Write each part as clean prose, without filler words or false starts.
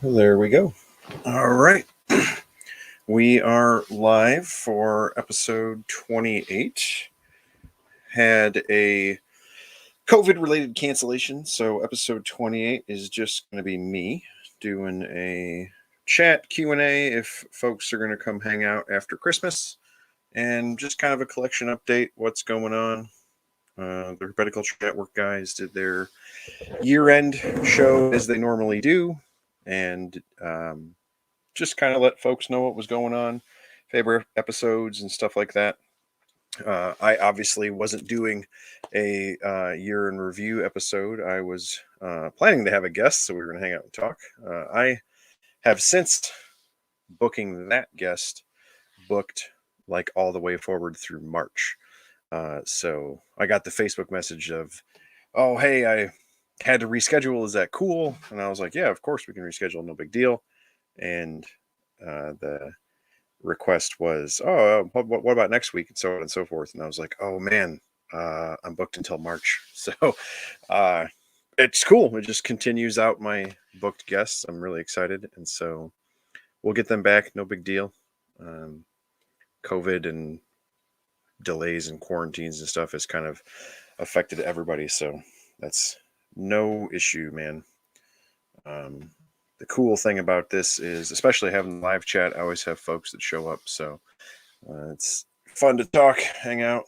There we go. All right. We are live for episode 28. Had a COVID-related cancellation, so episode 28 is just going to be me doing a chat Q&A if folks are going to come hang out after Christmas, and just kind of a collection update, what's going on. The Herpetical Network guys did their year-end show as they normally do, and just kind of let folks know what was going on, favorite episodes and stuff like that. I obviously wasn't doing a year in review episode. I was planning to have a guest, so we were going to hang out and talk. I have since booking that guest booked like all the way forward through March. So I got the Facebook message of, oh, hey, I had to reschedule. Is that cool? And I was like, yeah, of course we can reschedule. No big deal. And the request was, oh, what about next week? And so on and so forth. And I was like, oh, man, I'm booked until March. So it's cool. It just continues out my booked guests. I'm really excited. And so we'll get them back. No big deal. COVID and delays and quarantines and stuff has kind of affected everybody. So that's no issue, man. The cool thing about this is, especially having live chat, I always have folks that show up. So it's fun to talk, hang out.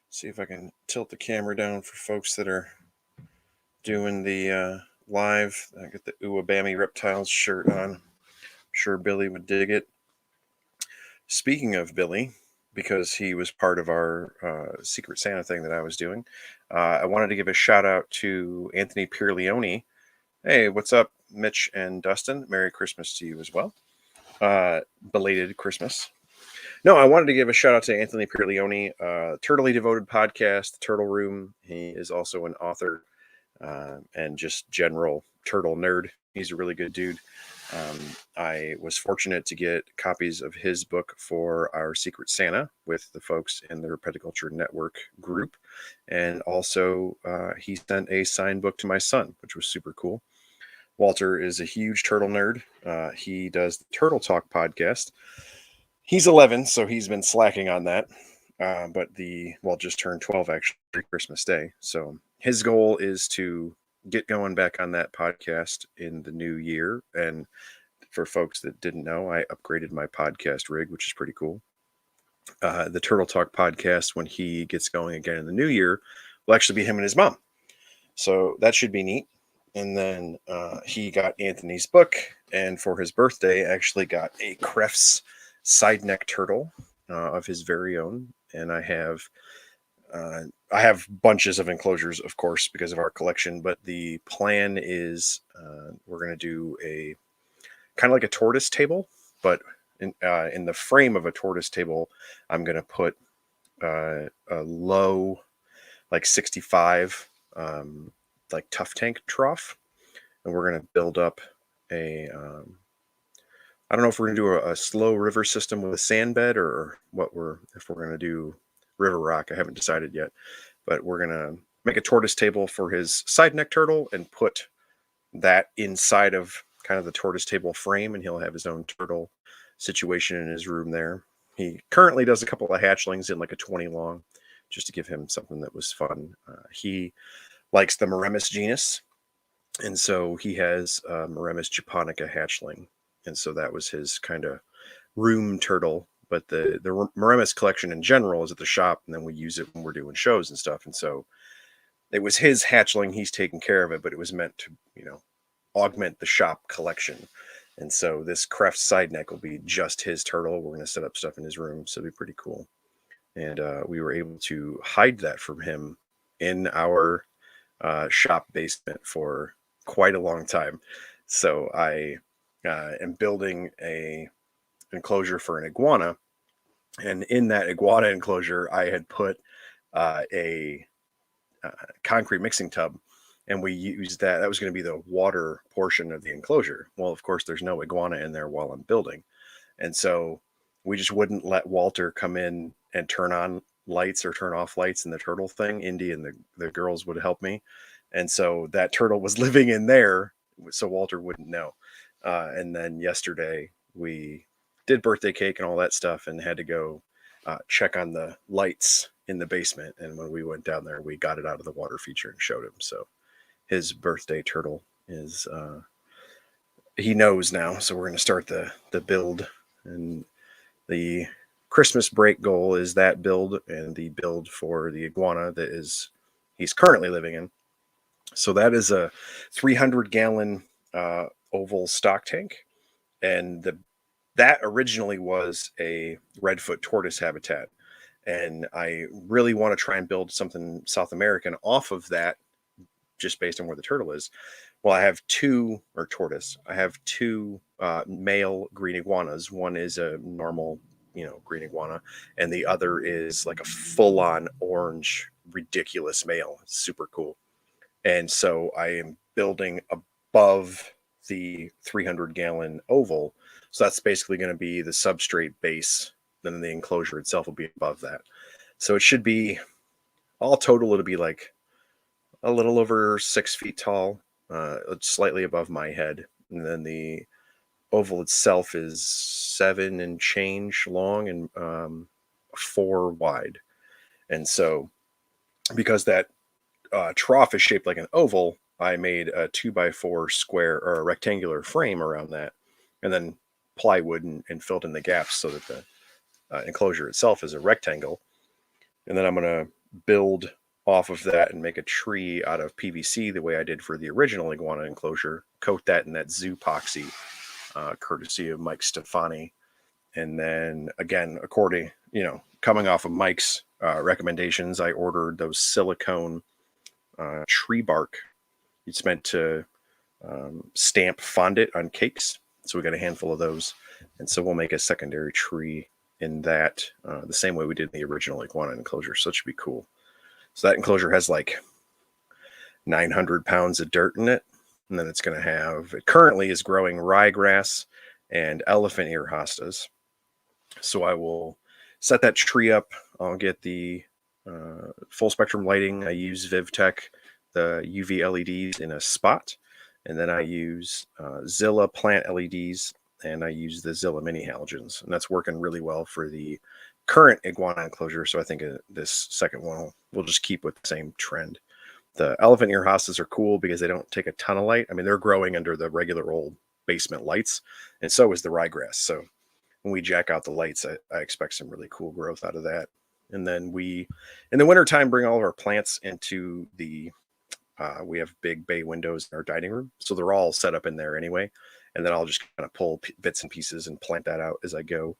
See if I can tilt the camera down for folks that are doing the live. I got the Uwabami Reptiles shirt on. I'm sure Billy would dig it. Speaking of Billy, because he was part of our Secret Santa thing that I was doing, I wanted to give a shout out to Anthony Pierleone. Hey, what's up, Mitch and Dustin? Merry Christmas to you as well. Belated Christmas. No, I wanted to give a shout out to Anthony Pierleone, Turtley Devoted podcast, The Turtle Room. He is also an author and just general turtle nerd. He's a really good dude. I was fortunate to get copies of his book for our Secret Santa with the folks in the Herpeticulture Network group. And also he sent a signed book to my son, which was super cool. Walter is a huge turtle nerd. He does the Turtle Talk podcast. He's 11, so he's been slacking on that. But just turned 12 actually, Christmas Day. So his goal is to get going back on that podcast in the new year. And for folks that didn't know, I upgraded my podcast rig, which is pretty cool. The Turtle Talk podcast, when he gets going again in the new year, will actually be him and his mom. So that should be neat. And then he got Anthony's book, and for his birthday, actually got a Crefts side neck turtle of his very own. And I have bunches of enclosures, of course, because of our collection. But the plan is we're going to do a kind of like a tortoise table, but in the frame of a tortoise table, I'm going to put a low, like 65. Like tough tank trough, and we're going to build up a I don't know if we're going to do a slow river system with a sand bed or if we're going to do river rock. I haven't decided yet, but we're going to make a tortoise table for his side neck turtle and put that inside of kind of the tortoise table frame, and he'll have his own turtle situation in his room there. He currently does a couple of hatchlings in like a 20 long, just to give him something that was fun. He likes the Meremis genus, and so he has Meremis japonica hatchling, and so that was his kind of room turtle. But the Meremis collection in general is at the shop, and then we use it when we're doing shows and stuff. And so it was his hatchling; he's taking care of it, but it was meant to, augment the shop collection. And so this Creft side neck will be just his turtle. We're going to set up stuff in his room, so it'll be pretty cool. And we were able to hide that from him in our shop basement for quite a long time. So I am building a enclosure for an iguana, and in that iguana enclosure I had put a concrete mixing tub, and we used that was going to be the water portion of the enclosure. Well, of course there's no iguana in there while I'm building, and so we just wouldn't let Walter come in and turn on lights or turn off lights in the turtle thing. Indy and the girls would help me. And so that turtle was living in there, so Walter wouldn't know. And then yesterday we did birthday cake and all that stuff and had to go check on the lights in the basement. And when we went down there, we got it out of the water feature and showed him. So his birthday turtle is, he knows now. So we're going to start the build, and the Christmas break goal is that build and the build for the iguana that is he's currently living in. So that is a 300-gallon oval stock tank, and that originally was a redfoot tortoise habitat. And I really want to try and build something South American off of that, just based on where the turtle is. Well, I have two male green iguanas. One is a normal, green iguana, and the other is like a full-on orange, ridiculous male. It's super cool. And so I am building above the 300-gallon oval. So that's basically going to be the substrate base. Then the enclosure itself will be above that. So it should be, all total, it'll be like a little over 6 feet tall, slightly above my head. And then the oval itself is 7 and change long and 4 wide. And so because that trough is shaped like an oval, I made a 2x4 square or a rectangular frame around that, and then plywood and filled in the gaps so that the enclosure itself is a rectangle. And then I'm going to build off of that and make a tree out of PVC the way I did for the original iguana enclosure, coat that in that Zoopoxy, courtesy of Mike Stefani. And then again, coming off of Mike's recommendations, I ordered those silicone tree bark. It's meant to stamp fondant on cakes. So we got a handful of those. And so we'll make a secondary tree in that the same way we did in the original iguana enclosure. So it should be cool. So that enclosure has like 900 pounds of dirt in it. And then it currently is growing ryegrass and elephant ear hostas. So I will set that tree up. I'll get the full spectrum lighting. I use VivTech, the UV LEDs in a spot. And then I use Zilla plant LEDs, and I use the Zilla mini halogens. And that's working really well for the current iguana enclosure. So I think this second one will just keep with the same trend. The elephant ear hostas are cool because they don't take a ton of light. I mean, they're growing under the regular old basement lights, and so is the ryegrass. So when we jack out the lights, I expect some really cool growth out of that. And then we, in the wintertime, bring all of our plants into we have big bay windows in our dining room. So they're all set up in there anyway. And then I'll just kind of pull bits and pieces and plant that out as I go.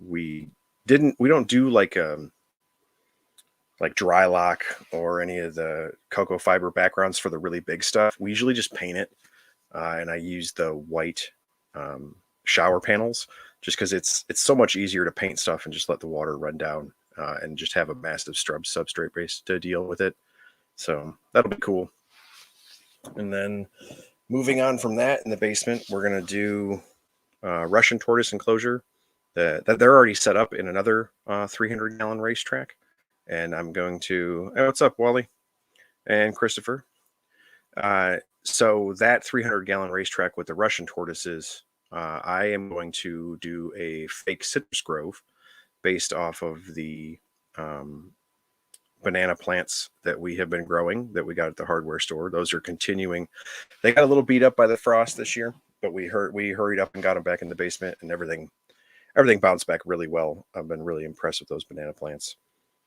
We don't do like dry lock or any of the cocoa fiber backgrounds for the really big stuff. We usually just paint it. And I use the white shower panels just because it's so much easier to paint stuff and just let the water run down and just have a massive substrate base to deal with it. So that'll be cool. And then moving on from that, in the basement, we're going to do Russian tortoise enclosure that they're already set up in another 300-gallon racetrack. And I'm going to, hey, what's up, Wally and Christopher? So that 300-gallon racetrack with the Russian tortoises, I am going to do a fake citrus grove based off of the banana plants that we have been growing that we got at the hardware store. Those are continuing. They got a little beat up by the frost this year, but we hurried up and got them back in the basement, and everything bounced back really well. I've been really impressed with those banana plants.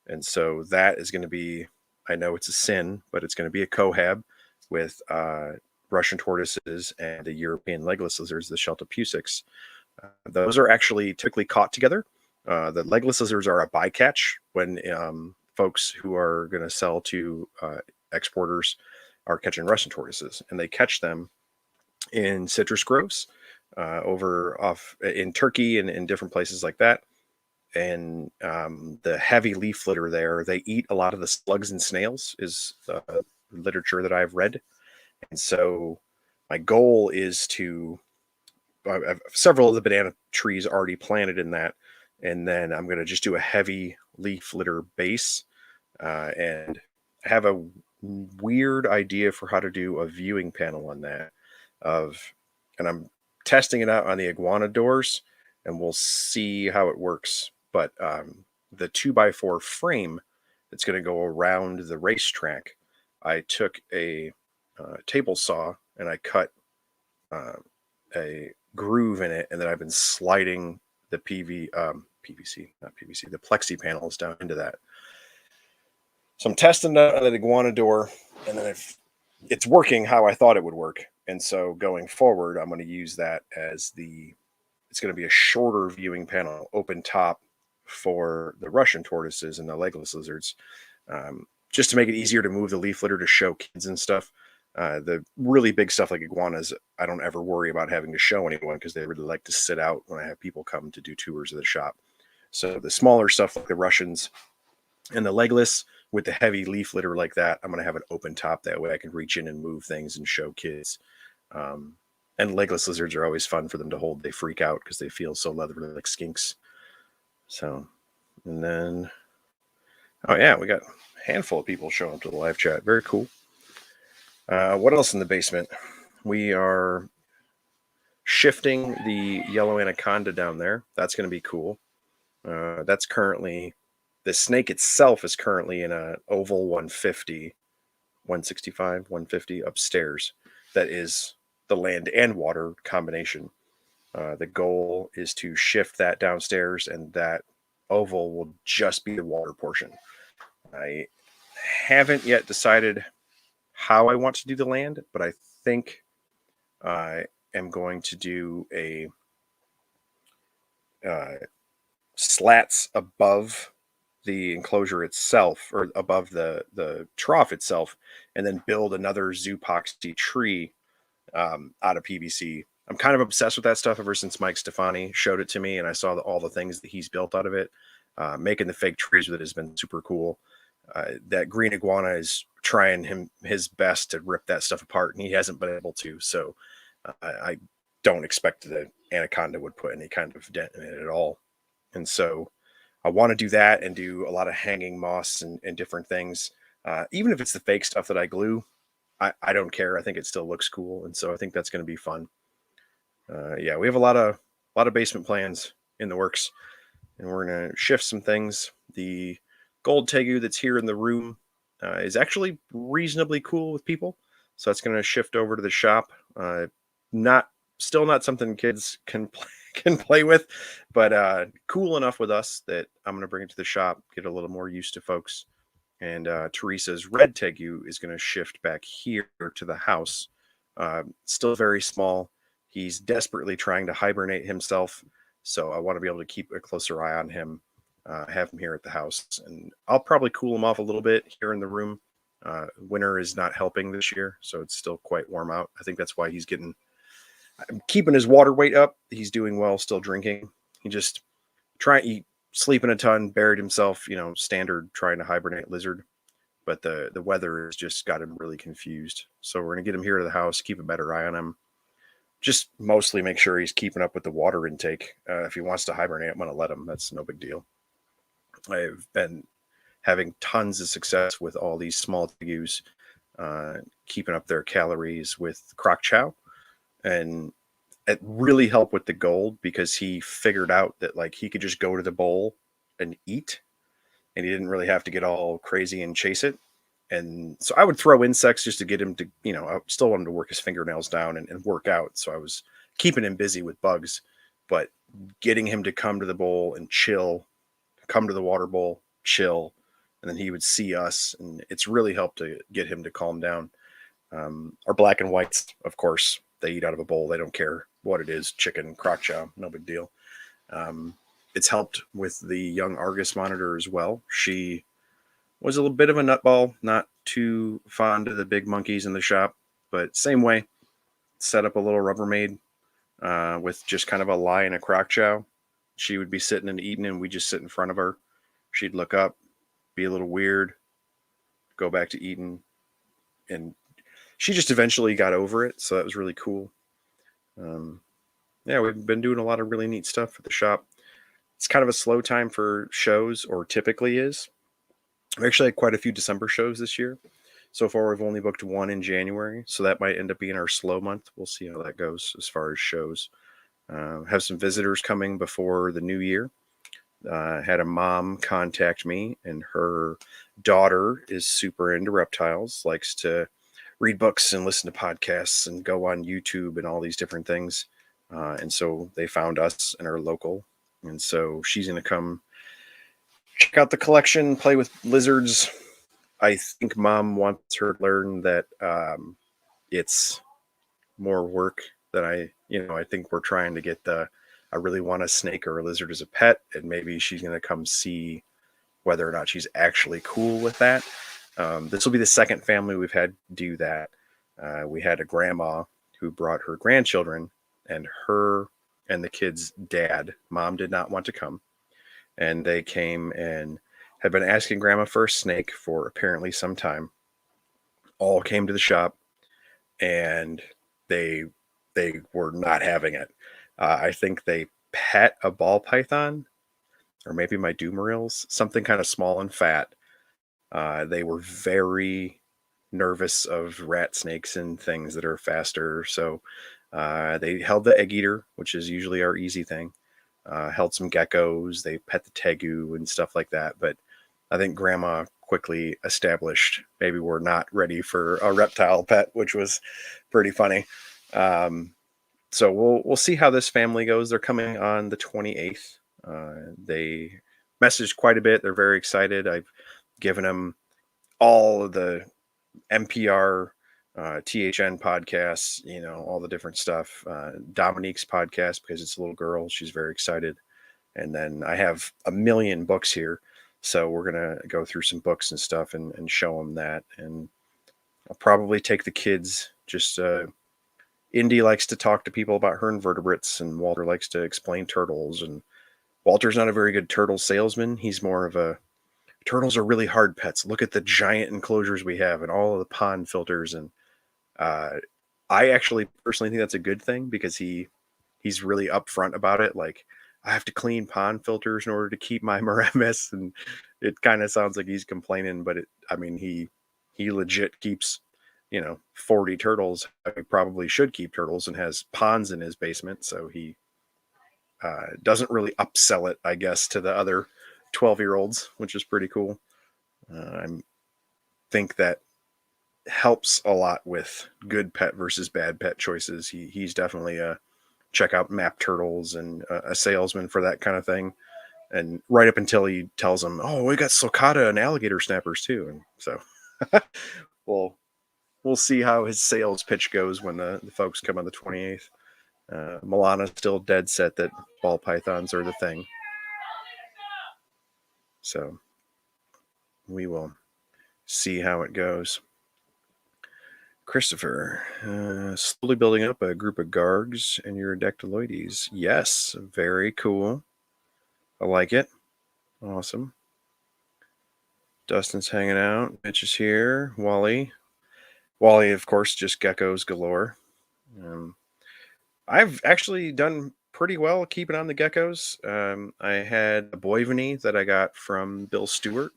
And so that is going to be, I know it's a sin, but it's going to be a cohab with Russian tortoises and the European legless lizards, the Sheltopusics. Those are actually typically caught together. The legless lizards are a bycatch when folks who are going to sell to exporters are catching Russian tortoises, and they catch them in citrus groves off in Turkey and in different places like that. And the heavy leaf litter there, they eat a lot of the slugs and snails, is the literature that I've read. And so my goal is to I have several of the banana trees already planted in that, and then I'm going to just do a heavy leaf litter base and have a weird idea for how to do a viewing panel on that. Of, and I'm testing it out on the Iguana doors, and we'll see how it works. But the 2x4 frame that's going to go around the racetrack, I took a table saw and I cut a groove in it, and then I've been sliding the PVC, the plexi panels down into that. So I'm testing that on the Iguana door, and then if it's working how I thought it would work. And so going forward, I'm going to use that as it's going to be a shorter viewing panel, open top for the Russian tortoises and the legless lizards, just to make it easier to move the leaf litter to show kids and stuff. The really big stuff like iguanas, I don't ever worry about having to show anyone because they really like to sit out when I have people come to do tours of the shop. So the smaller stuff like the Russians and the legless with the heavy leaf litter like that, I'm going to have an open top. That way I can reach in and move things and show kids. And legless lizards are always fun for them to hold. They freak out because they feel so leathery like skinks. So, and then, oh yeah, we got a handful of people showing up to the live chat. Very cool. What else in the basement? We are shifting the yellow anaconda down there. That's going to be cool. That's currently, the snake itself is currently in a oval 150, 165, 150 upstairs. That is the land and water combination. The goal is to shift that downstairs, and that oval will just be the water portion. I haven't yet decided how I want to do the land, but I think I am going to do a slats above the enclosure itself, or above the trough itself, and then build another zoopoxy tree out of PVC. I'm kind of obsessed with that stuff ever since Mike Stefani showed it to me, and I saw all the things that he's built out of it. Making the fake trees with it has been super cool. That green iguana is trying his best to rip that stuff apart, and he hasn't been able to. So I don't expect the anaconda would put any kind of dent in it at all. And so I want to do that and do a lot of hanging moss and different things. Even if it's the fake stuff that I glue, I don't care. I think it still looks cool. And so I think that's going to be fun. Yeah, we have a lot of basement plans in the works, and we're going to shift some things. The gold tegu that's here in the room is actually reasonably cool with people. So that's going to shift over to the shop. Still not something kids can play with, but cool enough with us that I'm going to bring it to the shop, get a little more used to folks. And Teresa's red tegu is going to shift back here to the house. Still very small. He's desperately trying to hibernate himself. So I want to be able to keep a closer eye on him, have him here at the house. And I'll probably cool him off a little bit here in the room. Winter is not helping this year, so it's still quite warm out. I think that's why I'm keeping his water weight up. He's doing well, still drinking. He sleeping a ton, buried himself, standard trying to hibernate lizard. But the weather has just got him really confused. So we're going to get him here to the house, keep a better eye on him. Just mostly make sure he's keeping up with the water intake. If he wants to hibernate, I'm going to let him. That's no big deal. I've been having tons of success with all these small tegus, keeping up their calories with crock chow. And it really helped with the gold because he figured out that he could just go to the bowl and eat, and he didn't really have to get all crazy and chase it. And so I would throw insects just to get him to, I still wanted to work his fingernails down and work out. So I was keeping him busy with bugs, but getting him to come to the bowl and chill, come to the water bowl, chill, and then he would see us. And it's really helped to get him to calm down. Our black and whites, of course, they eat out of a bowl. They don't care what it is, chicken, crock chow, no big deal. It's helped with the young Argus monitor as well. She was a little bit of a nutball, not too fond of the big monkeys in the shop, but same way, set up a little Rubbermaid with just kind of a lie and a crock chow. She would be sitting and eating, and we just sit in front of her. She'd look up, be a little weird, go back to eating, and she just eventually got over it, so that was really cool. Yeah, we've been doing a lot of really neat stuff at the shop. It's kind of a slow time for shows, or typically is. We actually had quite a few December shows this year. So far, we've only booked one in January, so that might end up being our slow month. We'll see how that goes as far as shows. Have some visitors coming before the new year. Had a mom contact me, and her daughter is super into reptiles, likes to read books and listen to podcasts and go on YouTube and all these different things. And so they found us and are local. And so she's going to come check out the collection, play with lizards. I think mom wants her to learn that it's more work than I think we're trying to get I really want a snake or a lizard as a pet. And maybe she's going to come see whether or not she's actually cool with that. This will be the second family we've had do that. We had a grandma who brought her grandchildren, and her and the kids' dad, mom, did not want to come. And they came and had been asking grandma for a snake for apparently some time. All came to the shop, and they were not having it. I think they pet a ball python, or maybe my Doomerils, something kind of small and fat. They were very nervous of rat snakes and things that are faster. So they held the egg eater, which is usually our easy thing. Held some geckos. They pet the tegu and stuff like that. But I think grandma quickly established maybe we're not ready for a reptile pet, which was pretty funny. So we'll see how this family goes. They're coming on the 28th. They messaged quite a bit. They're very excited. I've given them all of the NPR, THN podcasts, all the different stuff. Dominique's podcast, because it's a little girl. She's very excited. And then I have a million books here. So we're going to go through some books and stuff and show them that. And I'll probably take the kids. Just Indy likes to talk to people about her invertebrates, and Walter likes to explain turtles. And Walter's not a very good turtle salesman. He's more of a turtles are really hard pets. Look at the giant enclosures we have and all of the pond filters. And I actually personally think that's a good thing, because he's really upfront about it. Like, I have to clean pond filters in order to keep my Maramis, and it kind of sounds like he's complaining, but he legit keeps 40 turtles. He probably should keep turtles, and has ponds in his basement, so he doesn't really upsell it, I guess, to the other 12-year-olds, which is pretty cool. I think that helps a lot with good pet versus bad pet choices. He's definitely a check out map turtles and a salesman for that kind of thing. And right up until he tells them, oh, we got sulcata and alligator snappers too. And so we'll see how his sales pitch goes when the folks come on the 28th. Milana's still dead set that ball pythons are the thing. So we will see how it goes. Christopher, slowly building up a group of Gargs and your Dactyloides. Yes, very cool. I like it. Awesome. Dustin's hanging out. Mitch is here. Wally, of course, just geckos galore. I've actually done pretty well keeping on the geckos. I had a Boivany that I got from Bill Stewart.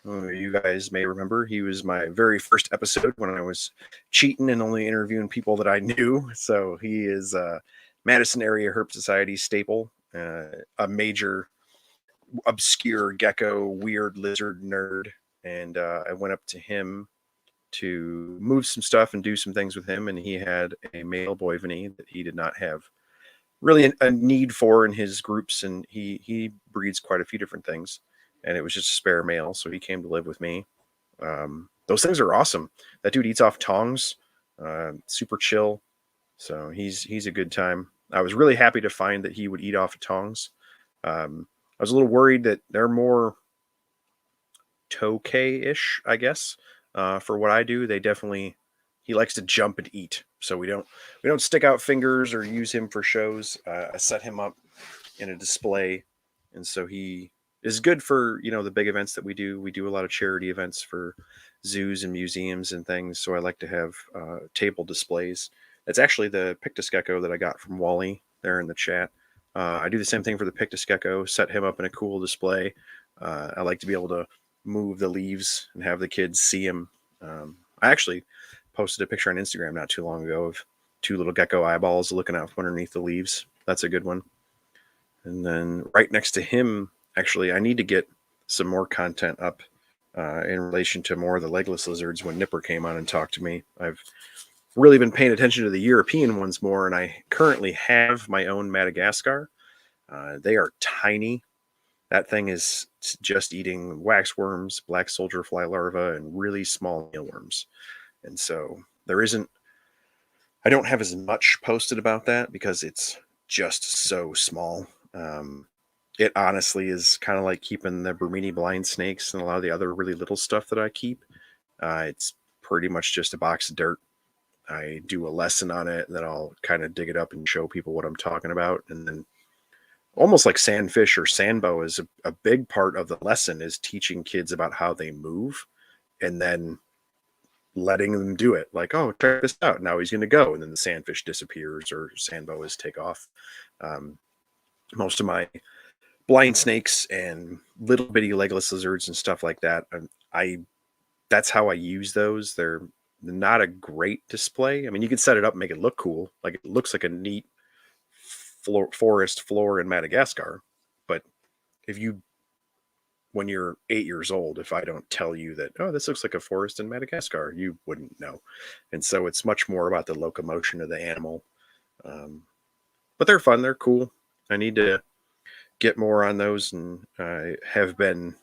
You guys may remember he was my very first episode when I was cheating and only interviewing people that I knew. So he is a Madison Area Herp Society staple, a major obscure gecko, weird lizard nerd. And I went up to him to move some stuff and do some things with him. And he had a male Boivany that he did not have really a need for in his groups. And he breeds quite a few different things. And it was just a spare male, so he came to live with me. Those things are awesome. That dude eats off tongs, super chill. So he's a good time. I was really happy to find that he would eat off of tongs. I was a little worried that they're more tokay-ish, I guess. For what I do, he likes to jump and eat. So we don't stick out fingers or use him for shows. I set him up in a display, and so he is good for the big events that we do. We do a lot of charity events for zoos and museums and things. So I like to have table displays. That's actually the Pictus gecko that I got from Wally there in the chat. I do the same thing for the Pictus gecko. Set him up in a cool display. I like to be able to move the leaves and have the kids see him. I actually posted a picture on Instagram not too long ago of two little gecko eyeballs looking out from underneath the leaves. That's a good one. And then right next to him, actually, I need to get some more content up in relation to more of the legless lizards when Nipper came on and talked to me. I've really been paying attention to the European ones more, and I currently have my own Madagascar. They are tiny. That thing is just eating waxworms, black soldier fly larvae, and really small mealworms. And so I don't have as much posted about that because it's just so small. It honestly is kind of like keeping the Bermuda blind snakes and a lot of the other really little stuff that I keep. It's pretty much just a box of dirt. I do a lesson on it, and then I'll kind of dig it up and show people what I'm talking about. And then almost like sandfish or sandbow is a big part of the lesson is teaching kids about how they move and then letting them do it. Like, oh, check this out. Now he's going to go. And then the sandfish disappears or sandboas take off. Most of my blind snakes and little bitty legless lizards and stuff like that, that's how I use those. They're not a great display. I mean, you can set it up and make it look cool. Like it looks like a neat forest floor in Madagascar. But if you, when you're 8 years old, if I don't tell you that, oh, this looks like a forest in Madagascar, you wouldn't know. And so it's much more about the locomotion of the animal. But they're fun. They're cool. I need to get more on those, and I have been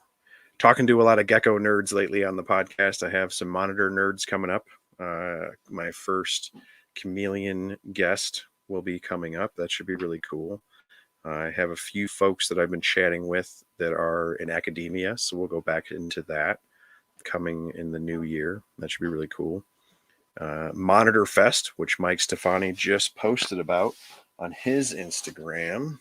talking to a lot of gecko nerds lately on the podcast. I have some monitor nerds coming up. My first chameleon guest will be coming up. That should be really cool. I have a few folks that I've been chatting with that are in academia, so we'll go back into that coming in the new year. That should be really cool. Monitor Fest, which Mike Stefani just posted about on his Instagram,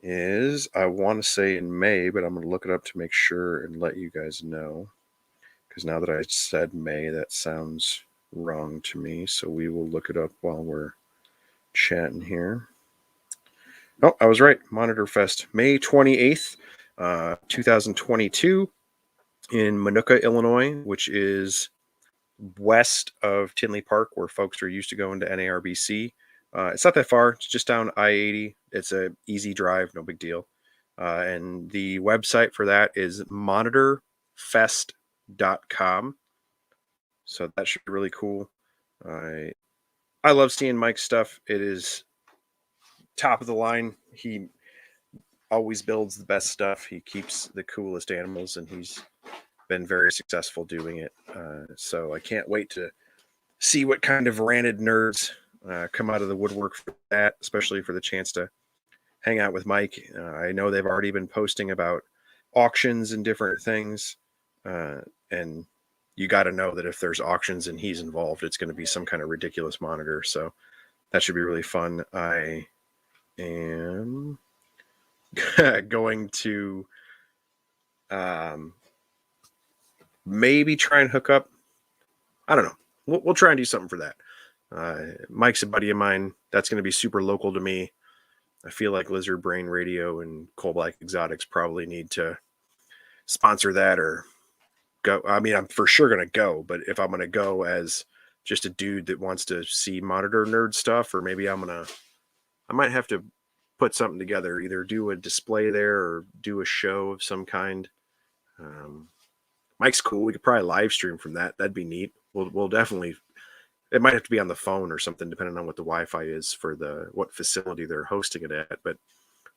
is, I want to say in May, but I'm going to look it up to make sure and let you guys know. Because now that I said May, that sounds wrong to me. So we will look it up while we're chatting here. Oh, I was right. Monitor Fest, May 28th, 2022 in Minooka, Illinois, which is west of Tinley Park, where folks are used to going to NARBC. It's not that far. It's just down I-80. It's a easy drive, no big deal. And the website for that is monitorfest.com. So that should be really cool. I love seeing Mike's stuff. It is top of the line. He always builds the best stuff. He keeps the coolest animals, and he's been very successful doing it. So I can't wait to see what kind of ranted nerds come out of the woodwork for that, especially for the chance to hang out with Mike. I know they've already been posting about auctions and different things. And you got to know that if there's auctions and he's involved, it's going to be some kind of ridiculous monitor. So that should be really fun. I am going to maybe try and hook up. I don't know. We'll try and do something for that. Mike's a buddy of mine. That's going to be super local to me. I feel like Lizard Brain Radio and Coal Black Exotics probably need to sponsor that or go. I mean, I'm for sure going to go, but if I'm going to go as just a dude that wants to see monitor nerd stuff, or maybe I might have to put something together, either do a display there or do a show of some kind. Mike's cool. We could probably live stream from that. That'd be neat. We'll definitely, it might have to be on the phone or something, depending on what the Wi-Fi is for what facility they're hosting it at. But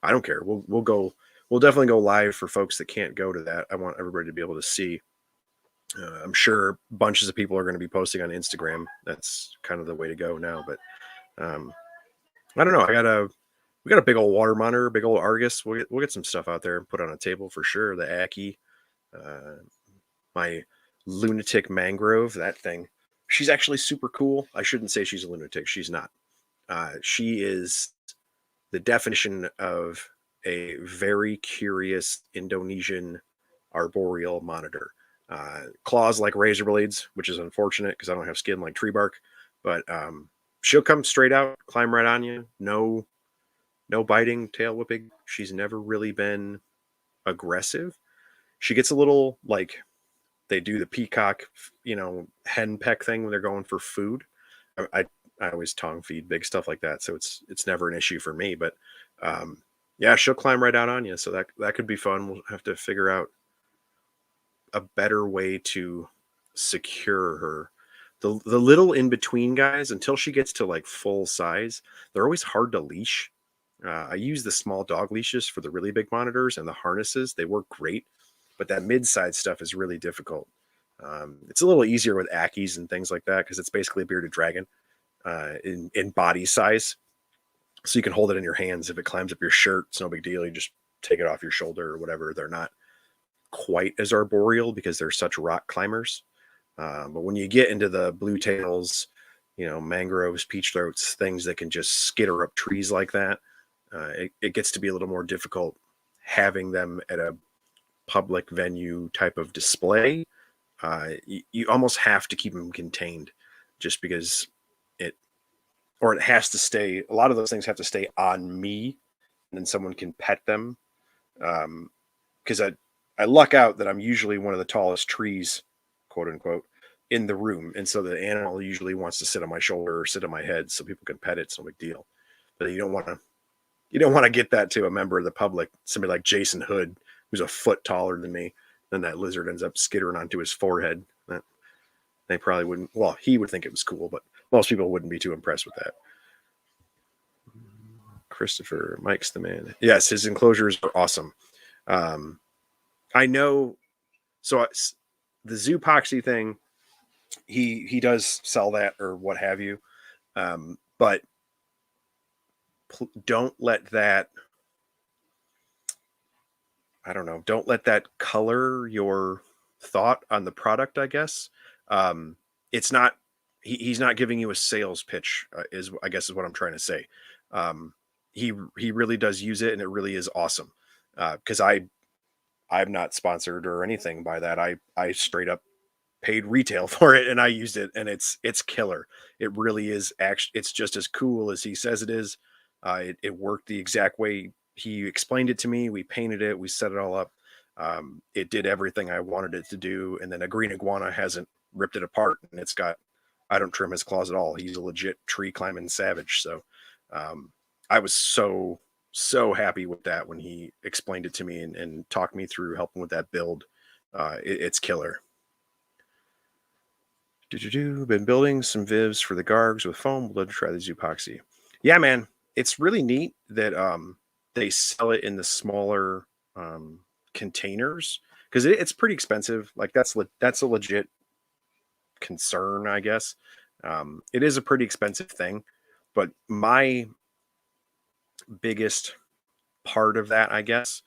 I don't care. We'll definitely go live for folks that can't go to that. I want everybody to be able to see. I'm sure bunches of people are going to be posting on Instagram. That's kind of the way to go now. But I don't know. We got a big old water monitor, big old Argus. We'll get some stuff out there and put on a table for sure. The Aki, my lunatic mangrove, that thing. She's actually super cool. I shouldn't say she's a lunatic. She's not. She is the definition of a very curious Indonesian arboreal monitor. Claws like razor blades, which is unfortunate because I don't have skin like tree bark. But she'll come straight out, climb right on you. No biting, tail whipping. She's never really been aggressive. She gets a little like they do the peacock, hen peck thing when they're going for food. I always tongue feed big stuff like that, so it's never an issue for me. But yeah, she'll climb right out on you, so that could be fun. We'll have to figure out a better way to secure her. The little in between guys, until she gets to like full size, they're always hard to leash. I use the small dog leashes for the really big monitors, and the harnesses, they work great, but that mid-size stuff is really difficult. It's a little easier with Ackies and things like that because it's basically a bearded dragon in body size. So you can hold it in your hands. If it climbs up your shirt, it's no big deal. You just take it off your shoulder or whatever. They're not quite as arboreal because they're such rock climbers. But when you get into the blue tails, mangroves, peach throats, things that can just skitter up trees like that, it gets to be a little more difficult having them at a public venue type of display. You almost have to keep them contained just because it has to stay. A lot of those things have to stay on me, and then someone can pet them. Because I luck out that I'm usually one of the tallest trees, quote unquote, in the room. And so the animal usually wants to sit on my shoulder or sit on my head so people can pet it. It's no big deal. But you don't want to get that to a member of the public, somebody like Jason Hood, who's a foot taller than me. Then that lizard ends up skittering onto his forehead. They probably wouldn't. Well, he would think it was cool, but most people wouldn't be too impressed with that. Christopher, Mike's the man. Yes, his enclosures are awesome. I know. So the Zoopoxy thing, he does sell that or what have you, but don't let that. I don't know. Don't let that color your thought on the product. I guess it's not. He's not giving you a sales pitch. Is what I'm trying to say. He really does use it, and it really is awesome. Because I'm not sponsored or anything by that. I straight up paid retail for it, and I used it, and it's killer. It really is. Actually, it's just as cool as he says it is. It worked the exact way he explained it to me. We painted it, we set it all up. It did everything I wanted it to do, and then a green iguana hasn't ripped it apart, and it's got. I don't trim his claws at all. He's a legit tree climbing savage. So I was so happy with that when he explained it to me and talked me through helping with that build. It's killer. Been building some Vivs for the Gargs with foam. Would love to try the Zoopoxy. Yeah, man. It's really neat that they sell it in the smaller containers because it's pretty expensive. Like that's a legit concern, I guess. It is a pretty expensive thing, but my biggest part of that, I guess,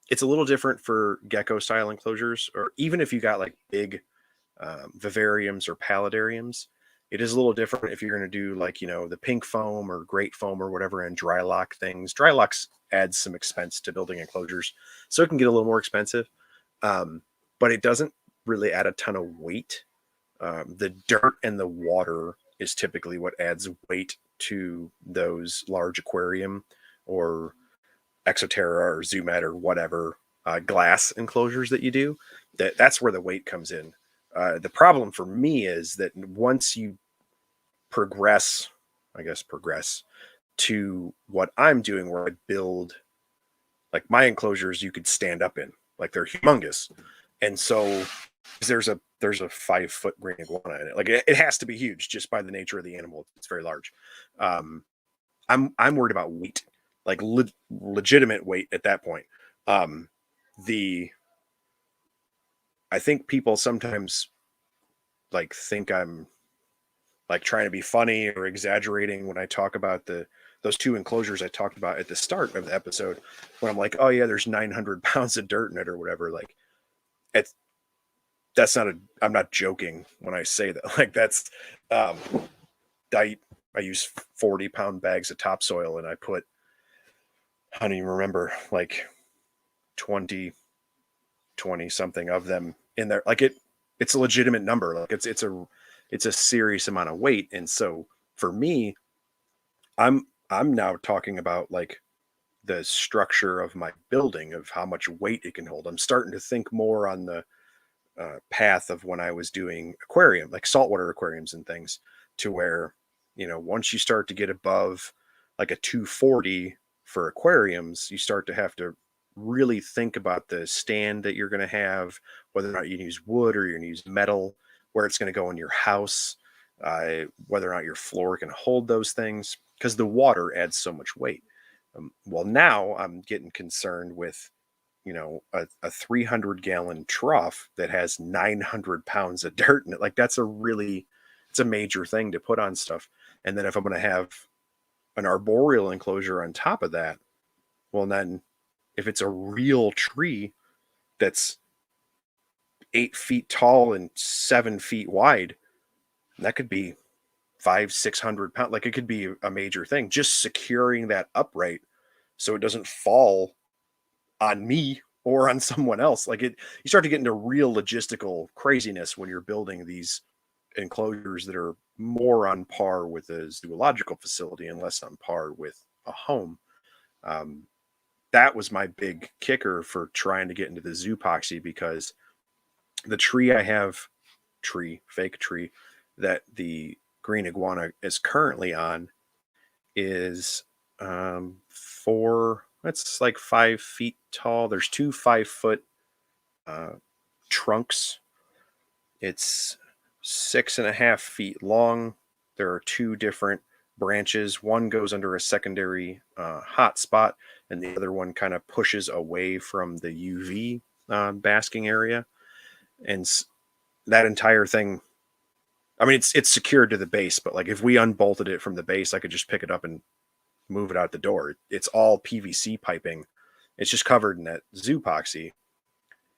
it's a little different for gecko style enclosures, or even if you got like big vivariums or paludariums, it is a little different if you're going to do like, the pink foam or great foam or whatever, and dry lock things. Dry locks adds some expense to building enclosures, so it can get a little more expensive, but it doesn't really add a ton of weight. The dirt and the water is typically what adds weight to those large aquarium or Exoterra or Zoomet or whatever glass enclosures that you do. That's where the weight comes in. The problem for me is that once you progress to what I'm doing, where I build like my enclosures, you could stand up in, like they're humongous, and so there's a 5-foot green iguana in it. Like it has to be huge just by the nature of the animal. It's very large. I'm worried about weight, like legitimate weight at that point. I think people sometimes like think I'm like trying to be funny or exaggerating when I talk about those two enclosures I talked about at the start of the episode, when I'm like, oh yeah, there's 900 pounds of dirt in it or whatever. Like I'm not joking when I say that. Like that's, I use 40-pound bags of topsoil, and I put, I don't even remember, like 20 something of them in there. Like it's a legitimate number. Like it's a serious amount of weight. And so for me, I'm now talking about like the structure of my building, of how much weight it can hold. I'm starting to think more on path of when I was doing aquarium, like saltwater aquariums and things, to where, once you start to get above like a 240 for aquariums, you start to have to really think about the stand that you're going to have, whether or not you use wood or you're going to use metal, where it's going to go in your house, whether or not your floor can hold those things, because the water adds so much weight. Well, now I'm getting concerned with, a 300-gallon trough that has 900 pounds of dirt in it. Like it's a major thing to put on stuff. And then if I'm going to have an arboreal enclosure on top of that, well, then if it's a real tree that's 8 feet tall and 7 feet wide, that could be 500-600 pounds. Like, it could be a major thing. Just securing that upright so it doesn't fall on me or on someone else. You start to get into real logistical craziness when you're building these enclosures that are more on par with a zoological facility and less on par with a home. That was my big kicker for trying to get into the zoopoxy, because the tree I have, fake tree, that the green iguana is currently on is it's like 5 feet tall. There's 2 5-foot trunks. It's 6.5 feet long. There are 2 different branches. One goes under a secondary hot spot, and the other one kind of pushes away from the UV basking area. And that entire thing, I mean, it's secured to the base, but like if we unbolted it from the base, I could just pick it up and move it out the door. It's all PVC piping. It's just covered in that zoopoxy. And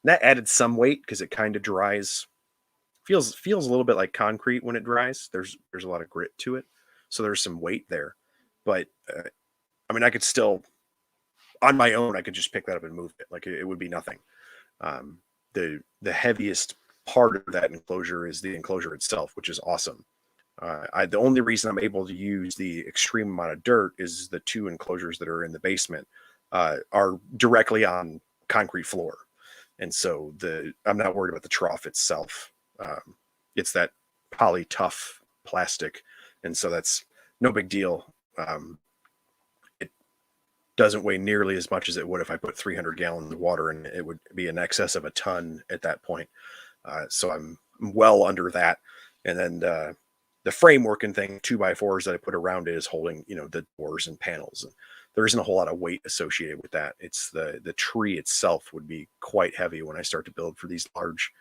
that added some weight because it kind of dries. Feels a little bit like concrete when it dries. There's a lot of grit to it, so there's some weight there. But I mean, I could still, on my own, I could just pick that up and move it. Like it would be nothing. The heaviest part of that enclosure is the enclosure itself, which is awesome. The only reason I'm able to use the extreme amount of dirt is the 2 enclosures that are in the basement are directly on concrete floor. And so I'm not worried about the trough itself. It's that poly tough plastic. And so that's no big deal. It doesn't weigh nearly as much as it would if I put 300 gallons of water in it. It would be in excess of a ton at that point. So I'm well under that. And then the framework and thing, 2x4s that I put around it is holding, the doors and panels. And there isn't a whole lot of weight associated with that. It's the tree itself would be quite heavy when I start to build for these large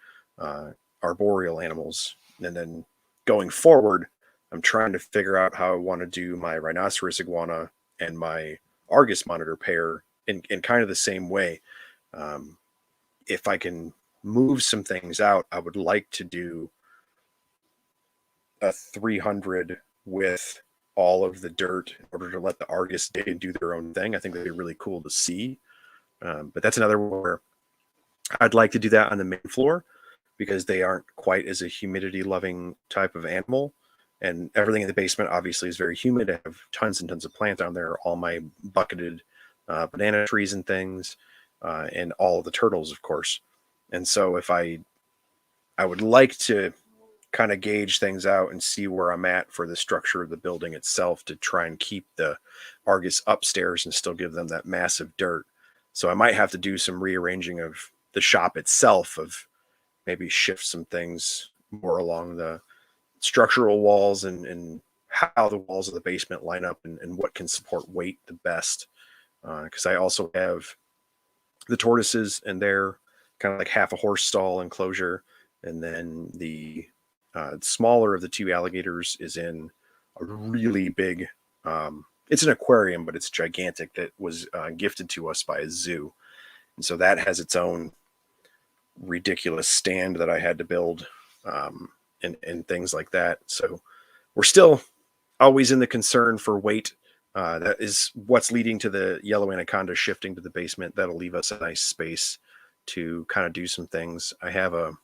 arboreal animals. And then going forward, I'm trying to figure out how I want to do my rhinoceros iguana and my Argus monitor pair in kind of the same way. If I can move some things out, I would like to do a 300 with all of the dirt in order to let the Argus dig and do their own thing. I think that'd be really cool to see. But that's another where I'd like to do that on the main floor, because they aren't quite as a humidity loving type of animal. And everything in the basement obviously is very humid. I have tons and tons of plants down there, all my bucketed banana trees and things, and all of the turtles, of course. And so if I would like to kind of gauge things out and see where I'm at for the structure of the building itself, to try and keep the Argus upstairs and still give them that massive dirt. So I might have to do some rearranging of the shop itself, of maybe shift some things more along the structural walls and how the walls of the basement line up and what can support weight the best. Because I also have the tortoises, and they're kind of like half a horse stall enclosure. And then the smaller of the 2 alligators is in a really big, it's an aquarium, but it's gigantic, that was gifted to us by a zoo. And so that has its own ridiculous stand that I had to build, and things like that. So we're still always in the concern for weight. That is what's leading to the yellow anaconda shifting to the basement. That'll leave us a nice space to kind of do some things. I have a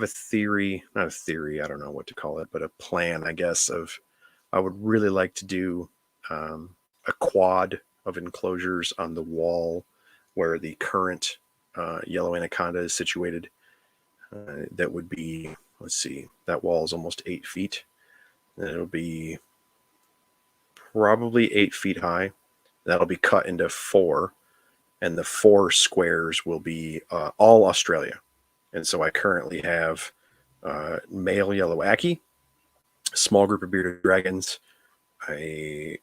theory, not a theory, I don't know what to call it, but a plan, I guess, of I would really like to do a quad of enclosures on the wall where the current yellow anaconda is situated. that would be, let's see, that wall is almost 8 feet. And it'll be probably 8 feet high. That'll be cut into 4, and the 4 squares will be all Australia. And so I currently have male yellow Aki, a small group of bearded dragons, a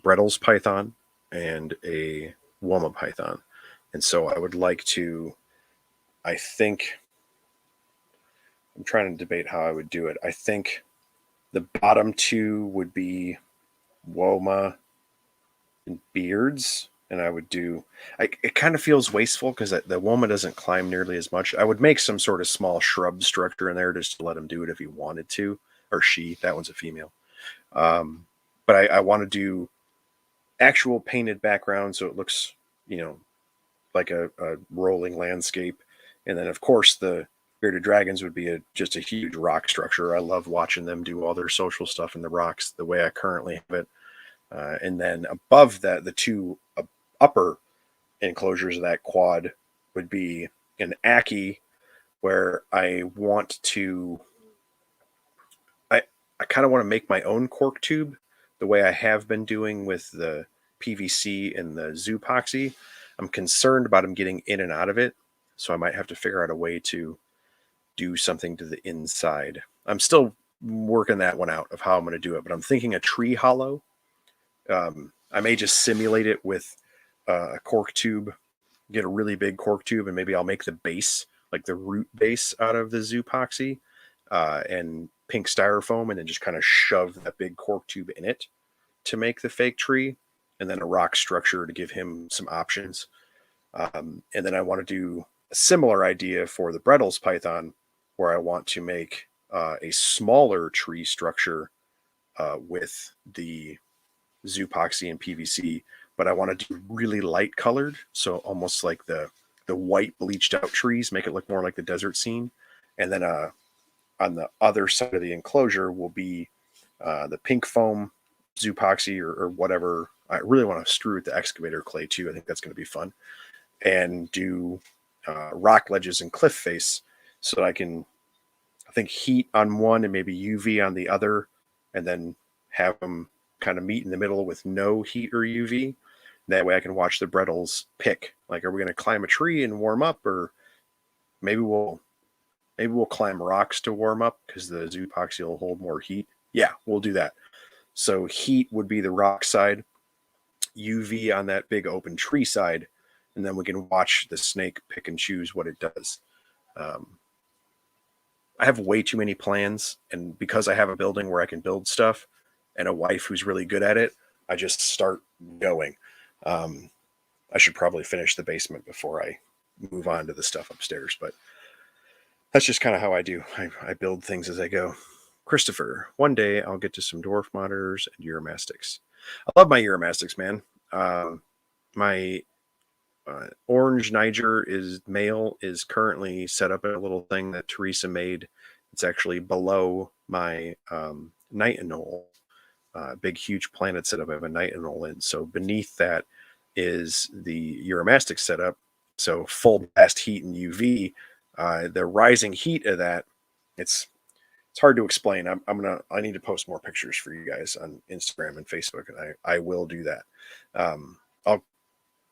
Brettles python, and a Woma python. And so I would like to, I think, I'm trying to debate how I would do it. I think the bottom 2 would be Woma and beards, and I would do. It kind of feels wasteful because the Woma doesn't climb nearly as much. I would make some sort of small shrub structure in there just to let him do it if he wanted to, or she. That one's a female. But I want to do actual painted background so it looks, like a rolling landscape, and then of course the bearded dragons would be just a huge rock structure. I love watching them do all their social stuff in the rocks the way I currently have it. And then above that, the 2 upper enclosures of that quad would be an Aki, where I kind of want to make my own cork tube the way I have been doing with the PVC and the Zoopoxy. I'm concerned about them getting in and out of it, so I might have to figure out a way to do something to the inside. I'm still working that one out of how I'm going to do it, but I'm thinking a tree hollow. I may just simulate it with a cork tube, get a really big cork tube, and maybe I'll make the base, like the root base, out of the Zoopoxy and pink styrofoam, and then just kind of shove that big cork tube in it to make the fake tree, and then a rock structure to give him some options. And then I want to do a similar idea for the Brettles python, where I want to make a smaller tree structure with the Zoopoxy and PVC, but I want to do really light colored, so almost like the white bleached out trees, make it look more like the desert scene. And then on the other side of the enclosure will be the pink foam Zoopoxy or whatever. I really want to screw with the excavator clay too. I think that's going to be fun. And do rock ledges and cliff face, so that I can, I think, heat on one and maybe UV on the other, and then have them kind of meet in the middle with no heat or UV. That way I can watch the Brettles pick. Like, are we going to climb a tree and warm up, or maybe we'll climb rocks to warm up because the Zoopoxy will hold more heat. Yeah, we'll do that. So heat would be the rock side, UV on that big open tree side, and then we can watch the snake pick and choose what it does. I have way too many plans, and because I have a building where I can build stuff and a wife who's really good at it, I just start going. I should probably finish the basement before I move on to the stuff upstairs, but that's just kind of how I do. I build things as I go. Christopher, one day I'll get to some dwarf monitors and Uromastics. I love my Uromastics, man. My orange Niger is male is currently set up in a little thing that Teresa made. It's actually below my nitinol, big huge planet setup. I have a nitinol in. So beneath that is the Uromastic setup. So full blast heat and UV. The rising heat of that, it's hard to explain. I need to post more pictures for you guys on Instagram and Facebook, and I will do that. I'll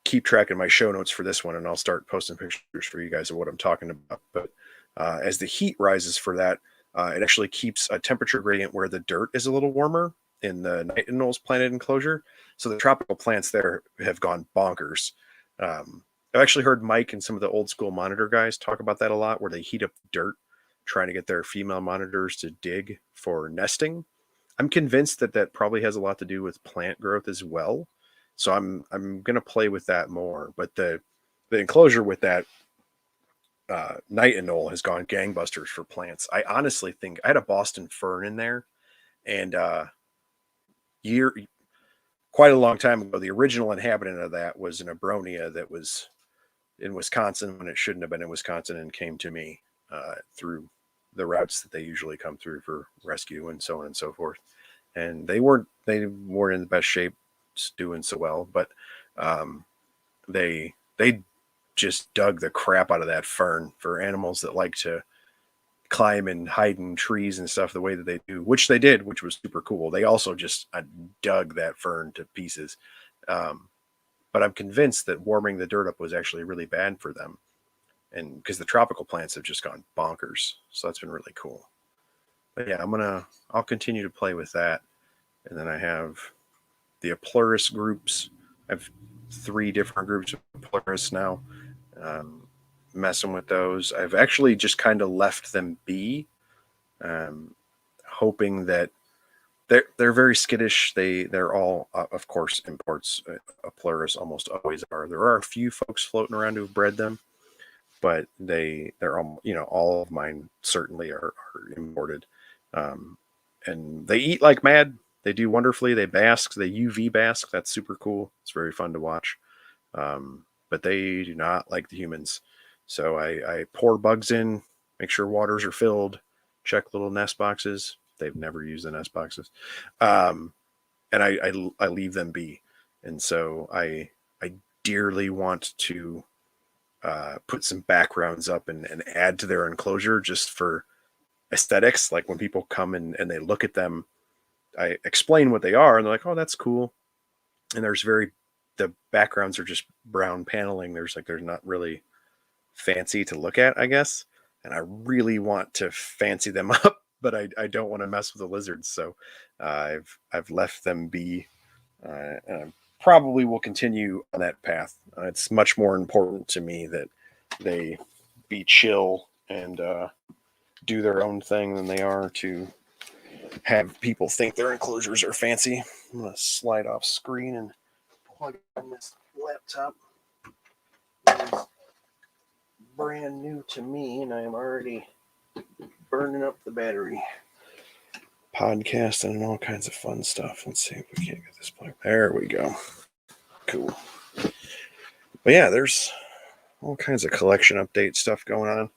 keep track of my show notes for this one, and I'll start posting pictures for you guys of what I'm talking about. But as the heat rises for that, it actually keeps a temperature gradient where the dirt is a little warmer in the nitinol's planet enclosure. So the tropical plants there have gone bonkers. I've actually heard Mike and some of the old school monitor guys talk about that a lot, where they heat up dirt trying to get their female monitors to dig for nesting. I'm convinced that probably has a lot to do with plant growth as well. So I'm going to play with that more. But the enclosure with that nitinol has gone gangbusters for plants. I honestly think I had a Boston fern in there, and quite a long time ago, the original inhabitant of that was an Abronia that was in Wisconsin when it shouldn't have been in Wisconsin, and came to me through the routes that they usually come through for rescue and so on and so forth. And they weren't in the best shape doing so well, but they just dug the crap out of that fern for animals that like to climb and hide in trees and stuff the way that they do, which they did, which was super cool. They also just dug that fern to pieces. But I'm convinced that warming the dirt up was actually really bad for them. And because the tropical plants have just gone bonkers. So that's been really cool. But yeah, I'll continue to play with that. And then I have the Aplurus groups. I have 3 different groups of Aplurus now. Messing with those. I've actually just kind of left them be, hoping that they're very skittish. They're all, of course, imports. Aplurus almost always are. There are a few folks floating around who've bred them, but they're all of mine certainly are imported. And they eat like mad. They do wonderfully. They bask. They UV bask. That's super cool. It's very fun to watch. But they do not like the humans. So I pour bugs in, make sure waters are filled, check little nest boxes. They've never used the nest boxes. And I leave them be. And so I dearly want to put some backgrounds up and add to their enclosure just for aesthetics. Like when people come and they look at them, I explain what they are and they're like, oh, that's cool. And the backgrounds are just brown paneling. There's not really fancy to look at, I guess. And I really want to fancy them up, but I don't want to mess with the lizards. So I've left them be, and I probably will continue on that path. It's much more important to me that they be chill and do their own thing than they are to have people think their enclosures are fancy. I'm going to slide off screen and plug in this laptop. It's brand new to me, and I am already burning up the battery. Podcast and all kinds of fun stuff. Let's see if we can't get this plug. There we go. Cool. But yeah, there's all kinds of collection update stuff going on.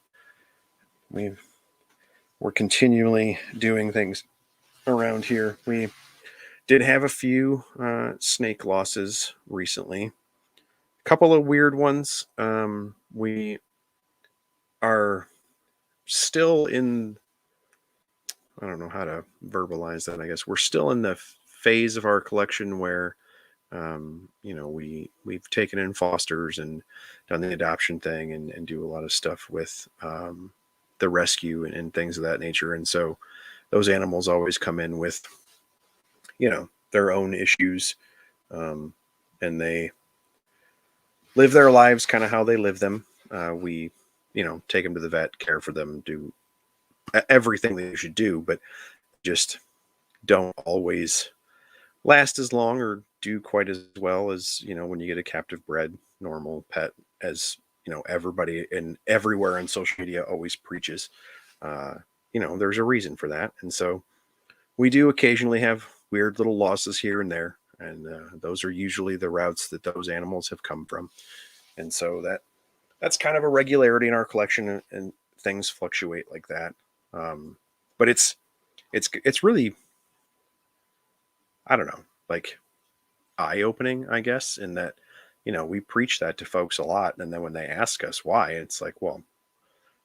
We're continually doing things around here. We did have a few snake losses recently. A couple of weird ones. We are still in, I don't know how to verbalize that, I guess. We're still in the phase of our collection where, we've taken in fosters and done the adoption thing and do a lot of stuff with the rescue and things of that nature. And so those animals always come in with, their own issues. And they live their lives kind of how they live them. We, take them to the vet, care for them, do everything they should do, but just don't always last as long or do quite as well as, when you get a captive bred normal pet, as, everybody and everywhere on social media always preaches. There's a reason for that. And so we do occasionally have weird little losses here and there. And those are usually the routes that those animals have come from. And so that's kind of a regularity in our collection, and things fluctuate like that. But it's really, I don't know, like eye-opening, I guess, in that, we preach that to folks a lot. And then when they ask us why, it's like, well,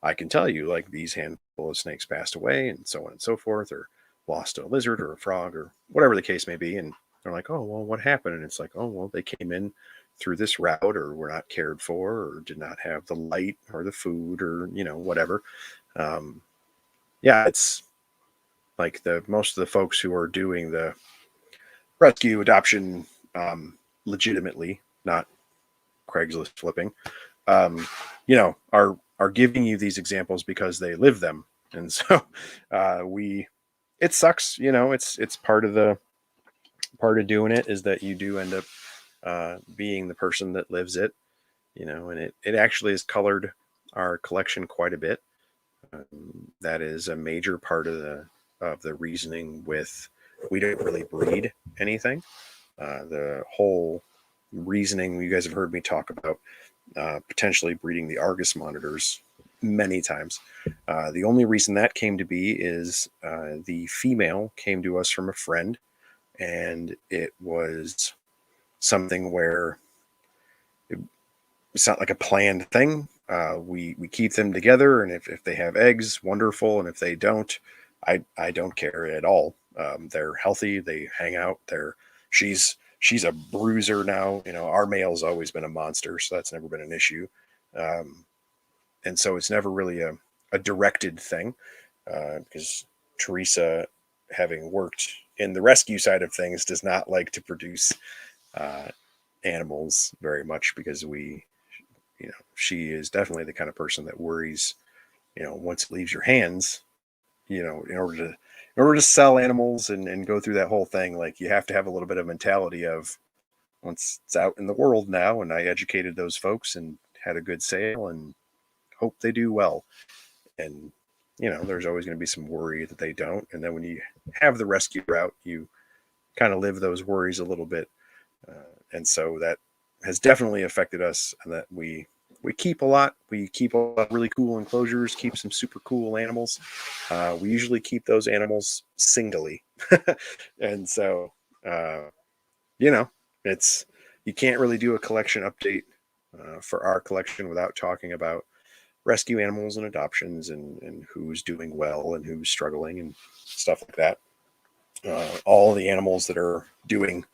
I can tell you, like, these handful of snakes passed away and so on and so forth, or lost a lizard or a frog or whatever the case may be. And they're like, oh, well, what happened? And it's like, oh, well, they came in through this route, or were not cared for, or did not have the light or the food, or, whatever. It's like most of the folks who are doing the rescue adoption legitimately, not Craigslist flipping, are giving you these examples because they live them. And so it sucks, it's part of doing it, is that you do end up being the person that lives it, and it actually has colored our collection quite a bit. That is a major part of the reasoning with, we don't really breed anything. The whole reasoning, you guys have heard me talk about potentially breeding the Argus monitors many times. The only reason that came to be is the female came to us from a friend, and it was something where it's not like a planned thing. We keep them together, and if they have eggs, wonderful, and if they don't, I don't care at all. They're healthy. They hang out. She's a bruiser now. Our male's always been a monster, so that's never been an issue. Um, and so it's never really a directed thing, because Teresa, having worked in the rescue side of things, does not like to produce uh, animals very much, because she is definitely the kind of person that worries, once it leaves your hands, in order to sell animals and go through that whole thing, like, you have to have a little bit of mentality of, once it's out in the world now, and I educated those folks and had a good sale and hope they do well. And there's always going to be some worry that they don't. And then when you have the rescue route, you kind of live those worries a little bit. And so that has definitely affected us, and that we keep a lot. We keep a lot of really cool enclosures, keep some super cool animals. We usually keep those animals singly. And so, uh, you know, it's, you can't really do a collection update for our collection without talking about rescue animals and adoptions, and who's doing well and who's struggling and stuff like that. All the animals that are doing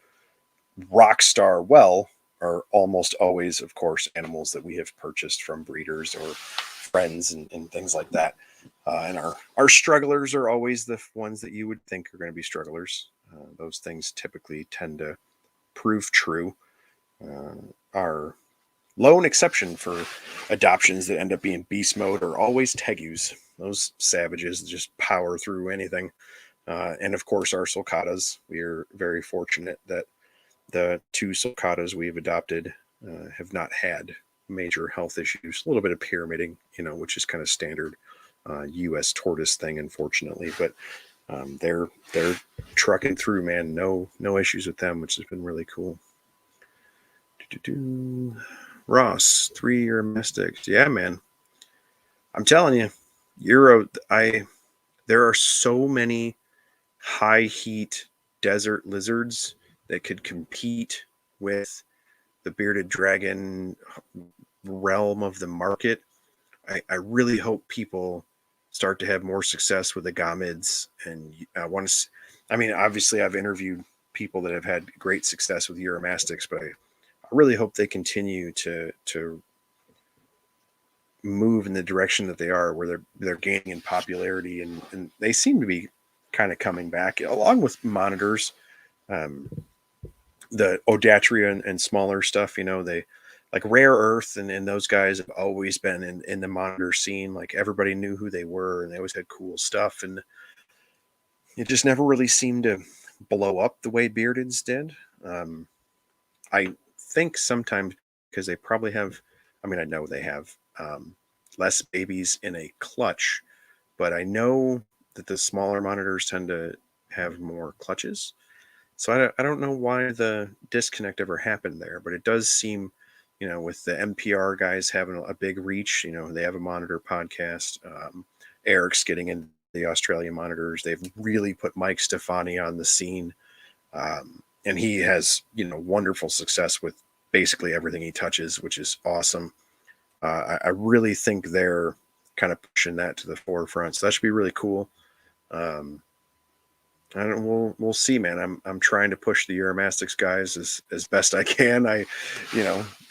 rock star well are almost always, of course, animals that we have purchased from breeders or friends, and things like that. And our strugglers are always the ones that you would think are going to be strugglers. Those things typically tend to prove true. Our lone exception for adoptions that end up being beast mode are always tegus. Those savages just power through anything. And of course, our sulcatas. We are very fortunate that the two sulcatas we've adopted have not had major health issues. A little bit of pyramiding, which is kind of standard U.S. tortoise thing, unfortunately. But they're trucking through, man. No issues with them, which has been really cool. Ross, 3-year mystics. Yeah, man. I'm telling you, there are so many high heat desert lizards that could compete with the bearded dragon realm of the market. I really hope people start to have more success with the gommids. And I want to, I mean, obviously I've interviewed people that have had great success with Uromastics, but I really hope they continue to move in the direction that they are, where they're gaining in popularity, and they seem to be kind of coming back along with monitors. Um, the Odatria and smaller stuff, they like Rare Earth, and those guys have always been in the monitor scene. Like, everybody knew who they were, and they always had cool stuff, and it just never really seemed to blow up the way Beardeds did. I think sometimes because they probably have, I mean, I know they have less babies in a clutch, but I know that the smaller monitors tend to have more clutches. So I don't know why the disconnect ever happened there, but it does seem, with the NPR guys having a big reach, they have a monitor podcast. Eric's getting into the Australian monitors. They've really put Mike Stefani on the scene. And he has, wonderful success with basically everything he touches, which is awesome. I really think they're kind of pushing that to the forefront. So that should be really cool. I don't. We'll see, man. I'm trying to push the Uromastics guys as best I can.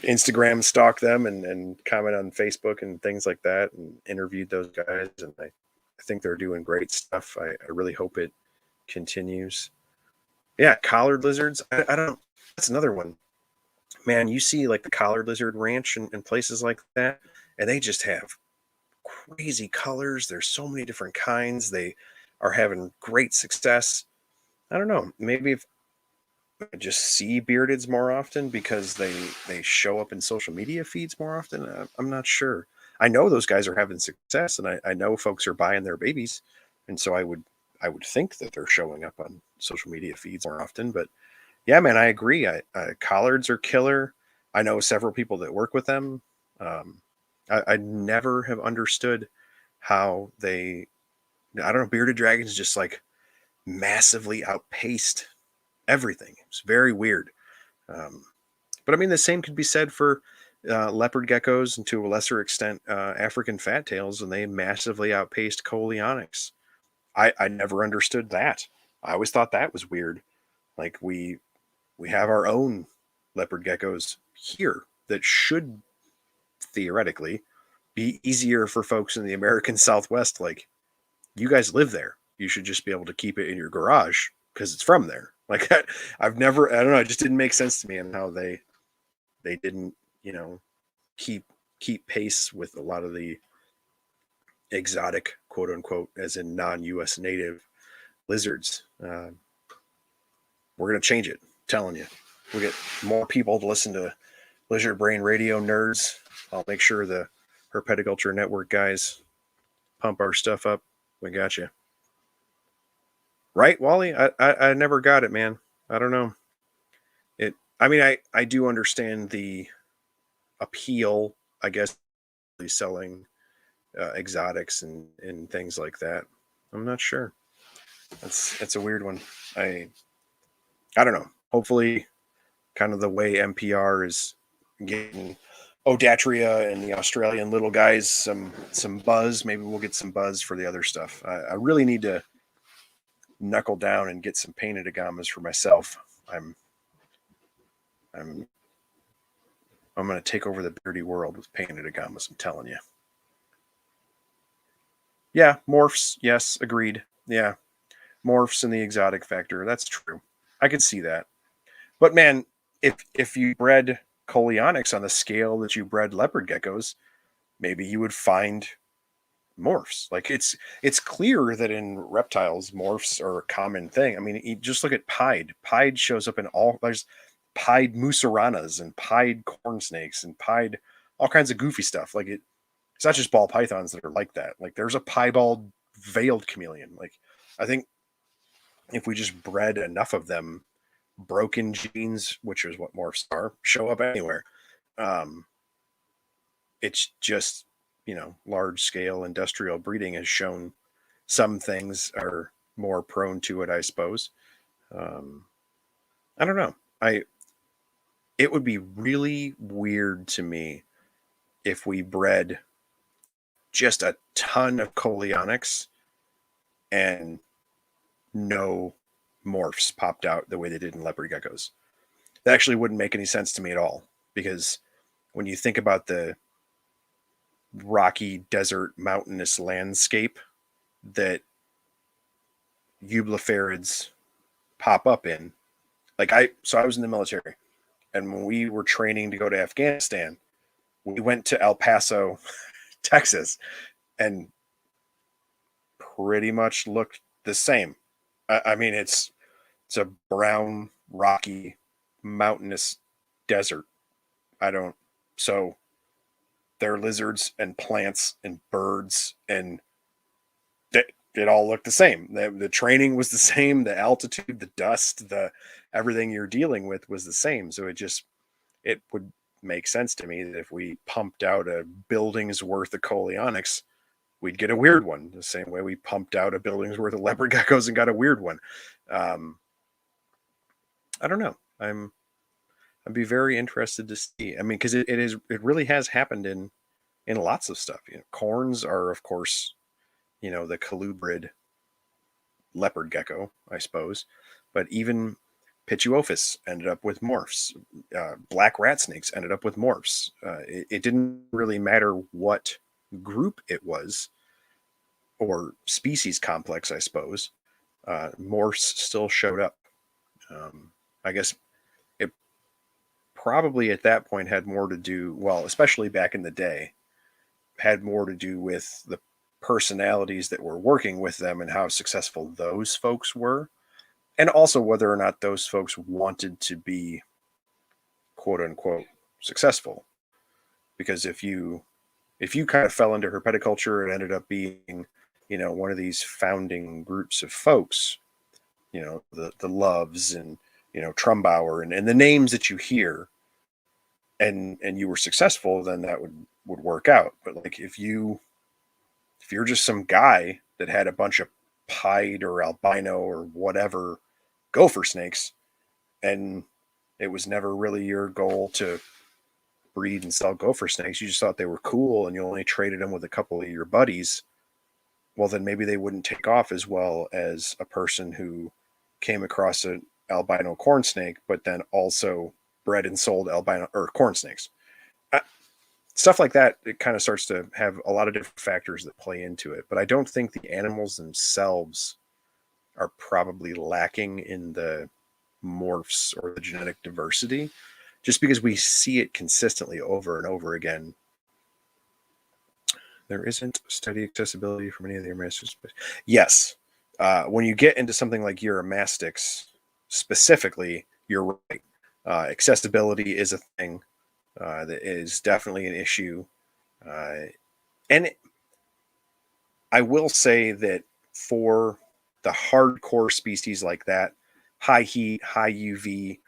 Instagram stalk them and comment on Facebook and things like that, and interviewed those guys, and I think they're doing great stuff. I really hope it continues. Yeah, collared lizards. I don't. That's another one, man. You see like the collared lizard ranch and places like that, and they just have crazy colors. There's so many different kinds. They are having great success. I don't know. Maybe if I just see beardeds more often because they show up in social media feeds more often. I'm not sure. I know those guys are having success, and I know folks are buying their babies, and so I would think that they're showing up on social media feeds more often. But yeah, man, I agree. Collards are killer. I know several people that work with them. I never have understood how they. I don't know. Bearded dragons just like massively outpaced everything. It's very weird. Um, but I mean, the same could be said for leopard geckos and to a lesser extent African fat tails, and they massively outpaced Coleonyx. I never understood that. I always thought that was weird. Like we have our own leopard geckos here that should theoretically be easier for folks in the American Southwest. Like, you guys live there. You should just be able to keep it in your garage because it's from there. Like, I've never, I don't know, it just didn't make sense to me and how they didn't, you know, keep pace with a lot of the exotic, quote unquote, as in non-U.S. native lizards. We're gonna change it. I'm telling you, we get more people to listen to Lizard Brain Radio nerds. I'll make sure the Herpetoculture Network guys pump our stuff up. We got you. Right, Wally? I never got it, man. I don't know. I mean, I do understand the appeal, I guess, selling exotics and things like that. I'm not sure. That's a weird one. I don't know. Hopefully, kind of the way NPR is getting Odatria and the Australian little guys some buzz. Maybe we'll get some buzz for the other stuff. I really need to knuckle down and get some painted agamas for myself. I'm going to take over the beardy world with painted agamas. I'm telling you. Yeah, morphs. Yes, agreed. Yeah, morphs and the exotic factor. That's true. I could see that. But man, if you bred Coleonyx on the scale that you bred leopard geckos, maybe you would find morphs. Like, it's clear that in reptiles morphs are a common thing. I mean, you just look at pied. Pied shows up in all. There's pied musaranas and pied corn snakes and pied all kinds of goofy stuff. Like, it's not just ball pythons that are like that. Like, there's a piebald veiled chameleon. Like, I think if we just bred enough of them, broken genes, which is what morphs are, show up anywhere. It's just, large scale industrial breeding has shown some things are more prone to it, I suppose. I don't know. It would be really weird to me if we bred just a ton of Coleonyx and no morphs popped out the way they did in leopard geckos. That actually wouldn't make any sense to me at all, because when you think about the rocky desert mountainous landscape that eublaferids pop up in, like I was in the military, and when we were training to go to Afghanistan, we went to El Paso, Texas, and pretty much looked the same. I mean, it's a brown, rocky, mountainous desert. So they're lizards and plants and birds, and it all looked the same. The training was the same. The altitude, the dust, everything you're dealing with was the same. So it would make sense to me that if we pumped out a building's worth of Coleonyx, we'd get a weird one. The same way we pumped out a building's worth of leopard geckos and got a weird one. I don't know. I'd be very interested to see. I mean, because it really has happened in lots of stuff. Corns are, of course, the colubrid leopard gecko, I suppose, but even Pituophis ended up with morphs. Black rat snakes ended up with morphs. It didn't really matter what group it was or species complex, I suppose. Morphs still showed up. I guess it probably at that point had more to do, well, especially back in the day, had more to do with the personalities that were working with them and how successful those folks were, and also whether or not those folks wanted to be quote unquote successful. Because if you kind of fell into herpetoculture and ended up being, one of these founding groups of folks, the Loves and Trumbauer and the names that you hear, and you were successful, then that would work out. But like if you're just some guy that had a bunch of pied or albino or whatever gopher snakes, and it was never really your goal to breed and sell gopher snakes, you just thought they were cool and you only traded them with a couple of your buddies, well, then maybe they wouldn't take off as well as a person who came across an albino corn snake, but then also bred and sold albino or corn snakes. Stuff like that, it kind of starts to have a lot of different factors that play into it. But I don't think the animals themselves are probably lacking in the morphs or the genetic diversity, just because we see it consistently over and over again. There isn't steady accessibility from any of the Uramastics. Yes. When you get into something like Uramastics specifically, you're right. Accessibility is a thing that is definitely an issue. And I will say that for the hardcore species like that, high heat, high UV,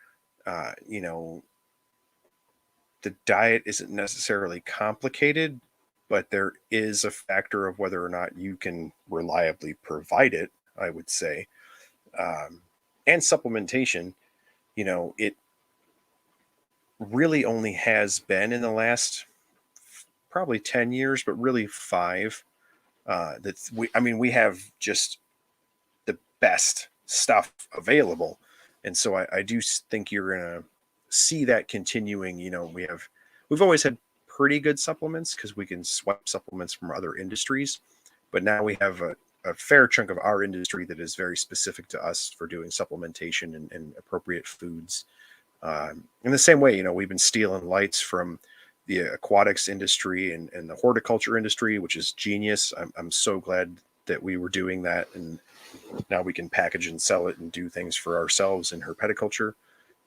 the diet isn't necessarily complicated, but there is a factor of whether or not you can reliably provide it, I would say. And supplementation, it really only has been in the last probably 10 years, but really 5. We have just the best stuff available. And so I do think you're going to see that continuing. We've always had pretty good supplements because we can swipe supplements from other industries, but now we have a fair chunk of our industry that is very specific to us for doing supplementation and appropriate foods. In the same way, we've been stealing lights from the aquatics industry and the horticulture industry, which is genius. I'm so glad that we were doing that, and now we can package and sell it and do things for ourselves in herpeticulture.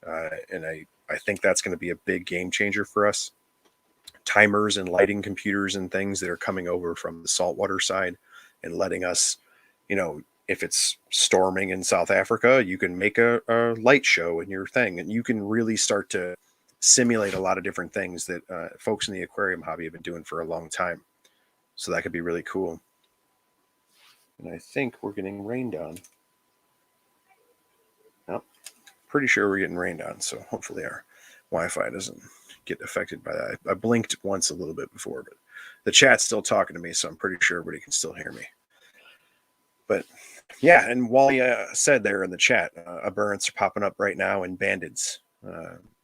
And I think that's going to be a big game changer for us. Timers and lighting computers and things that are coming over from the saltwater side and letting us, if it's storming in South Africa, you can make a light show in your thing, and you can really start to simulate a lot of different things that folks in the aquarium hobby have been doing for a long time. So that could be really cool. And I think we're getting rained on. Nope. Pretty sure we're getting rained on, so hopefully our Wi-Fi doesn't get affected by that. I blinked once a little bit before, but the chat's still talking to me, so I'm pretty sure everybody can still hear me. But yeah, and Wally said there in the chat, aberrants are popping up right now in bandids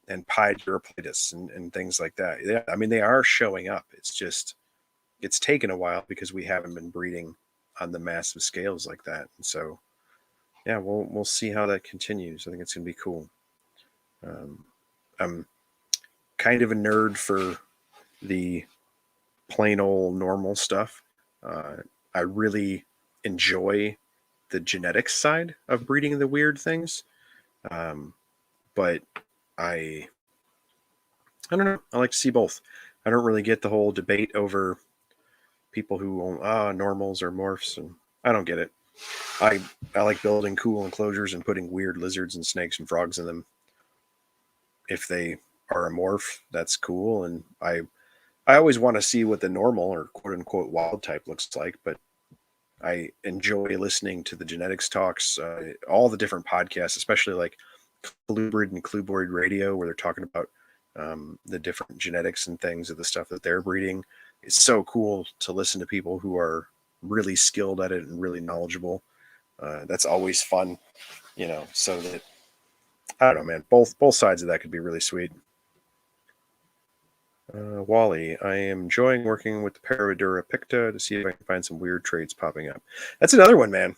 and pied Europlatus and things like that. Yeah, I mean, they are showing up. It's taken a while because we haven't been breeding on the massive scales like that. And so, yeah, we'll see how that continues. I think it's going to be cool. I'm kind of a nerd for the plain old normal stuff. I really enjoy the genetics side of breeding the weird things. But I don't know. I like to see both. I don't really get the whole debate over people who own normals or morphs, and I don't get it. I like building cool enclosures and putting weird lizards and snakes and frogs in them. If they are a morph, that's cool, and I always want to see what the normal or quote unquote wild type looks like, but I enjoy listening to the genetics talks, all the different podcasts, especially like Clubrid and Cluboid Radio, where they're talking about the different genetics and things of the stuff that they're breeding. It's so cool to listen to people who are really skilled at it and really knowledgeable. That's always fun, so that, I don't know, man, both sides of that could be really sweet. Wally, I am enjoying working with the Paradura picta to see if I can find some weird traits popping up. That's another one, man.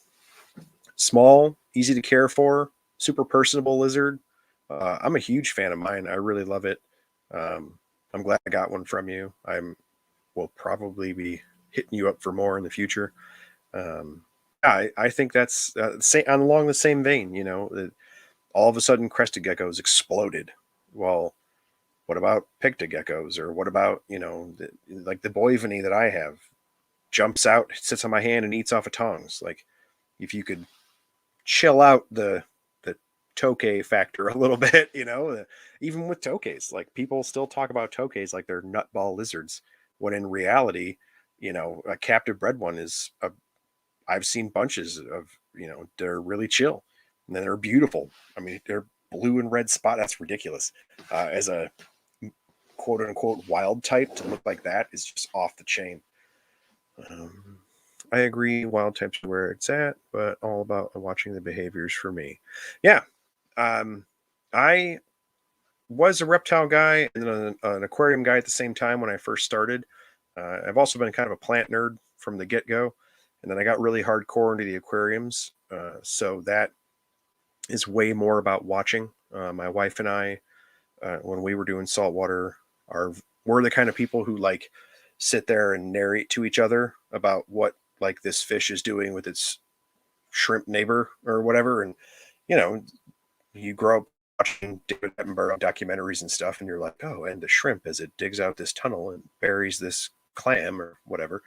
Small, easy to care for, super personable lizard. I'm a huge fan of mine. I really love it. I'm glad I got one from you. Will probably be hitting you up for more in the future. I think that's along the same vein. All of a sudden crested geckos exploded. Well, what about picta geckos, or what about like the boivany that I have jumps out, sits on my hand, and eats off of tongs. Like, if you could chill out the tokay factor a little bit, even with tokays, like people still talk about tokays like they're nutball lizards, when in reality, a captive bred one is I've seen bunches of, they're really chill and then they're beautiful. I mean, they're blue and red spot. That's ridiculous. As a quote unquote wild type to look like that is just off the chain. I agree, wild types are where it's at, but all about watching the behaviors for me. Yeah. I was a reptile guy and then an aquarium guy at the same time when I first started. I've also been kind of a plant nerd from the get-go, and then I got really hardcore into the aquariums. So that is way more about watching. My wife and I, when we were doing saltwater, we're the kind of people who like sit there and narrate to each other about what like this fish is doing with its shrimp neighbor or whatever. And you grow up watching David Attenborough documentaries and stuff, and you're like, oh, and the shrimp as it digs out this tunnel and buries this clam or whatever.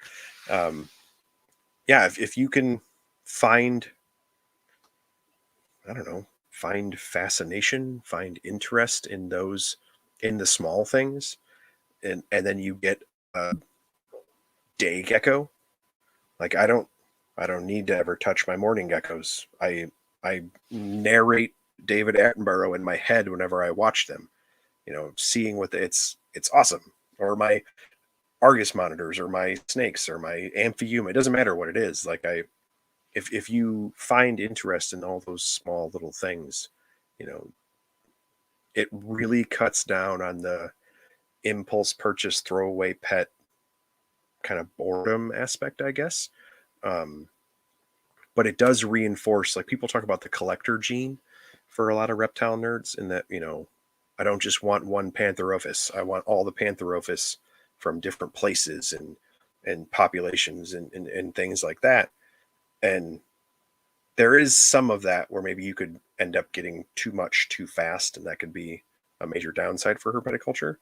Yeah, if you can find, I don't know, find fascination, find interest in those, in the small things, and then you get a day gecko. Like I don't need to ever touch my morning geckos. I narrate David Attenborough in my head whenever I watch them. Seeing what it's awesome. Or my Argus monitors, or my snakes, or my Amphiuma. It doesn't matter what it is. Like if you find interest in all those small little things, it really cuts down on the impulse purchase, throwaway pet kind of boredom aspect, I guess. But it does reinforce, like people talk about the collector gene for a lot of reptile nerds, in that, I don't just want one Pantherophis. I want all the Pantherophis from different places and populations and things like that. And there is some of that where maybe you could end up getting too much too fast, and that could be a major downside for herpetoculture.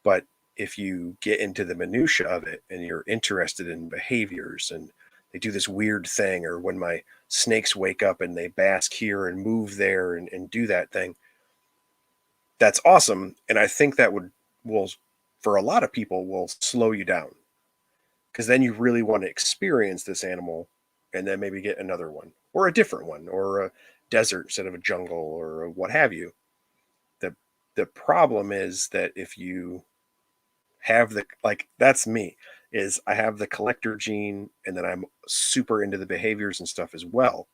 But if you get into the minutia of it and you're interested in behaviors, and they do this weird thing, or when my snakes wake up and they bask here and move there and do that thing, that's awesome. And I think that will, for a lot of people, will slow you down, because then you really want to experience this animal and then maybe get another one or a different one, or a desert instead of a jungle, or what have you. The problem is that if you have that's me, is I have the collector gene, and then I'm super into the behaviors and stuff as well.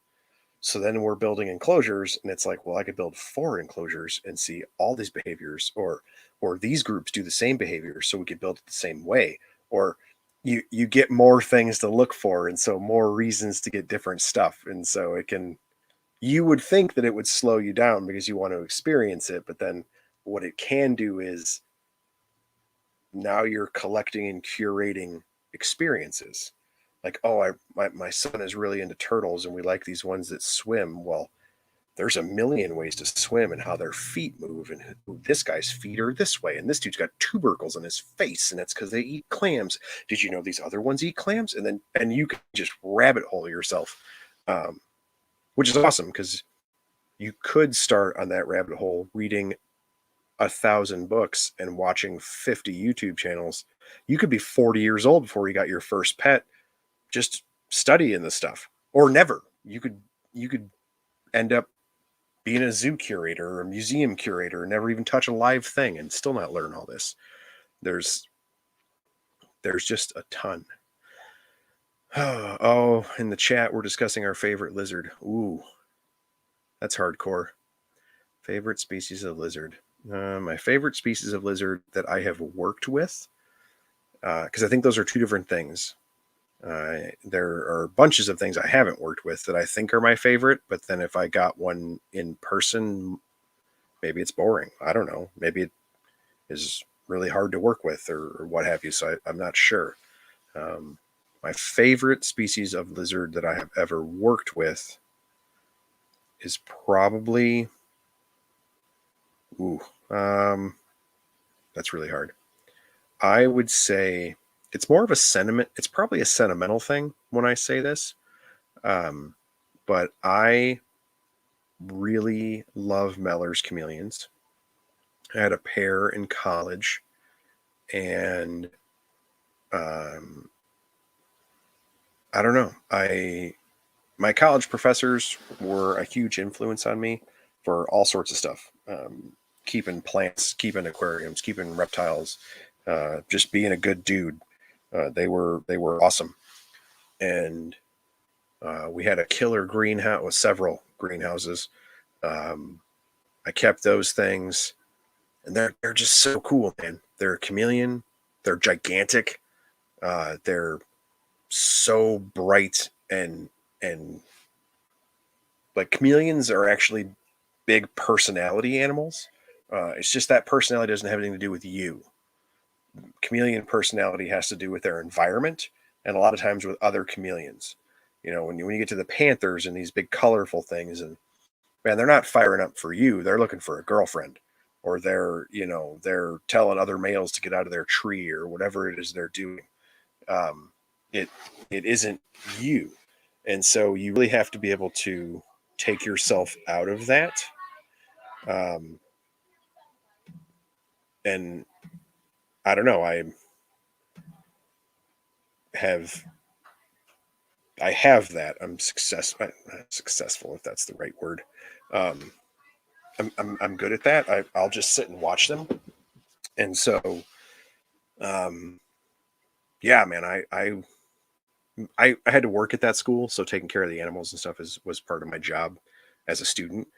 So then we're building enclosures, and it's like, well, I could build 4 enclosures and see all these behaviors, or these groups do the same behavior, so we could build it the same way. Or you get more things to look for, and so more reasons to get different stuff. And so you would think that it would slow you down because you want to experience it, but then what it can do is now you're collecting and curating experiences. Like, oh, my son is really into turtles, and we like these ones that swim. Well, there's a million ways to swim and how their feet move, and this guy's feet are this way, and this dude's got tubercles on his face, and that's because they eat clams. Did you know these other ones eat clams? And you can just rabbit hole yourself, which is awesome, because you could start on that rabbit hole reading 1,000 books and watching 50 YouTube channels. You could be 40 years old before you got your first pet, just studying this stuff, or never. You could end up being a zoo curator or a museum curator and never even touch a live thing and still not learn all this. There's just a ton. Oh, in the chat, we're discussing our favorite lizard. Ooh, that's hardcore. Favorite species of lizard. My favorite species of lizard that I have worked with, because I think those are 2 different things. There are bunches of things I haven't worked with that I think are my favorite, but then if I got one in person, maybe it's boring. I don't know. Maybe it is really hard to work with, or what have you. So I'm not sure. My favorite species of lizard that I have ever worked with is probably, that's really hard. I would say it's more of a sentiment. It's probably a sentimental thing when I say this. But I really love Meller's chameleons. I had a pair in college, and I don't know. My college professors were a huge influence on me for all sorts of stuff. keeping plants, keeping aquariums, keeping reptiles, just being a good dude. They were awesome, and we had a killer greenhouse with several greenhouses. Um, I kept those things, and they're just so cool, man. They're a chameleon. They're gigantic. They're so bright and like chameleons are actually big personality animals. It's just that personality doesn't have anything to do with you. Chameleon personality has to do with their environment and a lot of times with other chameleons. When you get to the panthers and these big colorful things, and man, they're not firing up for you. They're looking for a girlfriend, or they're telling other males to get out of their tree or whatever it is they're doing. Um, it it isn't you, and so you really have to be able to take yourself out of that. Um, and I don't know. Have I have that. I'm successful, if that's the right word. Um, I'm good at that. I'll just sit and watch them, and so um, yeah, man. I had to work at that school, so taking care of the animals and stuff was part of my job as a student,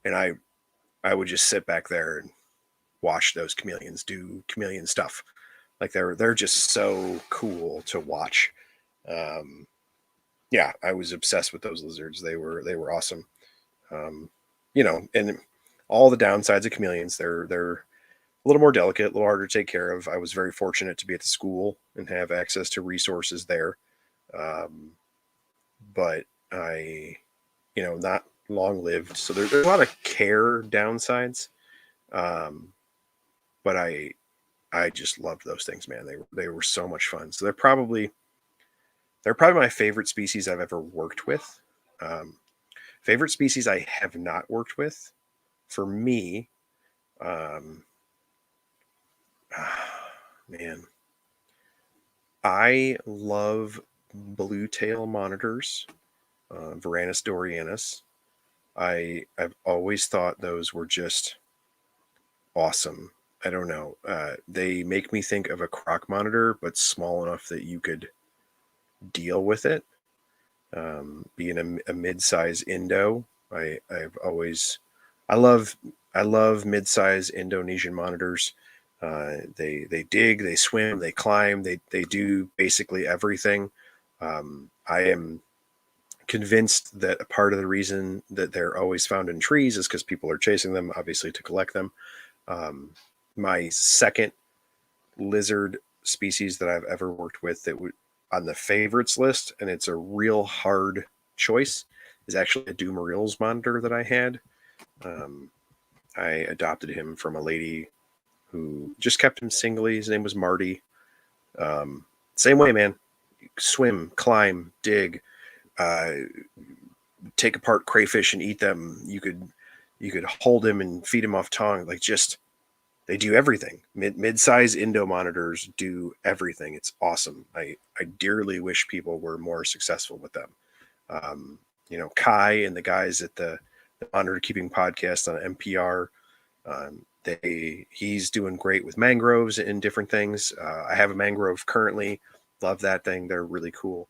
and I would just sit back there and watch those chameleons do chameleon stuff. Like they're just so cool to watch. Um, yeah, I was obsessed with those lizards. They were awesome. Um, and all the downsides of chameleons, they're a little more delicate, a little harder to take care of. I was very fortunate to be at the school and have access to resources there. Um, but not long lived. So there's a lot of care downsides. Um, but I just loved those things, man. They were so much fun. So they're probably my favorite species I've ever worked with. Um, Favorite species I have not worked with, for me, um, man, I love blue tail monitors, Varanus dorianus. I've always thought those were just awesome. I don't know. They make me think of a croc monitor, but small enough that you could deal with it. Being a mid-size Indo, I've always I love I love mid-size Indonesian monitors. They dig, they swim, they climb, they do basically everything. I am convinced that a part of the reason that they're always found in trees is because people are chasing them, obviously to collect them. Um, my second lizard species that I've ever worked with that would on the favorites list, and it's a real hard choice, is actually a Dumarill's monitor that I had. Um, I adopted him from a lady who just kept him singly. His name was Marty. Same way, man. Swim, climb, dig, uh, take apart crayfish and eat them. You could hold him and feed him off tongue. Like just they do everything. Mid-size Indo monitors do everything. It's awesome. I dearly wish people were more successful with them. Kai and the guys at the Monitor Keeping podcast on NPR, he's doing great with mangroves and different things. I have a mangrove currently. Love that thing. They're really cool.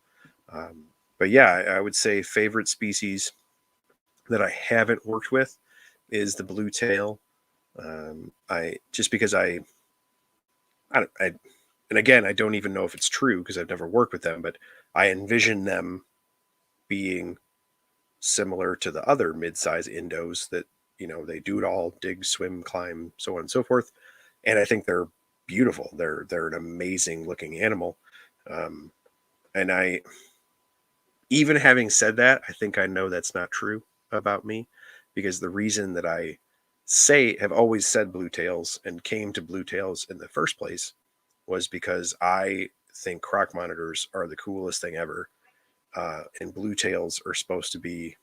But yeah, I would say favorite species that I haven't worked with is the blue tail. I just because I and again, I don't even know if it's true because I've never worked with them, but I envision them being similar to the other mid-size Indos that, they do it all, dig, swim, climb, so on and so forth. And I think they're beautiful. They're an amazing looking animal. Um, and even having said that, I think I know that's not true about me because the reason that I have always said blue tails and came to blue tails in the first place was because I think croc monitors are the coolest thing ever. And blue tails are supposed to be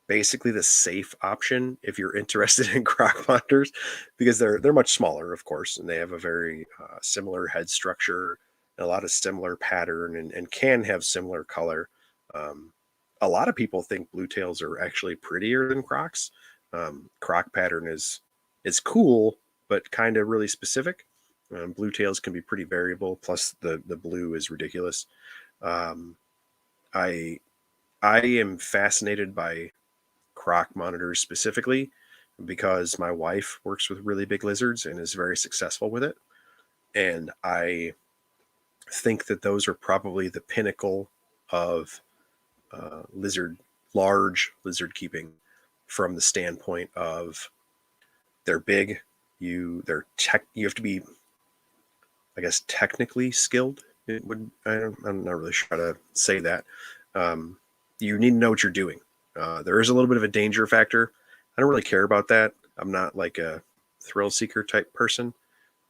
basically the safe option if you're interested in croc monitors because they're much smaller, of course, and they have a very similar head structure, a lot of similar pattern, and can have similar color. Um, a lot of people think blue tails are actually prettier than crocs. Croc pattern is It's cool, but kind of really specific. Blue tails can be pretty variable. Plus, the blue is ridiculous. Um, I I am fascinated by croc monitors specifically because my wife works with really big lizards and is very successful with it. And I think that those are probably the pinnacle of large lizard keeping from the standpoint of they're big. You have to be, I guess, technically skilled. I'm not really sure how to say that. Um, you need to know what you're doing. There is a little bit of a danger factor. I don't really care about that. I'm not like a thrill seeker type person.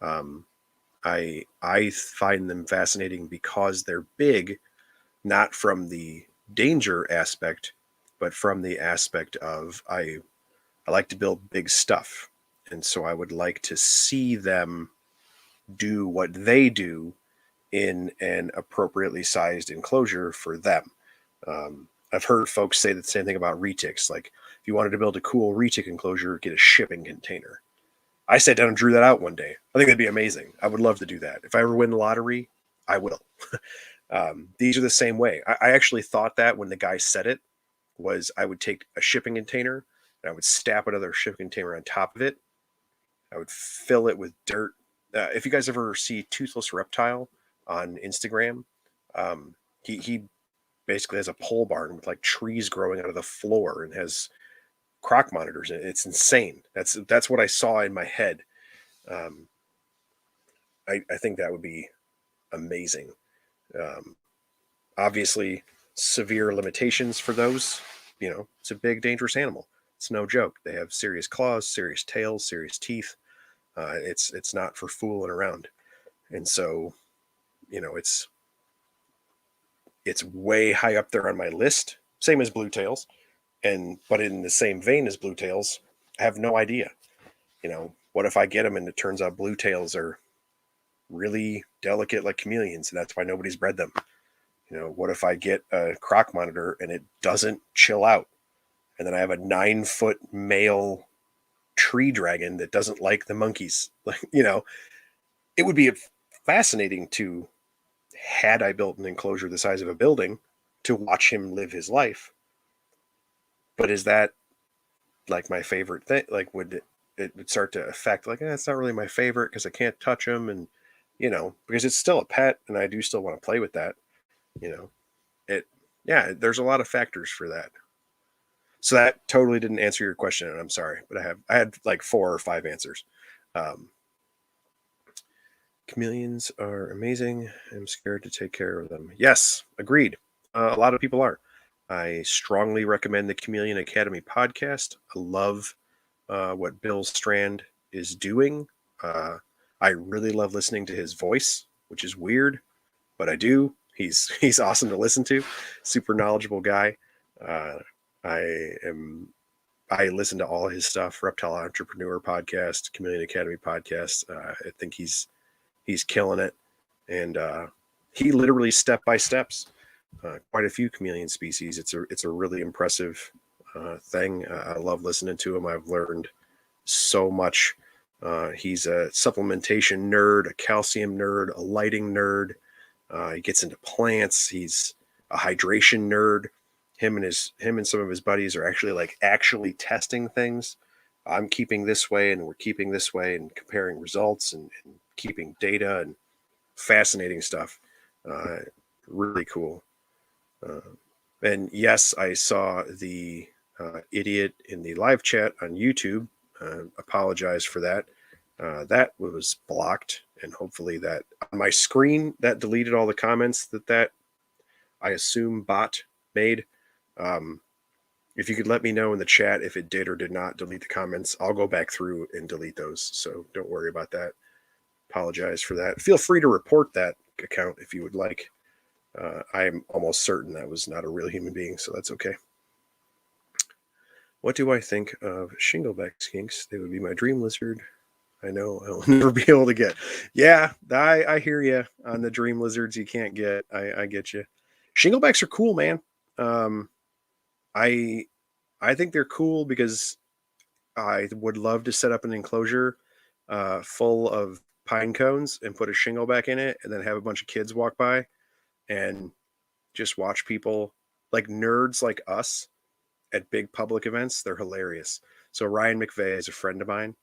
Um, I find them fascinating because they're big, not from the danger aspect, but from the aspect of I like to build big stuff, and so I would like to see them do what they do in an appropriately sized enclosure for them. I've heard folks say the same thing about retics. Like, if you wanted to build a cool retic enclosure, get a shipping container. I sat down and drew that out one day. I think that'd be amazing. I would love to do that. If I ever win the lottery, I will. These are the same way. I actually thought that when the guy said it was I would take a shipping container and I would stap another shipping container on top of it. I would fill it with dirt. If you guys ever see Toothless Reptile on Instagram, he basically has a pole barn with like trees growing out of the floor and has croc monitors. It's insane. That's what I saw in my head. Um, I think that would be amazing. Um, Obviously, severe limitations for those. It's a big, dangerous animal. It's no joke. They have serious claws, serious tails, serious teeth. It's not for fooling around. And so, it's way high up there on my list. Same as blue tails, but in the same vein as blue tails, I have no idea. What if I get them and it turns out blue tails are really delicate like chameleons, and that's why nobody's bred them? What if I get a croc monitor and it doesn't chill out, and then I have a 9-foot male tree dragon that doesn't like the monkeys? Like, it would be fascinating to, had I built an enclosure the size of a building, to watch him live his life. But is that like my favorite thing? Like, it would start to affect, like, it's not really my favorite because I can't touch him, and because it's still a pet and I do still want to play with that. you know it Yeah, there's a lot of factors for that. So that totally didn't answer your question, and I'm sorry, but I had like 4 or 5 answers. um Chameleons are amazing. I'm scared to take care of them. Yes, agreed. A lot of people are. I strongly recommend the Chameleon Academy podcast. I love what Bill Strand is doing. I really love listening to his voice, which is weird, but I do. He's awesome to listen to. Super knowledgeable guy. Uh, I am. I listen to all his stuff. Reptile Entrepreneur podcast, Chameleon Academy podcast. I think he's killing it, and he literally step by steps quite a few chameleon species. It's a really impressive thing. I love listening to him. I've learned so much. He's a supplementation nerd, a calcium nerd, a lighting nerd. He gets into plants. He's a hydration nerd. Him and some of his buddies are actually testing things. I'm keeping this way, and we're keeping this way, and comparing results, and keeping data, and fascinating stuff. Uh, Really cool. Uh, and yes, I saw the idiot in the live chat on YouTube. Apologize for that. That was blocked, and hopefully that on my screen that deleted all the comments that I assume bot made. Um, if you could let me know in the chat if it did or did not delete the comments, I'll go back through and delete those. So don't worry about that. Apologize for that. Feel free to report that account if you would like. I'm almost certain that was not a real human being, so that's okay. What do I think of shingleback skinks? They would be my dream lizard. I know I'll never be able to get. Yeah, I hear you on the dream lizards you can't get. I get you. Shinglebacks are cool, man. I think they're cool because I would love to set up an enclosure full of pine cones and put a shingle back in it, and then have a bunch of kids walk by and just watch people like nerds like us at big public events. They're hilarious. So Ryan McVeigh is a friend of mine,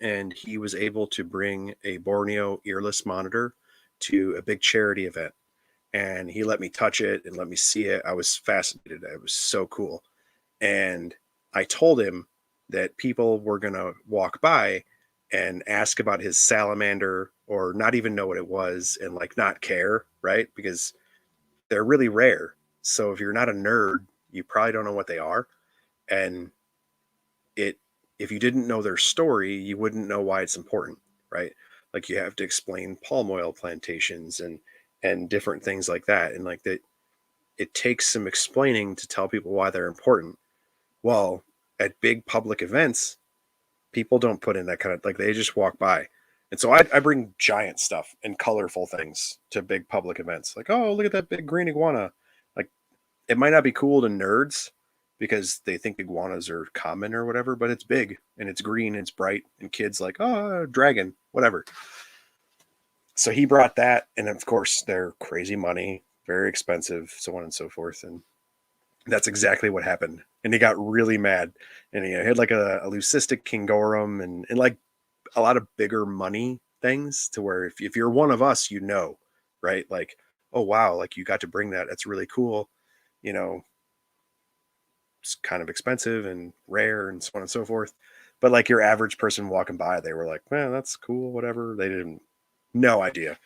and he was able to bring a Borneo earless monitor to a big charity event. And he let me touch it and let me see it. I was fascinated. It was so cool. And I told him that people were going to walk by and ask about his salamander or not even know what it was and like not care, right? Because they're really rare. So if you're not a nerd, you probably don't know what they are. And it if you didn't know their story, you wouldn't know why it's important, right? Like you have to explain palm oil plantations and different things like that. And like that it takes some explaining to tell people why they're important. Well, at big public events, people don't put in that kind of like they just walk by. And so I bring giant stuff and colorful things to big public events. Like, oh, look at that big green iguana. Like it might not be cool to nerds because they think iguanas are common or whatever, but it's big and it's green and it's bright and kids like, oh, dragon, whatever. So he brought that, and of course they're crazy money, very expensive, so on and so forth. And that's exactly what happened. And he got really mad. And he had like a leucistic kingorum and like a lot of bigger money things to where if you're one of us, you know, right? Like, oh, wow, like you got to bring that. That's really cool. You know, it's kind of expensive and rare and so on and so forth. But like your average person walking by, they were like, man, that's cool, whatever. They didn't, no idea.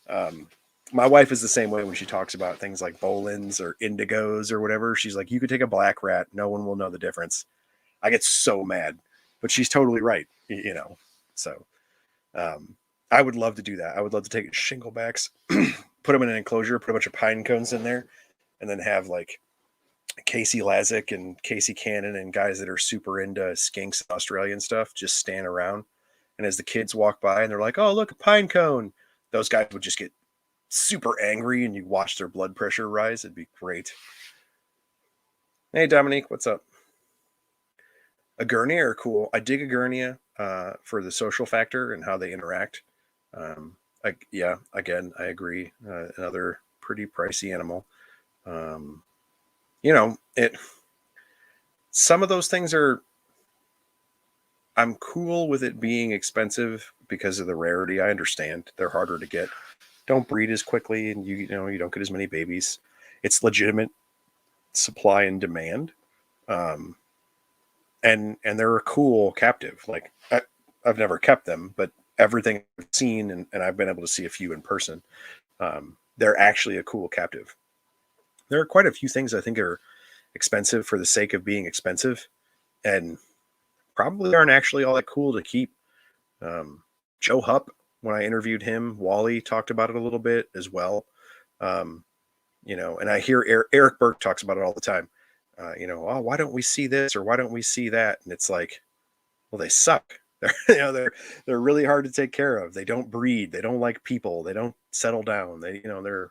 Um, my wife is the same way when she talks about things like bolins or indigos or whatever. She's like, you could take a black rat, no one will know the difference. I get so mad, but she's totally right, you know. So I would love to do that. I would love to take shinglebacks, put them in an enclosure, put a bunch of pine cones in there, and then have like Casey Lazick and Casey Cannon and guys that are super into skinks and Australian stuff just stand around. And as the kids walk by and they're like, oh, look, a pine cone, those guys would just get super angry and you watch their blood pressure rise. It'd be great. Hey, Dominique, what's up? Agurnia are cool. I dig Agurnia for the social factor and how they interact. Yeah, again, I agree. Another pretty pricey animal. You know, some of those things are, I'm cool with it being expensive because of the rarity. I understand they're harder to get. Don't breed as quickly, and you know you don't get as many babies. It's legitimate supply and demand, um, and they're a cool captive. Like I've never kept them, but everything I've seen, and I've been able to see a few in person. They're actually a cool captive. There are quite a few things I think are expensive for the sake of being expensive, and probably aren't actually all that cool to keep. Joe Hupp, when I interviewed him, Wally talked about it a little bit as well. Um, you know, and I hear Eric Burke talks about it all the time. You know, oh, why don't we see this or why don't we see that? And it's like, well, they suck. They're, you know, they're really hard to take care of. They don't breed. They don't like people. They don't settle down. They, you know, they're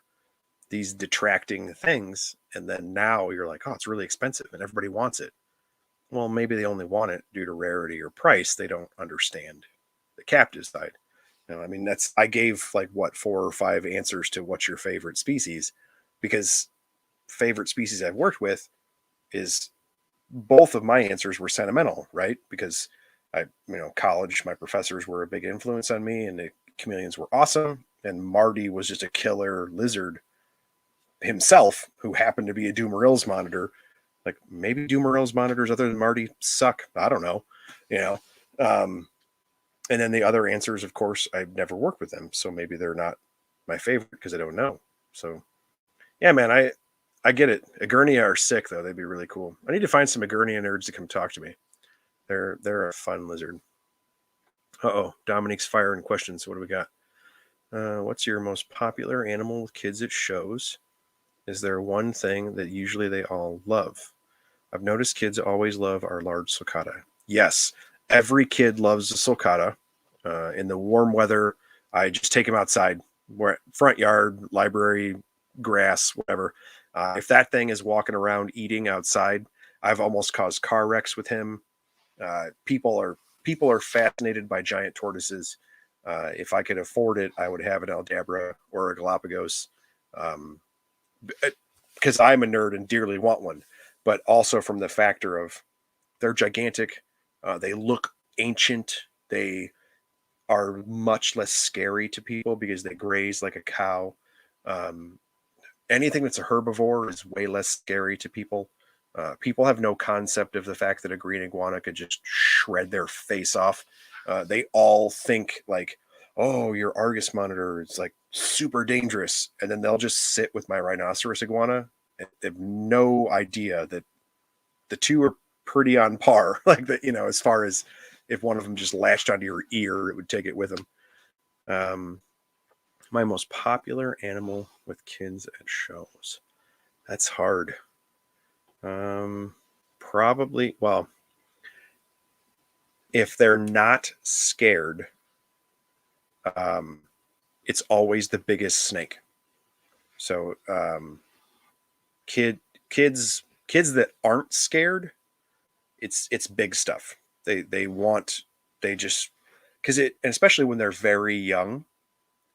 these detracting things. And then now you're like, oh, it's really expensive and everybody wants it. Well, maybe they only want it due to rarity or price. They don't understand the captive side. You know, I mean, that's I gave like what 4 or 5 answers to what's your favorite species, because favorite species I've worked with is both of my answers were sentimental, right? Because college, my professors were a big influence on me, and the chameleons were awesome. And Marty was just a killer lizard himself, who happened to be a Dumoril's monitor. Like maybe Dumoril's monitors other than Marty suck. I don't know, you know. Um, and then the other answers, of course, I've never worked with them, so maybe they're not my favorite because I don't know. So yeah, man, I get it. Agurnia are sick though; they'd be really cool. I need to find some Agurnia nerds to come talk to me. They're a fun lizard. Oh, Dominique's firing questions. What do we got? What's your most popular animal with kids at shows? Is there one thing that usually they all love? I've noticed kids always love our large sulcata. Yes, every kid loves the sulcata. In the warm weather, I just take him outside, front yard, library, grass, whatever. If that thing is walking around eating outside, I've almost caused car wrecks with him. People are fascinated by giant tortoises. If I could afford it, I would have an Aldabra or a Galapagos, because I'm a nerd and dearly want one. But also from the factor of they're gigantic, they look ancient, they are much less scary to people because they graze like a cow. Um, Anything that's a herbivore is way less scary to people. People have no concept of the fact that a green iguana could just shred their face off. They all think like, "Oh, your Argus monitor is like super dangerous," and then they'll just sit with my rhinoceros iguana. And they have no idea that the two are pretty on par. Like that, as far as if one of them just latched onto your ear, it would take it with them. Um, my most popular animal with kids at shows. That's hard. Probably, well, if they're not scared, um, it's always the biggest snake. So, kids that aren't scared, it's big stuff. They want they just because it, and especially when they're very young,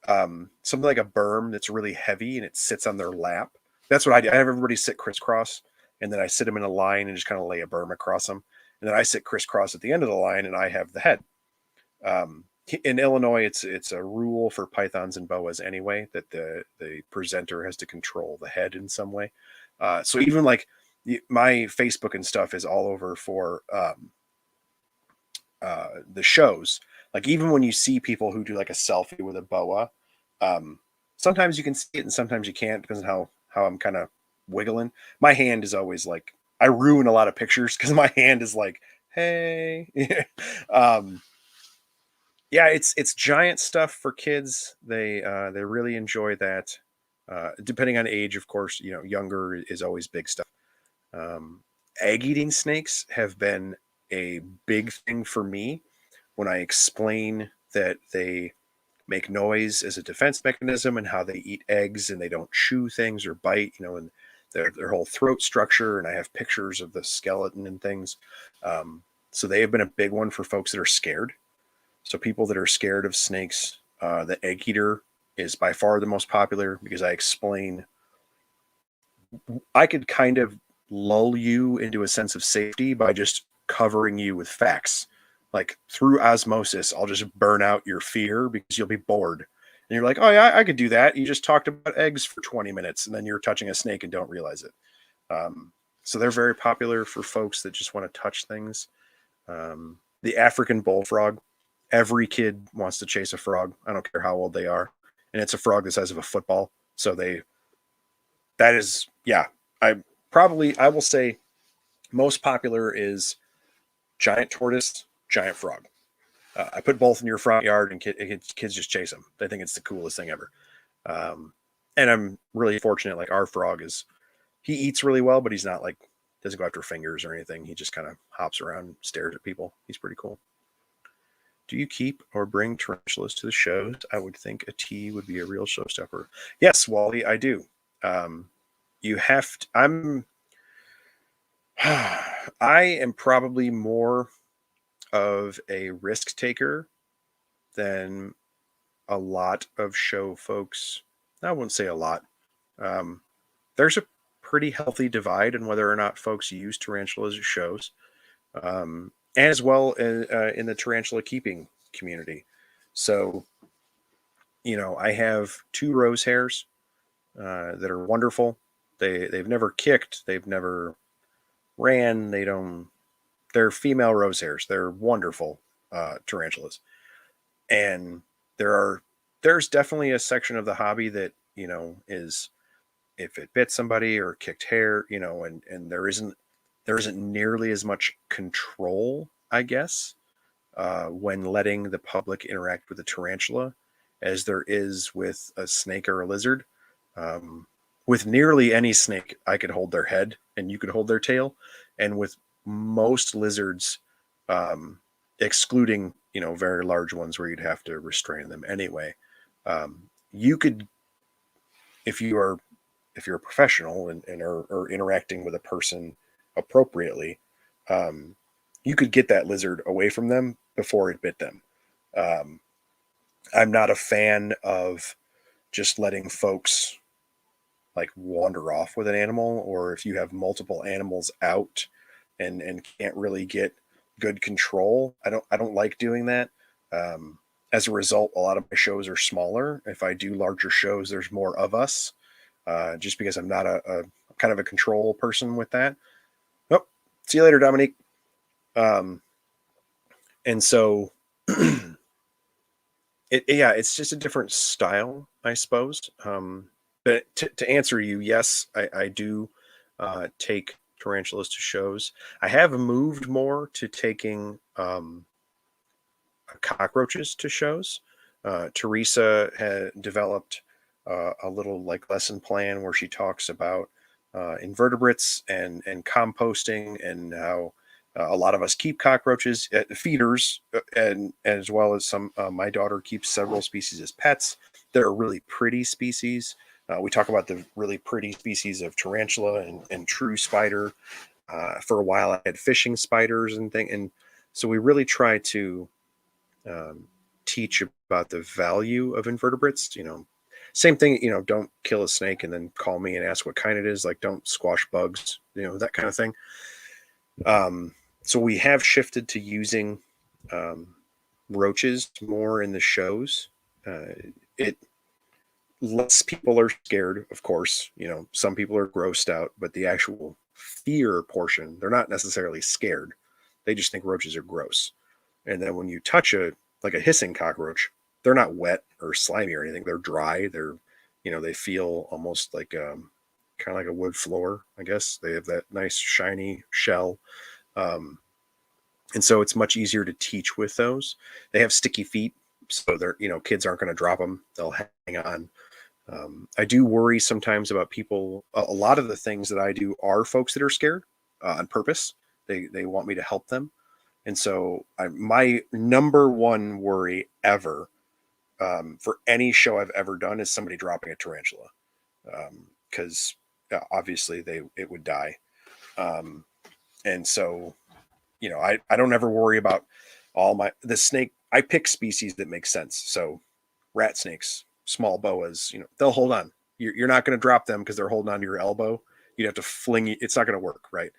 something like a berm that's really heavy and it sits on their lap. That's what I do. I have everybody sit crisscross, and then I sit them in a line and just kind of lay a berm across them, and then I sit crisscross at the end of the line, and I have the head. In Illinois, it's a rule for pythons and boas anyway that the presenter has to control the head in some way. So even like my Facebook and stuff is all over for the shows. Like even when you see people who do like a selfie with a boa, um, sometimes you can see it and sometimes you can't because of how I'm kind of wiggling. My hand is always like I ruin a lot of pictures because my hand is like, hey, um, yeah, it's giant stuff for kids. They really enjoy that. Depending on age, of course, younger is always big stuff. Um, Egg eating snakes have been a big thing for me when I explain that they make noise as a defense mechanism and how they eat eggs and they don't chew things or bite, and their whole throat structure. And I have pictures of the skeleton and things. Um, so they have been a big one for folks that are scared. So people that are scared of snakes, the egg eater is by far the most popular because I explain I could kind of lull you into a sense of safety by just covering you with facts. Like through osmosis, I'll just burn out your fear because you'll be bored. And you're like, oh, yeah, I could do that. You just talked about eggs for 20 minutes and then you're touching a snake and don't realize it. Um, so they're very popular for folks that just want to touch things. The African bullfrog, every kid wants to chase a frog. I don't care how old they are. And it's a frog the size of a football. So that is, yeah, I will say most popular is giant tortoise, giant frog. I put both in your front yard, and kids just chase them. They think it's the coolest thing ever. Um, and I'm really fortunate. Like our frog he eats really well, but he's not like doesn't go after fingers or anything. He just kind of hops around, and stares at people. He's pretty cool. Do you keep or bring tarantulas to the shows? I would think a T would be a real showstopper. Yes, Wally, I do. Um, you have to, I am probably more of a risk taker than a lot of show folks. I wouldn't say a lot. Um, there's a pretty healthy divide in whether or not folks use tarantulas at shows, as well in the tarantula keeping community. So, I have two rose hairs that are wonderful. They've never kicked. They've never ran. They're female rose hairs. They're wonderful tarantulas. And there's definitely a section of the hobby that, is if it bit somebody or kicked hair, and there isn't nearly as much control, I guess, when letting the public interact with a tarantula as there is with a snake or a lizard. With nearly any snake, I could hold their head and you could hold their tail. And with most lizards, excluding, very large ones where you'd have to restrain them anyway, you could, if you are, if you're a professional and are interacting with a person appropriately, um, you could get that lizard away from them before it bit them. Um, I'm not a fan of just letting folks like wander off with an animal, or if you have multiple animals out and can't really get good control. I don't like doing that. Um, as a result, a lot of my shows are smaller. If I do larger shows, there's more of us, just because I'm not a kind of a control person with that. Oh, see you later, Dominique. Um, and so yeah, it's just a different style, I suppose. But to answer you, yes, I do take tarantulas to shows. I have moved more to taking cockroaches to shows. Teresa had developed a little like lesson plan where she talks about invertebrates and composting, and how a lot of us keep cockroaches at feeders, and as well as some. My daughter keeps several species as pets. They're really pretty species. We talk about the really pretty species of tarantula and true spider. For a while, I had fishing spiders and thing, and so we really try to um, teach about the value of invertebrates. Same thing. Don't kill a snake and then call me and ask what kind it is. Like, don't squash bugs. That kind of thing. So we have shifted to using um, roaches more in the shows. It less people are scared, of course. Some people are grossed out, but the actual fear portion, they're not necessarily scared. They just think roaches are gross. And then when you touch like a hissing cockroach, they're not wet or slimy or anything. They're dry. They feel almost like kind of like a wood floor, I guess. They have that nice shiny shell. Um, and so it's much easier to teach with those. They have sticky feet, so kids aren't going to drop them. They'll hang on. I do worry sometimes about people. A lot of the things that I do are folks that are scared on purpose. They want me to help them. And so my number one worry ever, for any show I've ever done, is somebody dropping a tarantula, because obviously it would die. Um, and so, I don't ever worry about the snake. I pick species that make sense. So rat snakes, small boas, they'll hold on. You're not going to drop them because they're holding on to your elbow. You'd have to fling it. It's not going to work, right?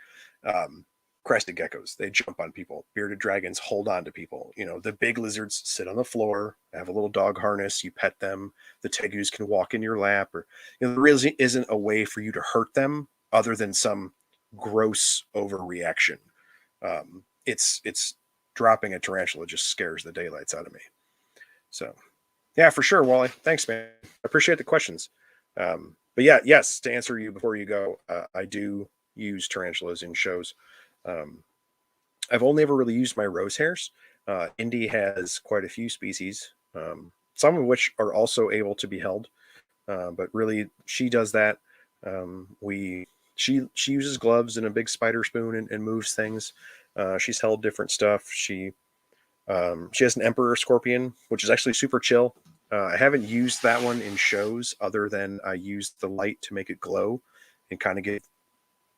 Um, Crested geckos, they jump on people. Bearded dragons hold on to people. The big lizards sit on the floor, have a little dog harness. You pet them. The tegus can walk in your lap, or there really isn't a way for you to hurt them other than some gross overreaction. It's dropping a tarantula just scares the daylights out of me. So yeah, for sure, Wally. Thanks, man. I appreciate the questions. But yeah, yes, to answer you before you go, I do use tarantulas in shows. Um, I've only ever really used my rose hairs. Indy has quite a few species, some of which are also able to be held. But really, she does that. She uses gloves and a big spider spoon and moves things. She's held different stuff. She has an emperor scorpion, which is actually super chill. I haven't used that one in shows other than I used the light to make it glow and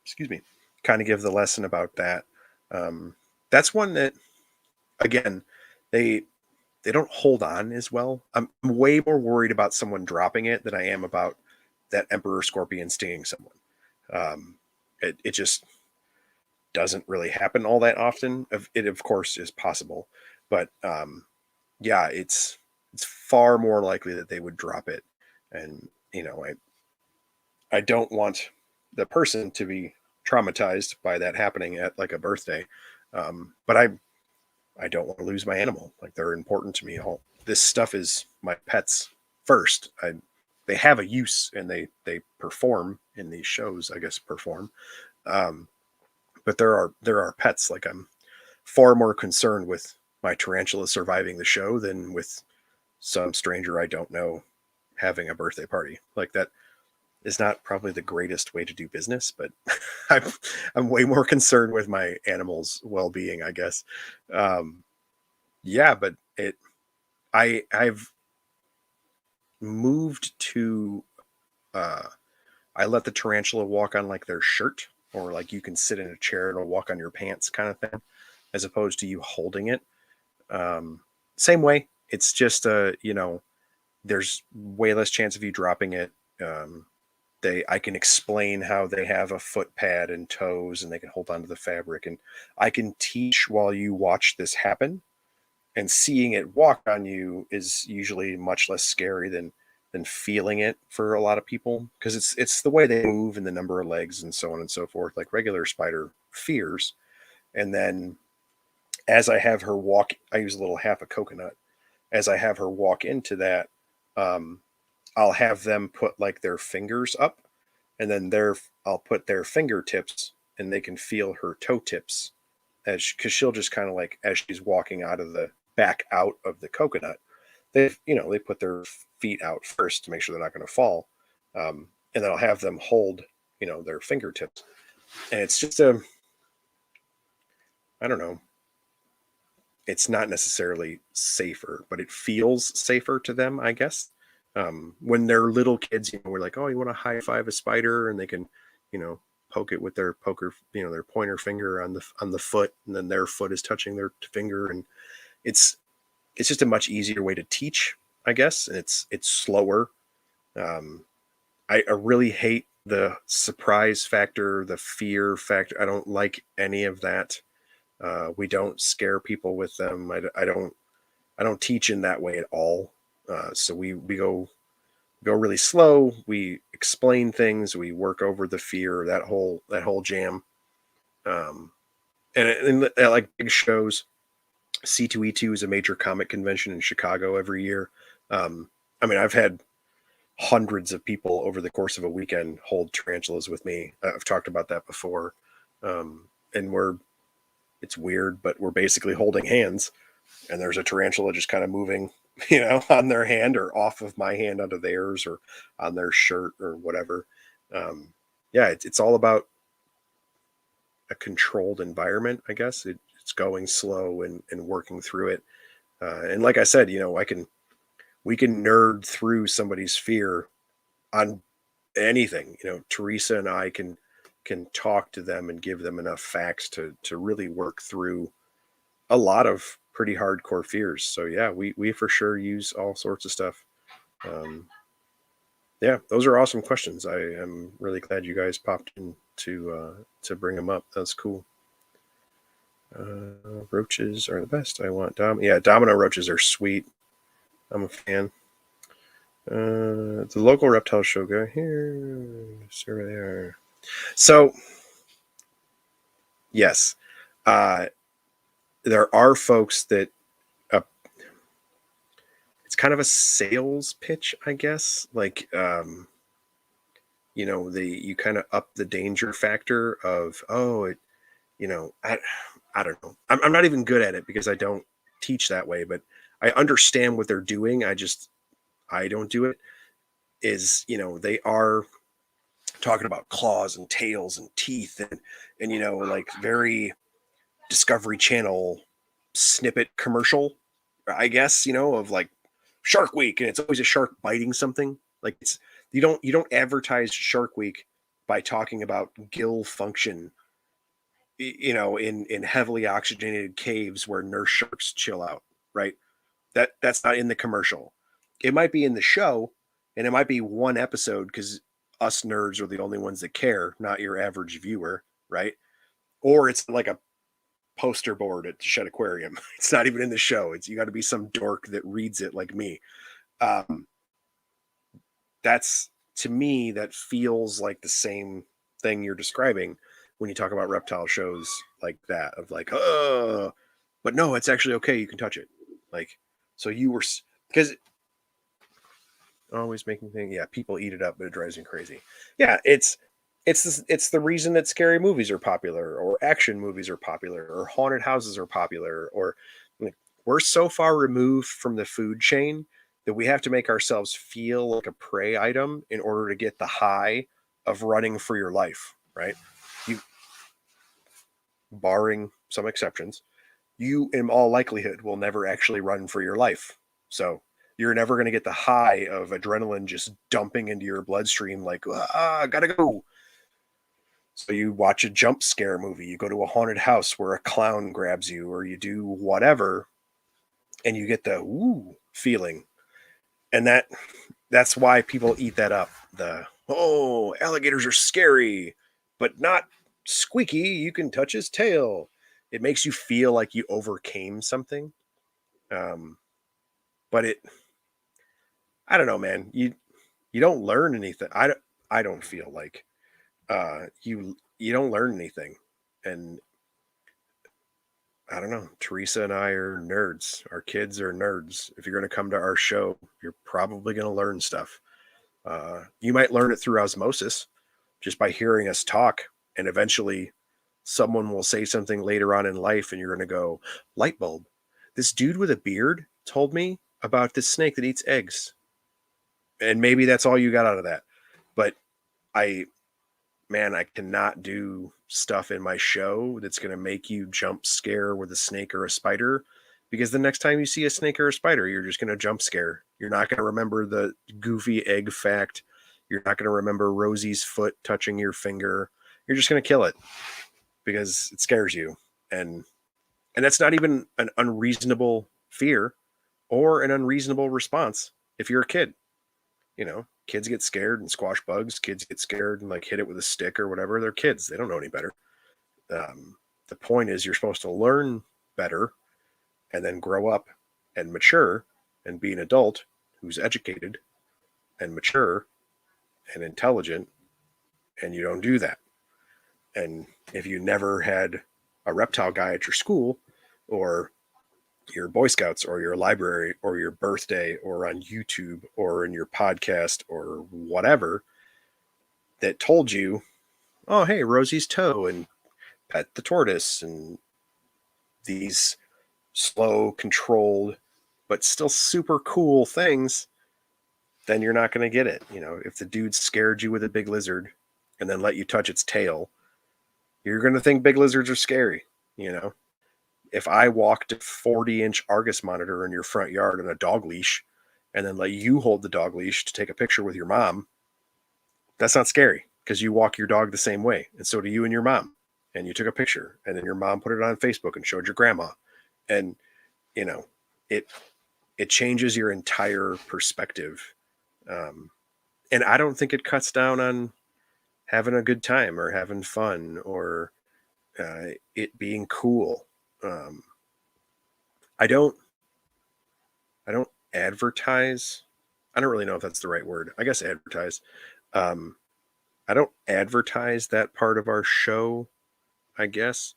excuse me, kind of give the lesson about that. Um, that's one that, again, they they don't hold on as well. I'm way more worried about someone dropping it than I am about that emperor scorpion stinging someone. Um, it just doesn't really happen all that often. It of course is possible, but yeah, it's far more likely that they would drop it. And I don't want the person to be traumatized by that happening at like a birthday. But I don't want to lose my animal. Like, they're important to me. All this stuff is my pets first. They have a use and they perform in these shows. I guess perform. Um, but there are pets. Like, I'm far more concerned with my tarantula surviving the show than with some stranger I don't know having a birthday party. Like, that is not probably the greatest way to do business, but I'm, I'm way more concerned with my animals' well-being, I guess. Um, yeah, but I've moved to, uh, I let the tarantula walk on like their shirt, or like you can sit in a chair and it'll walk on your pants kind of thing. as opposed to you holding it. Same way. It's just there's way less chance of you dropping it. I can explain how they have a foot pad and toes and they can hold onto the fabric, and I can teach while you watch this happen. And seeing it walk on you is usually much less scary than feeling it for a lot of people, because it's the way they move and the number of legs and so on and so forth, like regular spider fears. And then as I have her walk, I use a little half a coconut. As I have her walk into that, um, I'll have them put like their fingers up, and then I'll put their fingertips, and they can feel her toe tips, because she'll just kind of like, as she's walking out of the back out of the coconut, they put their feet out first to make sure they're not going to fall, and then I'll have them hold their fingertips, and it's just I don't know, it's not necessarily safer, but it feels safer to them, I guess. When they're little kids, we're like, oh, you want to high five a spider, and they can, poke it with their their pointer finger on the foot, and then their foot is touching their finger, and it's just a much easier way to teach, I guess, and it's slower. I really hate the surprise factor, the fear factor. I don't like any of that. We don't scare people with them. I don't teach in that way at all. So we go really slow. We explain things. We work over the fear. That whole jam. And at like big shows, C2E2 is a major comic convention in Chicago every year. I mean, I've had hundreds of people over the course of a weekend hold tarantulas with me. I've talked about that before. And it's weird, but we're basically holding hands, and there's a tarantula just kind of moving, on their hand or off of my hand onto theirs or on their shirt or whatever. Yeah, it's all about a controlled environment, I guess. It's going slow and working through it. And like I said, we can nerd through somebody's fear on anything. Teresa and I can talk to them and give them enough facts to really work through a lot of pretty hardcore fears. So yeah, we for sure use all sorts of stuff. Yeah, those are awesome questions. I am really glad you guys popped in to bring them up. That's cool. Roaches are the best. I want domino roaches are sweet. I'm a fan. The local reptile show guy here. Survey there. So yes, there are folks that it's kind of a sales pitch, I guess. Like, you kind of up the danger factor of, I don't know. I'm not even good at it because I don't teach that way, but I understand what they're doing. I don't do it. They are talking about claws and tails and teeth and like very Discovery Channel snippet commercial, I guess, of like Shark Week, and it's always a shark biting something. Like you don't advertise Shark Week by talking about gill function, in heavily oxygenated caves where nurse sharks chill out, right? That's not in the commercial. It might be in the show, and it might be one episode because us nerds are the only ones that care, not your average viewer, right? Or it's like a poster board at the Shed Aquarium. It's not even in the show. You got to be some dork that reads it like me. That's, to me, that feels like the same thing you're describing when you talk about reptile shows like that, of like, oh, but no, it's actually okay. You can touch it. Like, so you were, because always making things, yeah, people eat it up, but it drives me crazy. Yeah, it's the reason that scary movies are popular, or action movies are popular, or haunted houses are popular, or like, we're so far removed from the food chain that we have to make ourselves feel like a prey item in order to get the high of running for your life, right? You, barring some exceptions, you in all likelihood will never actually run for your life. So you're never going to get the high of adrenaline just dumping into your bloodstream like, gotta go. So you watch a jump scare movie, you go to a haunted house where a clown grabs you, or you do whatever, and you get the ooh feeling. And that's why people eat that up. The oh, alligators are scary, but not squeaky. You can touch his tail. It makes you feel like you overcame something. Um, but I don't know, man. You don't learn anything. I don't feel like you don't learn anything. And I don't know. Teresa and I are nerds. Our kids are nerds. If you're going to come to our show, you're probably going to learn stuff. You might learn it through osmosis just by hearing us talk. And eventually someone will say something later on in life and you're going to go, light bulb. This dude with a beard told me about this snake that eats eggs. And maybe that's all you got out of that. But I, man, I cannot do stuff in my show that's going to make you jump scare with a snake or a spider, because the next time you see a snake or a spider, you're just going to jump scare. You're not going to remember the goofy egg fact. You're not going to remember Rosie's foot touching your finger. You're just going to kill it because it scares you. And that's not even an unreasonable fear or an unreasonable response if you're a kid. You know, kids get scared and squash bugs. Kids get scared and like hit it with a stick or whatever. They're kids. They don't know any better. The point is you're supposed to learn better and then grow up and mature and be an adult who's educated and mature and intelligent. And you don't do that. And if you never had a reptile guy at your school or your Boy Scouts or your library or your birthday or on YouTube or in your podcast or whatever that told you, oh, hey, Rosie's toe and pet the tortoise and these slow, controlled, but still super cool things, then you're not going to get it. You know, if the dude scared you with a big lizard and then let you touch its tail, you're going to think big lizards are scary. You know, if I walked a 40-inch Argus monitor in your front yard on a dog leash and then let you hold the dog leash to take a picture with your mom, that's not scary because you walk your dog the same way. And so do you and your mom. And you took a picture and then your mom put it on Facebook and showed your grandma. And, you know, it changes your entire perspective. And I don't think it cuts down on having a good time or having fun or it being cool. Um, I don't advertise. I don't really know if that's the right word. I guess advertise. Um, I don't advertise that part of our show, I guess.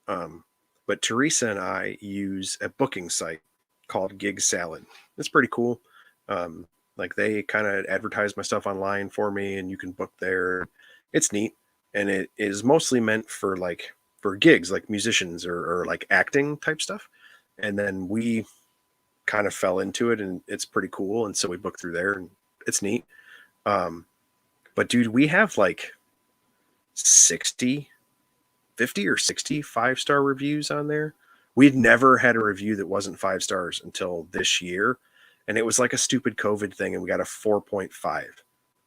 Um, but Teresa and I use a booking site called Gig Salad. It's pretty cool. Um, like they kind of advertise my stuff online for me and you can book there. It's neat. And it is mostly meant for for gigs, like musicians or like acting type stuff. And then we kind of fell into it and it's pretty cool. And so we booked through there and it's neat. Um, but dude, we have like 60, 50 or 60 5-star reviews on there. We'd never had a review that wasn't 5 stars until this year. And it was like a stupid COVID thing. And we got a 4.5.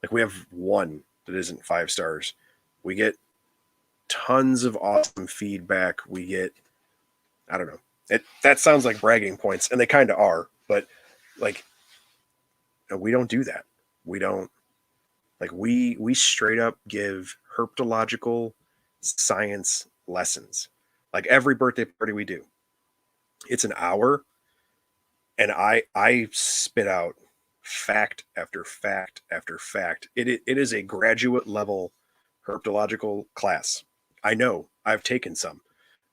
Like we have one that isn't 5 stars. We get tons of awesome feedback. We get, I don't know. That sounds like bragging points, and they kind of are, but like we don't do that. We don't we straight up give herpetological science lessons. Like every birthday party we do, it's an hour, and I spit out fact after fact after fact. It is a graduate level herpetological class. I know I've taken some.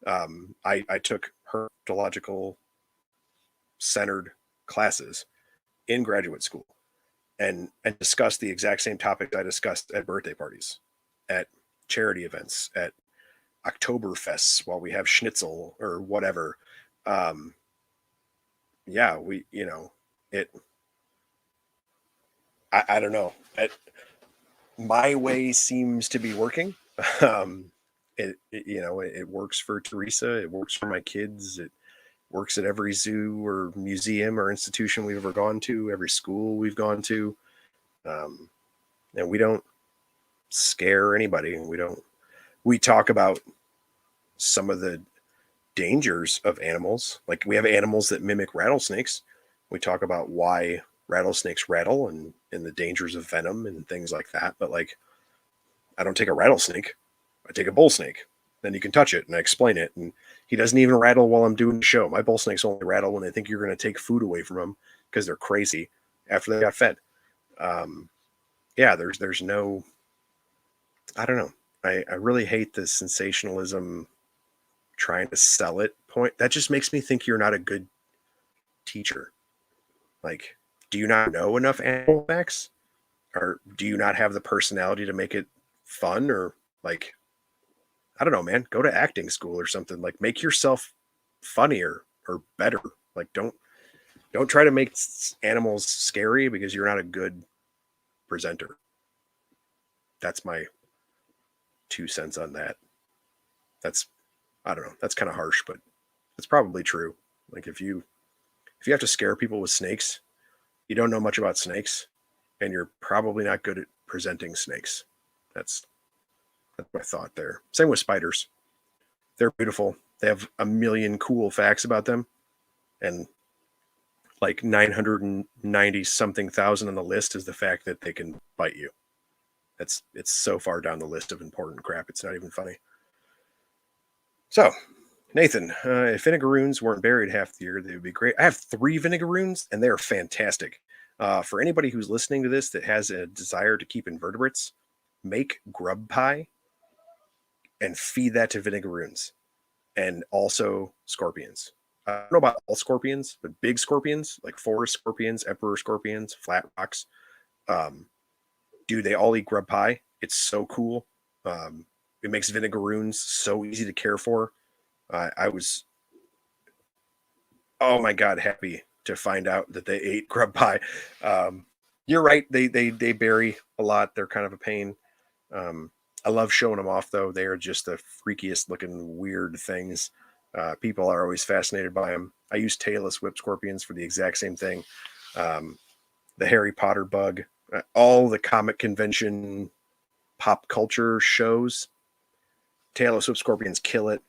I took herpetological centered classes in graduate school and discussed the exact same topics I discussed at birthday parties, at charity events, at Oktoberfests while we have schnitzel or whatever. Um, yeah, it, I don't know. My way seems to be working. Um, it works for Teresa. It works for my kids. It works at every zoo or museum or institution we've ever gone to, every school we've gone to. And we don't scare anybody. We don't we talk about some of the dangers of animals. Like we have animals that mimic rattlesnakes. We talk about why rattlesnakes rattle and the dangers of venom and things like that. But like, I don't take a rattlesnake. I take a bull snake. Then you can touch it and I explain it. And he doesn't even rattle while I'm doing the show. My bull snakes only rattle when they think you're going to take food away from them because they're crazy after they got fed. Yeah, there's no, I don't know. I really hate the sensationalism trying to sell it point. That just makes me think you're not a good teacher. Like, do you not know enough animal facts? Or do you not have the personality to make it fun? Or like, I don't know, man, go to acting school or something. Like make yourself funnier or better. Like don't try to make animals scary because you're not a good presenter. That's my 2 cents on that. That's, I don't know, that's kind of harsh, but it's probably true. Like if you have to scare people with snakes, you don't know much about snakes and you're probably not good at presenting snakes. That's my thought there. Same with spiders. They're beautiful. They have a million cool facts about them. And like 990 something thousand on the list is the fact that they can bite you. It's so far down the list of important crap. It's not even funny. So, Nathan, if vinegaroons weren't buried half the year, they would be great. I have 3 vinegaroons, and they are fantastic. For anybody who's listening to this that has a desire to keep invertebrates, make grub pie and feed that to vinegaroons and also scorpions. I don't know about all scorpions, but big scorpions, like forest scorpions, emperor scorpions, flat rocks, dude, they all eat grub pie. It's so cool. It makes vinegaroons so easy to care for. I was, oh my God, happy to find out that they ate grub pie. You're right. They bury a lot. They're kind of a pain. I love showing them off though. They are just the freakiest looking weird things. People are always fascinated by them. I use tailless whip scorpions for the exact same thing. The Harry Potter bug, all the comic convention pop culture shows, tailless whip scorpions kill it.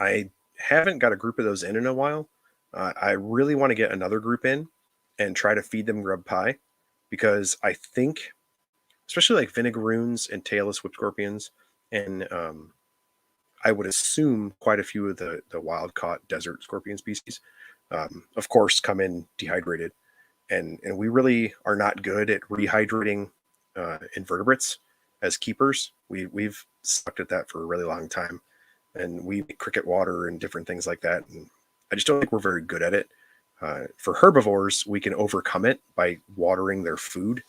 I haven't got a group of those in a while. I really want to get another group in and try to feed them grub pie because I think, especially like vinegaroons and tailless whip scorpions, and I would assume quite a few of the wild caught desert scorpion species, of course, come in dehydrated. And we really are not good at rehydrating invertebrates as keepers. We've sucked at that for a really long time. And we make cricket water and different things like that. And I just don't think we're very good at it. For herbivores, we can overcome it by watering their food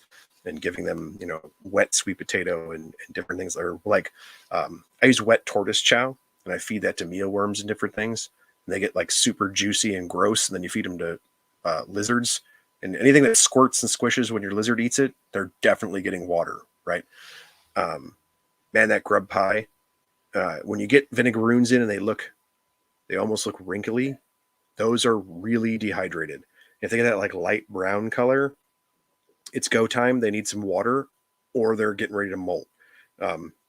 and giving them, wet sweet potato and different things. Or like, I use wet tortoise chow and I feed that to mealworms and different things. And they get like super juicy and gross. And then you feed them to lizards. And anything that squirts and squishes when your lizard eats it, they're definitely getting water, right? Man, that grub pie, when you get vinegaroons in and they almost look wrinkly, those are really dehydrated. If they get that like light brown color, it's go time. They need some water or they're getting ready to molt.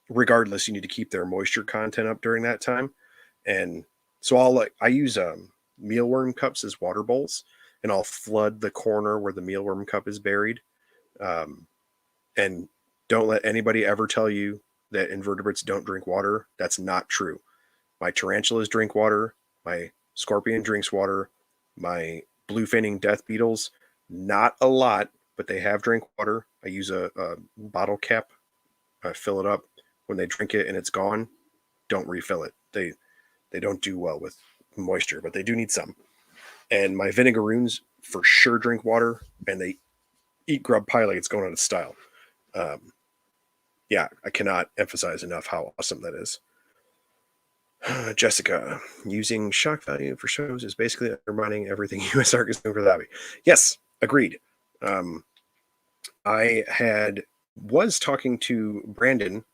Regardless, you need to keep their moisture content up during that time. And so I use mealworm cups as water bowls, and I'll flood the corner where the mealworm cup is buried. And don't let anybody ever tell you that invertebrates don't drink water. That's not true. My tarantulas drink water. My scorpion drinks water. My blue fanning death beetles, not a lot, but they have drank water. I use a bottle cap. I fill it up. When they drink it and it's gone, don't refill it. They don't do well with moisture, but they do need some. And my vinegaroons for sure drink water, and they eat grub pie like it's going out of style. Yeah, I cannot emphasize enough how awesome that is. Jessica, using shock value for shows is basically undermining everything USARK is doing for the hobby. Yes, agreed. I was talking to Brandon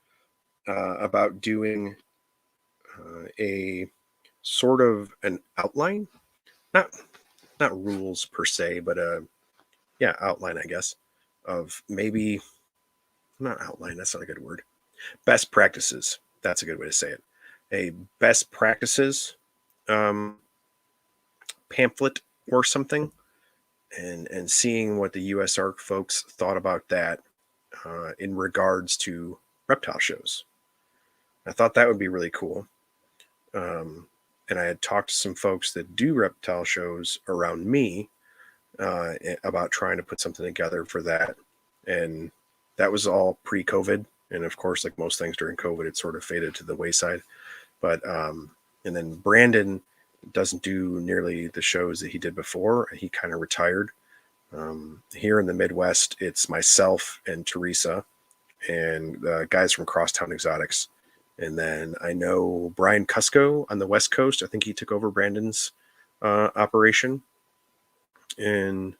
about doing a sort of an outline, not rules per se, but outline, I guess, of maybe not outline. That's not a good word. best practices. That's a good way to say it. A best practices pamphlet or something, and seeing what the USARK folks thought about that in regards to reptile shows. I thought that would be really cool. And I had talked to some folks that do reptile shows around me about trying to put something together for that. And that was all pre-COVID. And of course, like most things during COVID, it sort of faded to the wayside. But, and then Brandon doesn't do nearly the shows that he did before. He kind of retired. Here in the Midwest, it's myself and Teresa and the guys from Crosstown Exotics. And then I know Brian Cusco on the West Coast. I think he took over Brandon's operation. And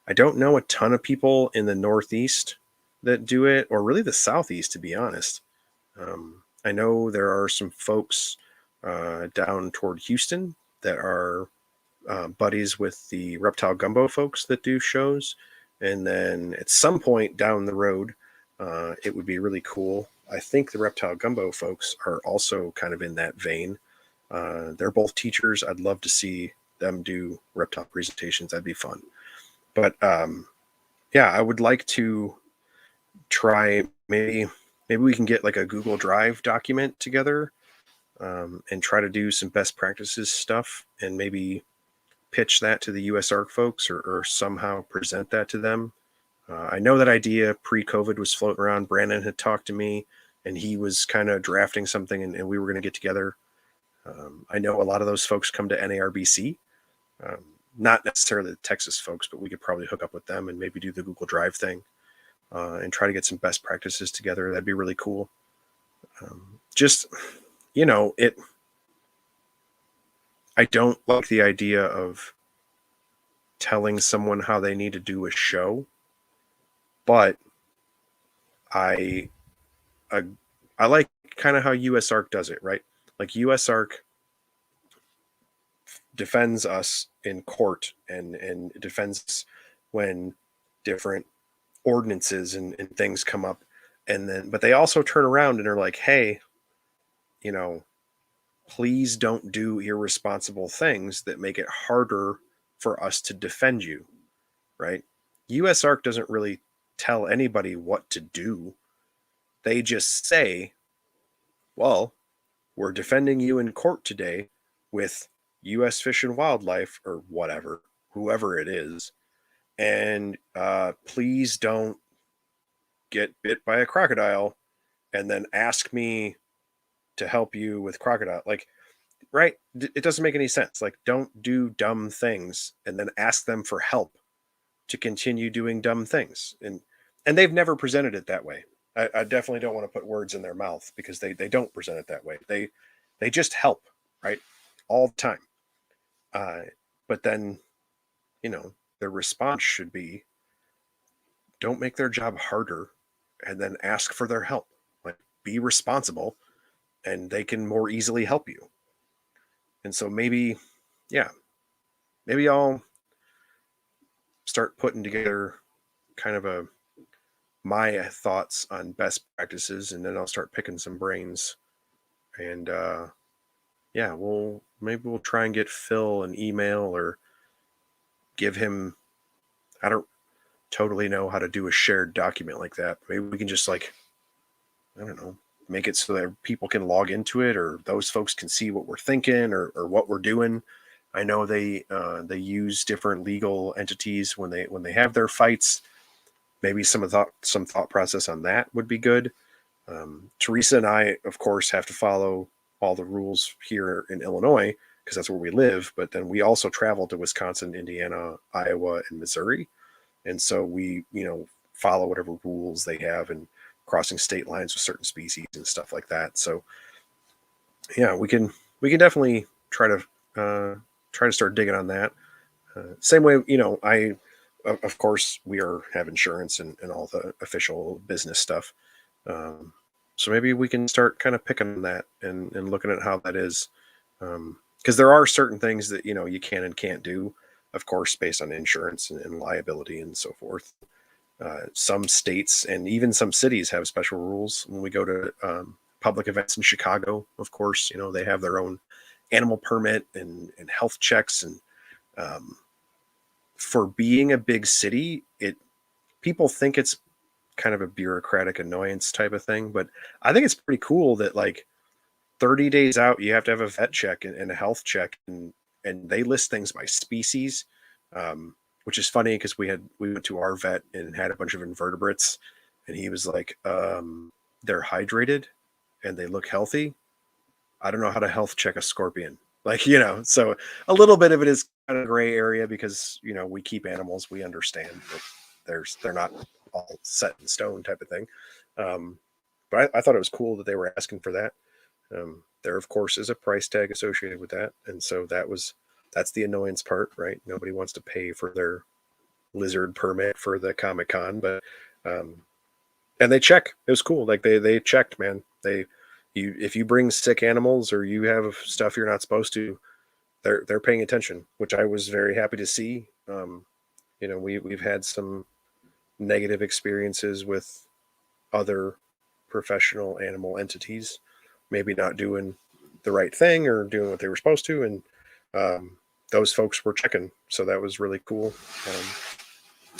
I don't know a ton of people in the Northeast that do it, or really the Southeast, to be honest. I know there are some folks down toward Houston that are buddies with the Reptile Gumbo folks that do shows. And then at some point down the road, it would be really cool. I think the Reptile Gumbo folks are also kind of in that vein. They're both teachers. I'd love to see them do reptile presentations. That'd be fun. But yeah, I would like to try, maybe we can get like a Google Drive document together and try to do some best practices stuff, and maybe pitch that to the USARK folks, or somehow present that to them. I know that idea pre-COVID was floating around. Brandon had talked to me, and he was kind of drafting something, and we were going to get together. I know a lot of those folks come to NARBC, not necessarily the Texas folks, but we could probably hook up with them and maybe do the Google Drive thing and try to get some best practices together. That'd be really cool. Just, you know, I don't like the idea of telling someone how they need to do a show, but I like kind of how USARK does it, right? Like USARK defends us in court and defends us when different ordinances and things come up. And then, but they also turn around and are like, hey, you know, please don't do irresponsible things that make it harder for us to defend you, right? USARK doesn't really tell anybody what to do. They just say, well, we're defending you in court today with U.S. Fish and Wildlife or whatever, whoever it is. And please don't get bit by a crocodile and then ask me to help you with crocodile. Like, right? It doesn't make any sense. Like, don't do dumb things and then ask them for help to continue doing dumb things. And they've never presented it that way. I definitely don't want to put words in their mouth, because they don't present it that way. They just help, right? All the time. But then, you know, their response should be, don't make their job harder and then ask for their help. Like, be responsible and they can more easily help you. And so maybe I'll start putting together kind of my thoughts on best practices, and then I'll start picking some brains. And maybe we'll try and get Phil an email, or give him, I don't totally know how to do a shared document like that. Maybe we can just, like, I don't know, make it so that people can log into it, or those folks can see what we're thinking, or what we're doing. I know they use different legal entities when they have their fights. Maybe some thought process on that would be good. Teresa and I, of course, have to follow all the rules here in Illinois, because that's where we live. But then we also travel to Wisconsin, Indiana, Iowa, and Missouri. And so we, follow whatever rules they have, and crossing state lines with certain species and stuff like that. So yeah, we can definitely try to start digging on that. Same way, of course, we have insurance and all the official business stuff. So maybe we can start kind of picking on that and looking at how that is. Because there are certain things that, you can and can't do, of course, based on insurance and liability and so forth. Some states and even some cities have special rules. When we go to public events in Chicago, of course, they have their own animal permit and health checks. And um, for being a big city, people think it's kind of a bureaucratic annoyance type of thing, but I think it's pretty cool that like 30 days out, you have to have a vet check and a health check, and they list things by species, which is funny because we went to our vet and had a bunch of invertebrates, and he was like, they're hydrated and they look healthy. I don't know how to health check a scorpion. Like, so a little bit of it is kind of gray area because, we keep animals. We understand that they're not all set in stone type of thing. But I thought it was cool that they were asking for that. There, of course, is a price tag associated with that. And so that's the annoyance part, right? Nobody wants to pay for their lizard permit for the Comic-Con, but, and they check. It was cool. Like they checked, man. If you bring sick animals or you have stuff you're not supposed to, they're paying attention, which I was very happy to see. We've had some negative experiences with other professional animal entities, maybe not doing the right thing or doing what they were supposed to, and those folks were checking, so that was really cool.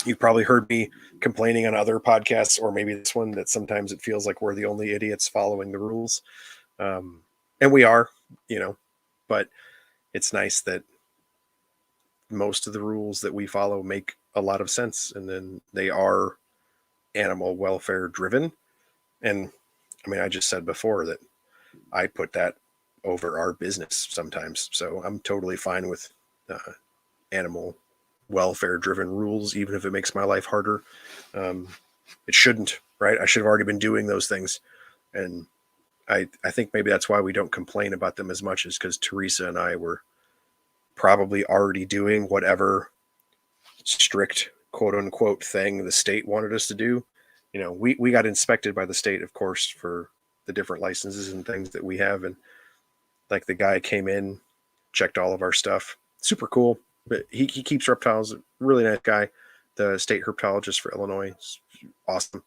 You've probably heard me complaining on other podcasts, or maybe this one, that sometimes it feels like we're the only idiots following the rules. And we are, but it's nice that most of the rules that we follow make a lot of sense, and then they are animal welfare driven. And I mean, I just said before that I put that over our business sometimes. So I'm totally fine with animal welfare driven rules, even if it makes my life harder. It shouldn't, right? I should have already been doing those things. And I think maybe that's why we don't complain about them as much, is because Teresa and I were probably already doing whatever strict quote unquote thing the state wanted us to do. We got inspected by the state, of course, for the different licenses and things that we have. And like the guy came in, checked all of our stuff. Super cool. But he keeps reptiles. Really nice guy. The state herpetologist for Illinois. Awesome.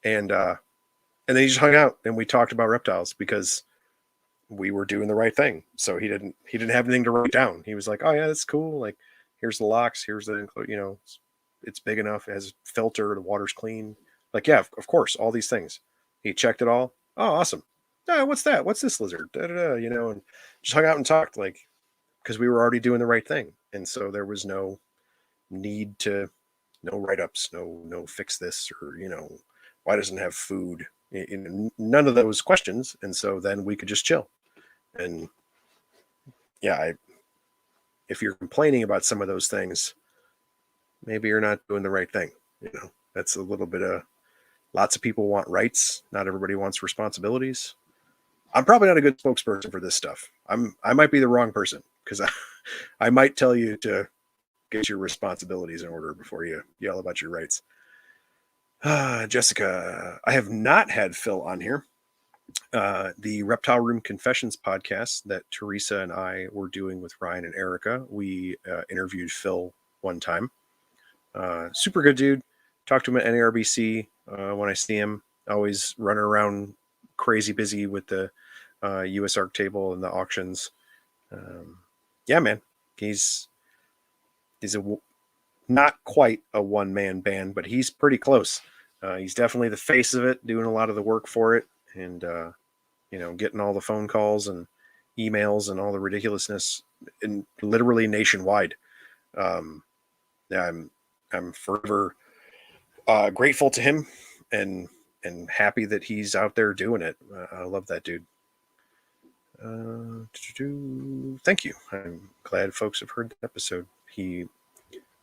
And then he just hung out and we talked about reptiles because we were doing the right thing. So he didn't have anything to write down. He was like, "Oh yeah, that's cool. Like, here's the locks. Here's the it's big enough. It has a filter. The water's clean. Like, yeah, of course, all these things." He checked it all. Oh, awesome. Oh, what's that? What's this lizard? Da, da, da, and just hung out and talked, like, because we were already doing the right thing. And so there was no need to, no write-ups, no fix this, or, why doesn't it have food? None of those questions. And so then we could just chill. And yeah, if you're complaining about some of those things, maybe you're not doing the right thing. That's a little bit of, lots of people want rights. Not everybody wants responsibilities. I'm probably not a good spokesperson for this stuff. I might be the wrong person, because I might tell you to get your responsibilities in order before you yell about your rights. Jessica, I have not had Phil on here. The Reptile Room Confessions podcast that Teresa and I were doing with Ryan and Erica, we interviewed Phil one time. Super good dude. Talked to him at NARBC when I see him. Always running around crazy busy with the US Arc table and the auctions. Yeah, man. He's not quite a one-man band, but he's pretty close. He's definitely the face of it, doing a lot of the work for it, and getting all the phone calls and emails and all the ridiculousness, and literally nationwide. Yeah, I'm forever grateful to him and happy that he's out there doing it. I love that dude. Thank you. I'm glad folks have heard the episode. He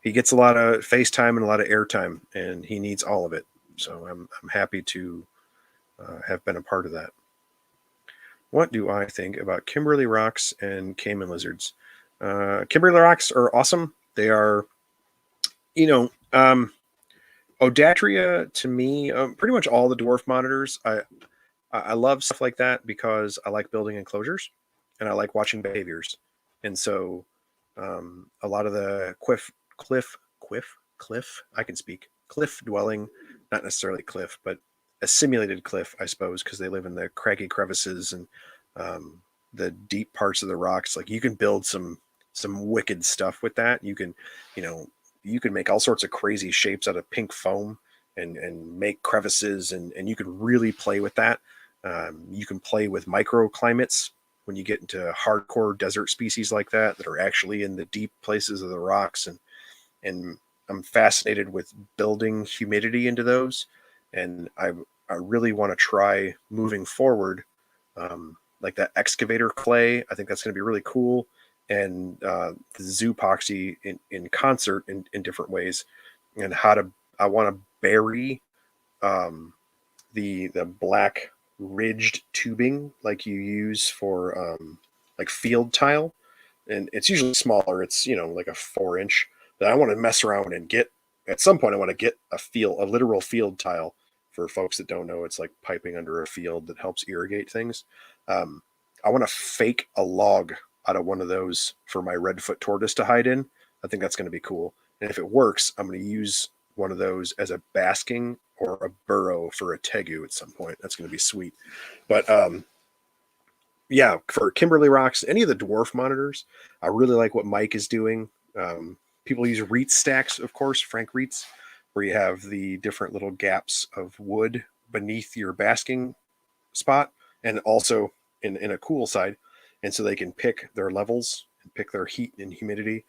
gets a lot of FaceTime and a lot of airtime, and he needs all of it. So I'm happy to have been a part of that. What do I think about Kimberly Rocks and Cayman Lizards? Kimberly Rocks are awesome. They are, Odatria, to me, pretty much all the dwarf monitors. I love stuff like that because I like building enclosures and I like watching behaviors. And so a lot of the cliff, I can speak, cliff dwelling, not necessarily cliff, but a simulated cliff, I suppose, because they live in the craggy crevices and the deep parts of the rocks. Like you can build some wicked stuff with that. You can, you know, you can make all sorts of crazy shapes out of pink foam and make crevices, and you can really play with that. You can play with microclimates when you get into hardcore desert species like that are actually in the deep places of the rocks, and I'm fascinated with building humidity into those, and I really want to try moving forward, like that excavator clay. I think that's going to be really cool, and the zoopoxy in concert in different ways, and I want to bury um, the black ridged tubing like you use for like field tile, and it's usually smaller. It's like a 4 inch. But I want to mess around and get at some point. I want to get a literal field tile. For folks that don't know, it's like piping under a field that helps irrigate things. Um, I want to fake a log out of one of those for my redfoot tortoise to hide in. I think that's going to be cool. And if it works, I'm going to use one of those as a basking or a burrow for a tegu at some point. That's going to be sweet. But yeah, for Kimberly rocks, any of the dwarf monitors, I really like what Mike is doing. People use Reitz stacks, of course, Frank Reitz, where you have the different little gaps of wood beneath your basking spot, and also in a cool side. And so they can pick their levels and pick their heat and humidity.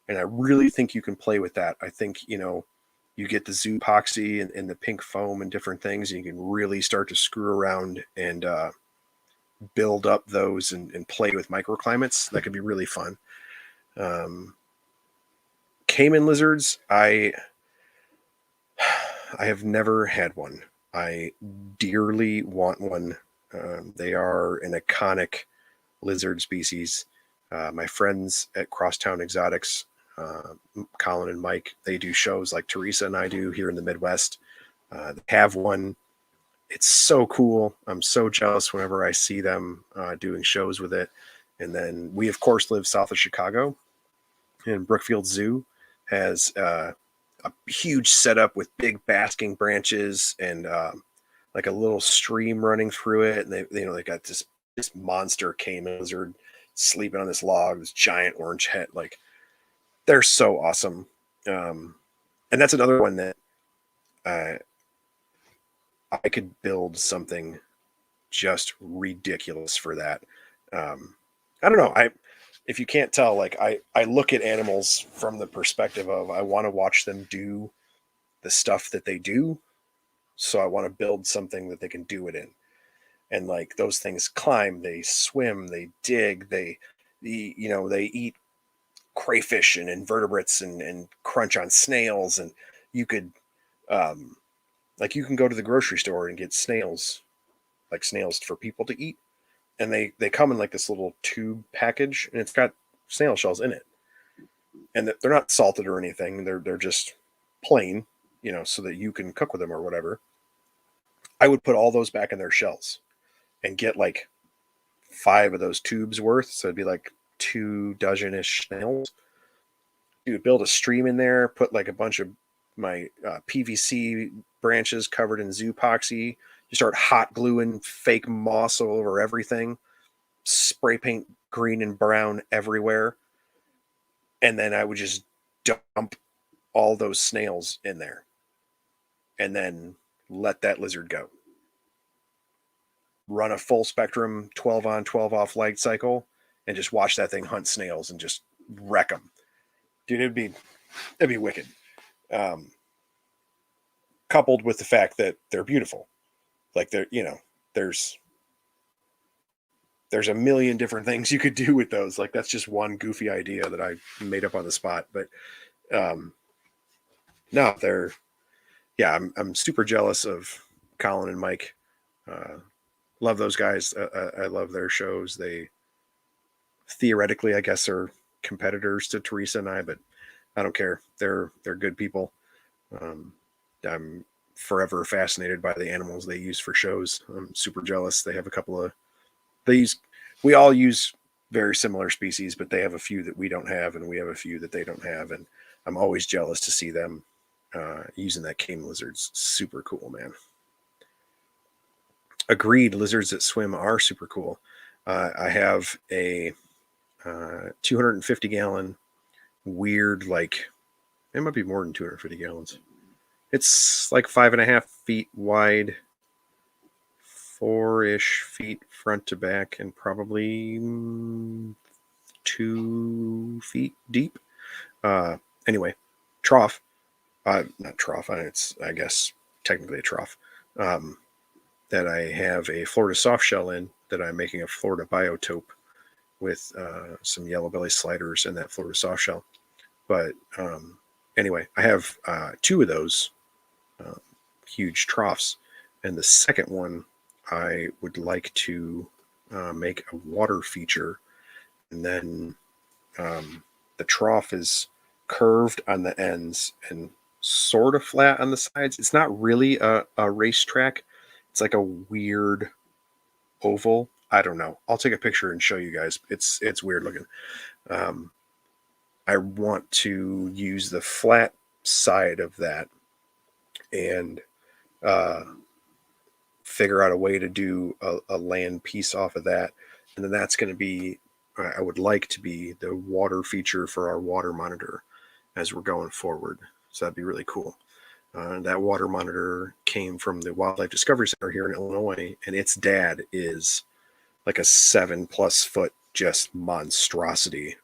And I really think you can play with that. I think, you get the zoopoxy and the pink foam and different things, and you can really start to screw around and build up those and play with microclimates. That could be really fun. Cayman lizards, I have never had one. I dearly want one. They are an iconic lizard species. My friends at Crosstown Exotics, Colin and Mike, they do shows like Teresa and I do here in the Midwest. They have one. It's so cool. I'm so jealous whenever I see them doing shows with it. And then we, of course, live south of Chicago, and Brookfield Zoo has a huge setup with big basking branches and like a little stream running through it. And they got this monster cayman lizard sleeping on this log, this giant orange head. Like, they're so awesome. And that's another one that I could build something just ridiculous for that. I don't know. If you can't tell, like I look at animals from the perspective of I want to watch them do the stuff that they do. So I want to build something that they can do it in. And like those things climb, they swim, they dig, they eat crayfish and invertebrates and crunch on snails. And you could, like you can go to the grocery store and get snails, like snails for people to eat. And they come in like this little tube package, and it's got snail shells in it. And they're not salted or anything. They're just plain, so that you can cook with them or whatever. I would put all those back in their shells and get like 5 of those tubes worth. So it'd be like 2 dozen-ish snails. You would build a stream in there, put like a bunch of my PVC branches covered in zoopoxy. You start hot gluing fake moss all over everything, spray paint green and brown everywhere. And then I would just dump all those snails in there and then let that lizard go. Run a full spectrum 12 on, 12 off light cycle and just watch that thing hunt snails and just wreck them. Dude, it'd be wicked. Coupled with the fact that they're beautiful. Like there's a million different things you could do with those. Like that's just one goofy idea that I made up on the spot. But no, I'm super jealous of Colin and Mike. Love those guys. I love their shows. They theoretically, I guess, are competitors to Teresa and I, but I don't care. They're good people. I'm forever fascinated by the animals they use for shows. I'm super jealous. They have a couple of we all use very similar species, but they have a few that we don't have, and we have a few that they don't have, and I'm always jealous to see them using that Cayman Lizards. Super cool, man. Agreed, lizards that swim are super cool. I have a 250 gallon weird, like, it might be more than 250 gallons. It's like 5.5 feet wide, 4-ish feet front to back, and probably 2 feet deep. Anyway, trough. Not trough. It's, I guess, technically a trough. That I have a Florida soft shell in, that I'm making a Florida biotope with some yellow belly sliders and that Florida soft shell. But anyway, I have 2 of those huge troughs, and the second one I would like to make a water feature, and then the trough is curved on the ends and sort of flat on the sides. It's not really a racetrack. It's like a weird oval. I don't know. I'll take a picture and show you guys. It's weird looking. I want to use the flat side of that and figure out a way to do a land piece off of that. And then that's going to be, I would like to be the water feature for our water monitor as we're going forward. So that'd be really cool. That water monitor came from the Wildlife Discovery Center here in Illinois, and its dad is like a 7+ foot just monstrosity.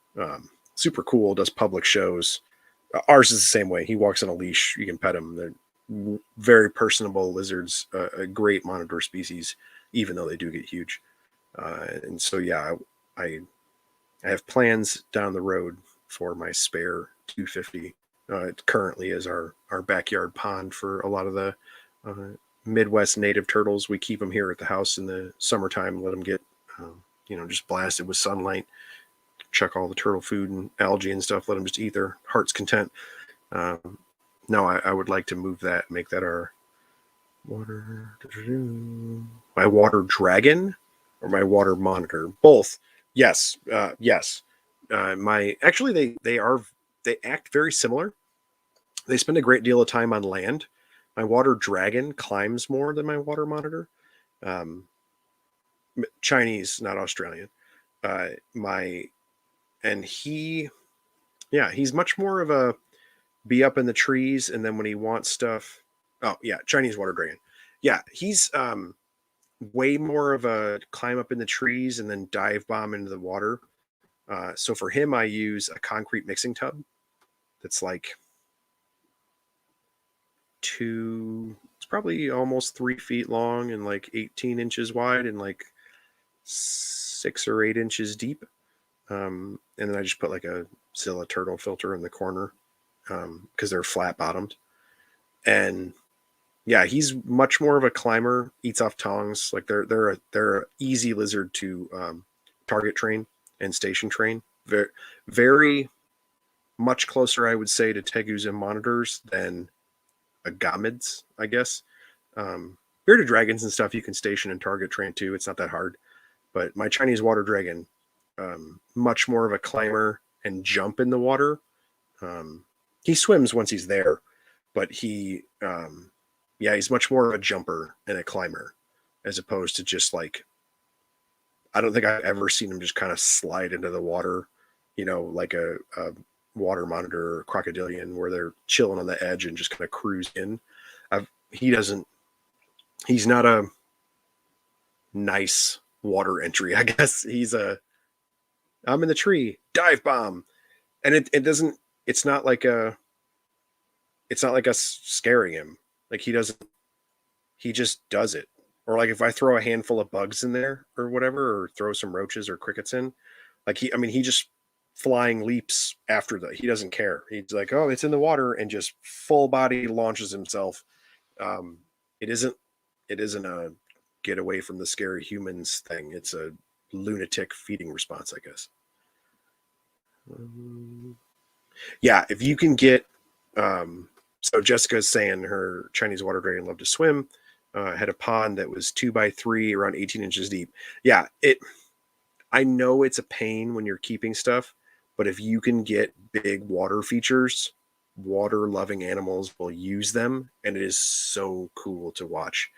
Super cool, does public shows. Ours is the same way. He walks on a leash. You can pet him. They're very personable lizards, a great monitor species, even though they do get huge. And so, yeah, I have plans down the road for my spare 250. It currently is our backyard pond for a lot of the Midwest native turtles. We keep them here at the house in the summertime, let them get, just blasted with sunlight, chuck all the turtle food and algae and stuff, let them just eat their heart's content. No, I would like to move that, make that our my water dragon or my water monitor. Both. Yes. Yes. Actually they act very similar. They spend a great deal of time on land. My water dragon climbs more than my water monitor. Chinese, not Australian. He's much more of a be up in the trees, and then when he wants stuff, Chinese water dragon. Yeah, he's way more of a climb up in the trees and then dive bomb into the water. So for him, I use a concrete mixing tub that's like it's probably almost 3 feet long and like 18 inches wide and like 6 or 8 inches deep. And then I just put like a Zilla turtle filter in the corner because they're flat bottomed. And yeah, he's much more of a climber, eats off tongs. Like they're a easy lizard to target train and station train. Very, very much closer, I would say, to tegus and monitors than agamids, I guess. Bearded dragons and stuff you can station and target train too. It's not that hard. But my Chinese water dragon, much more of a climber and jump in the water. He swims once he's there, but he's much more of a jumper and a climber as opposed to just like, I don't think I've ever seen him just kind of slide into the water, like a water monitor or crocodilian where they're chilling on the edge and just kind of cruise in. He's not a nice water entry. I guess I'm in the tree, dive bomb. And it's not like us scaring him. Like he just does it. Or like if I throw a handful of bugs in there or whatever, or throw some roaches or crickets in, like he just flying leaps after that. He doesn't care. He's like, oh, it's in the water, and just full body launches himself. It isn't a get away from the scary humans thing. It's a lunatic feeding response, I guess. Yeah, if you can get, so Jessica's saying her Chinese water dragon loved to swim, had a pond that was 2x3, around 18 inches deep. Yeah, I know it's a pain when you're keeping stuff, but if you can get big water features, water loving animals will use them, and it is so cool to watch.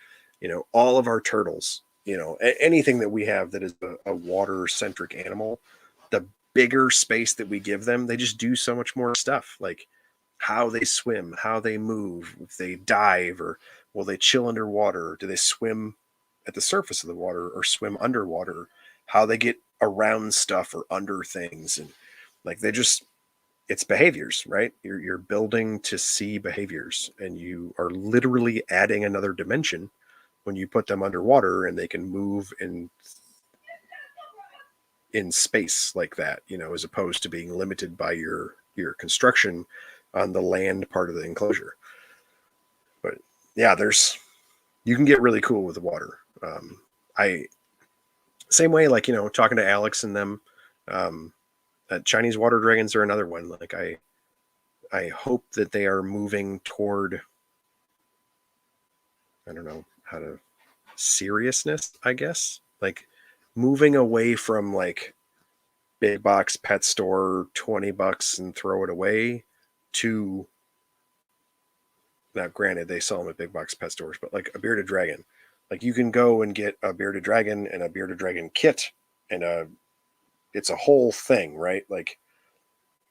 All of our turtles, anything that we have that is a water centric animal, the bigger space that we give them, they just do so much more stuff. Like how they swim, how they move, if they dive, or will they chill underwater? Do they swim at the surface of the water or swim underwater? How they get around stuff or under things, and like they just it's behaviors, right? You're building to see behaviors, and you are literally adding another dimension when you put them underwater, and they can move in space like that, as opposed to being limited by your construction on the land part of the enclosure. But yeah, you can get really cool with the water. I Same way, like talking to Alex and them. Chinese water dragons are another one. Like I hope that they are moving toward, I don't know how to, seriousness, I guess. Like moving away from like big box pet store, $20 and throw it away, to, now granted they sell them at big box pet stores, but like a bearded dragon. Like you can go and get a bearded dragon and a bearded dragon kit, and it's a whole thing, right? Like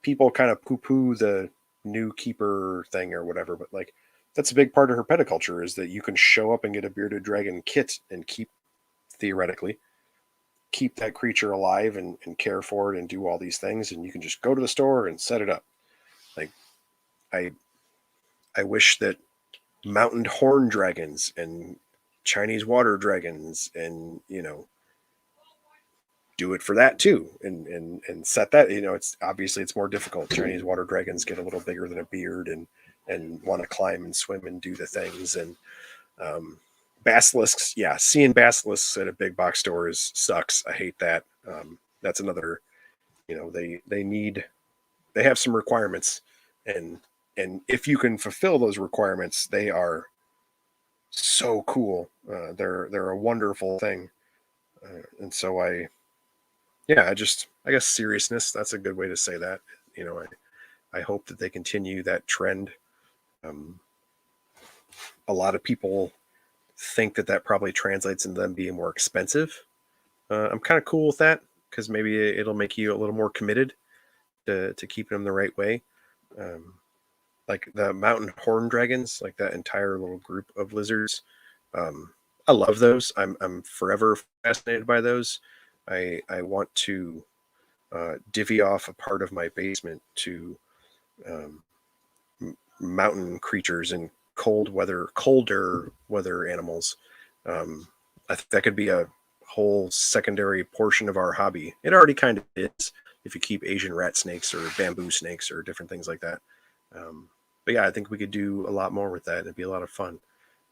people kind of poo-poo the new keeper thing or whatever, but like that's a big part of her petaculture, is that you can show up and get a bearded dragon kit and theoretically keep that creature alive and care for it and do all these things, and you can just go to the store and set it up. Like I I wish that mountain horn dragons and Chinese water dragons and do it for that too, and set that. It's obviously it's more difficult. Chinese water dragons get a little bigger than a beard, and want to climb and swim and do the things. And basilisks, yeah, seeing basilisks at a big box store sucks. I hate that. That's another, they have some requirements, and if you can fulfill those requirements, they are so cool. They're a wonderful thing. And so I guess seriousness, that's a good way to say that. I hope that they continue that trend. Um, a lot of people think that probably translates into them being more expensive. I'm kind of cool with that, because maybe it'll make you a little more committed to keeping them the right way. Um, like the mountain horn dragons, like that entire little group of lizards. Um, I love those. I'm forever fascinated by those. I want to divvy off a part of my basement to um, mountain creatures and colder weather animals. I think that could be a whole secondary portion of our hobby. It already kind of is, if you keep Asian rat snakes or bamboo snakes or different things like that. But yeah, I think we could do a lot more with that. It'd be a lot of fun.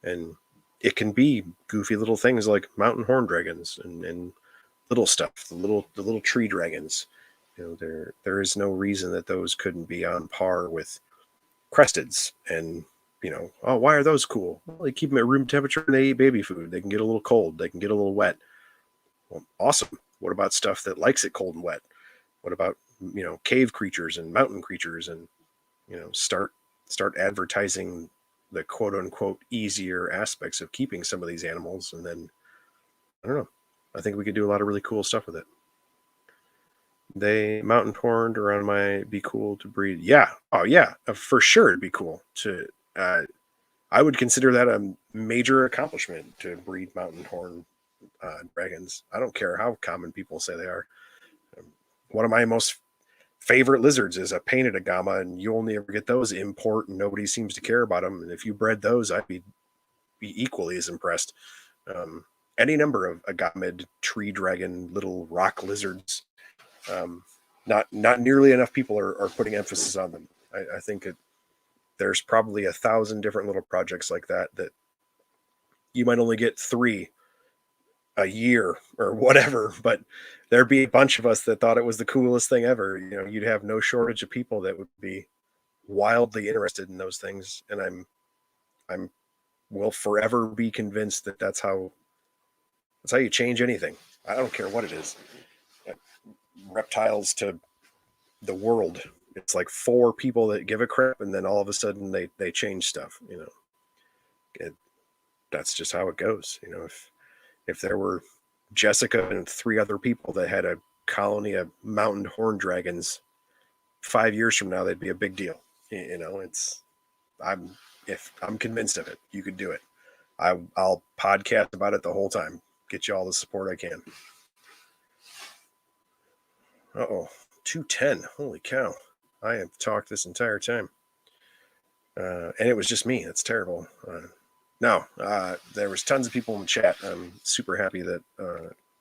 And it can be goofy little things like mountain horn dragons and little stuff, the little tree dragons. There is no reason that those couldn't be on par with cresteds. And oh, why are those cool? Well, they keep them at room temperature and they eat baby food. They can get a little cold. They can get a little wet. Well, awesome. What about stuff that likes it cold and wet? What about cave creatures and mountain creatures, and start advertising the quote unquote easier aspects of keeping some of these animals, and then I don't know. I think we could do a lot of really cool stuff with it. They mountain horned around my be cool to breed. Yeah. Oh yeah, for sure it'd be cool to. I would consider that a major accomplishment to breed mountain horn dragons. I don't care how common people say they are. One of my most favorite lizards is a painted agama, and you only ever get those import, and nobody seems to care about them. And if you bred those, I'd be equally as impressed. Um, any number of agamid, tree dragon, little rock lizards. Not nearly enough people are putting emphasis on them. I think there's probably 1,000 different little projects like that you might only get 3 a year or whatever, but there'd be a bunch of us that thought it was the coolest thing ever. You'd have no shortage of people that would be wildly interested in those things, and I'm will forever be convinced that that's how you change anything. I don't care what it is, reptiles to the world. it's like 4 people that give a crap, and then all of a sudden they change stuff. That's just how it goes. If there were Jessica and 3 other people that had a colony of mountain horned dragons, 5 years from now they'd be a big deal. I'm if I'm convinced of it, you could do it. I'll podcast about it the whole time. Get you all the support I can. 210. Holy cow. I have talked this entire time. And it was just me. That's terrible. No, there was tons of people in the chat. I'm super happy that,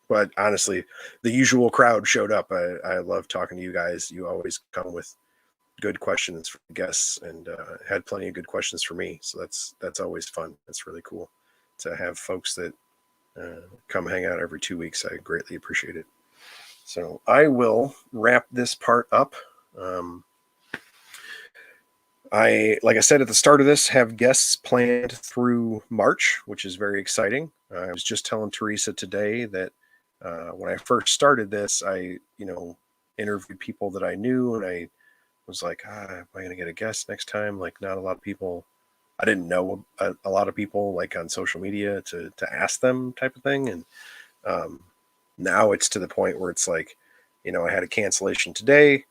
but honestly, the usual crowd showed up. I love talking to you guys. You always come with good questions for guests, and had plenty of good questions for me. So that's always fun. That's really cool to have folks that come hang out every 2 weeks. I greatly appreciate it. So I will wrap this part up. Like I said at the start of this, have guests planned through March, which is very exciting. I was just telling Teresa today that when I first started this, I interviewed people that I knew, and I was like, am I going to get a guest next time? Like, not a lot of people. I didn't know a lot of people like on social media to ask them type of thing. And now it's to the point where it's like, I had a cancellation today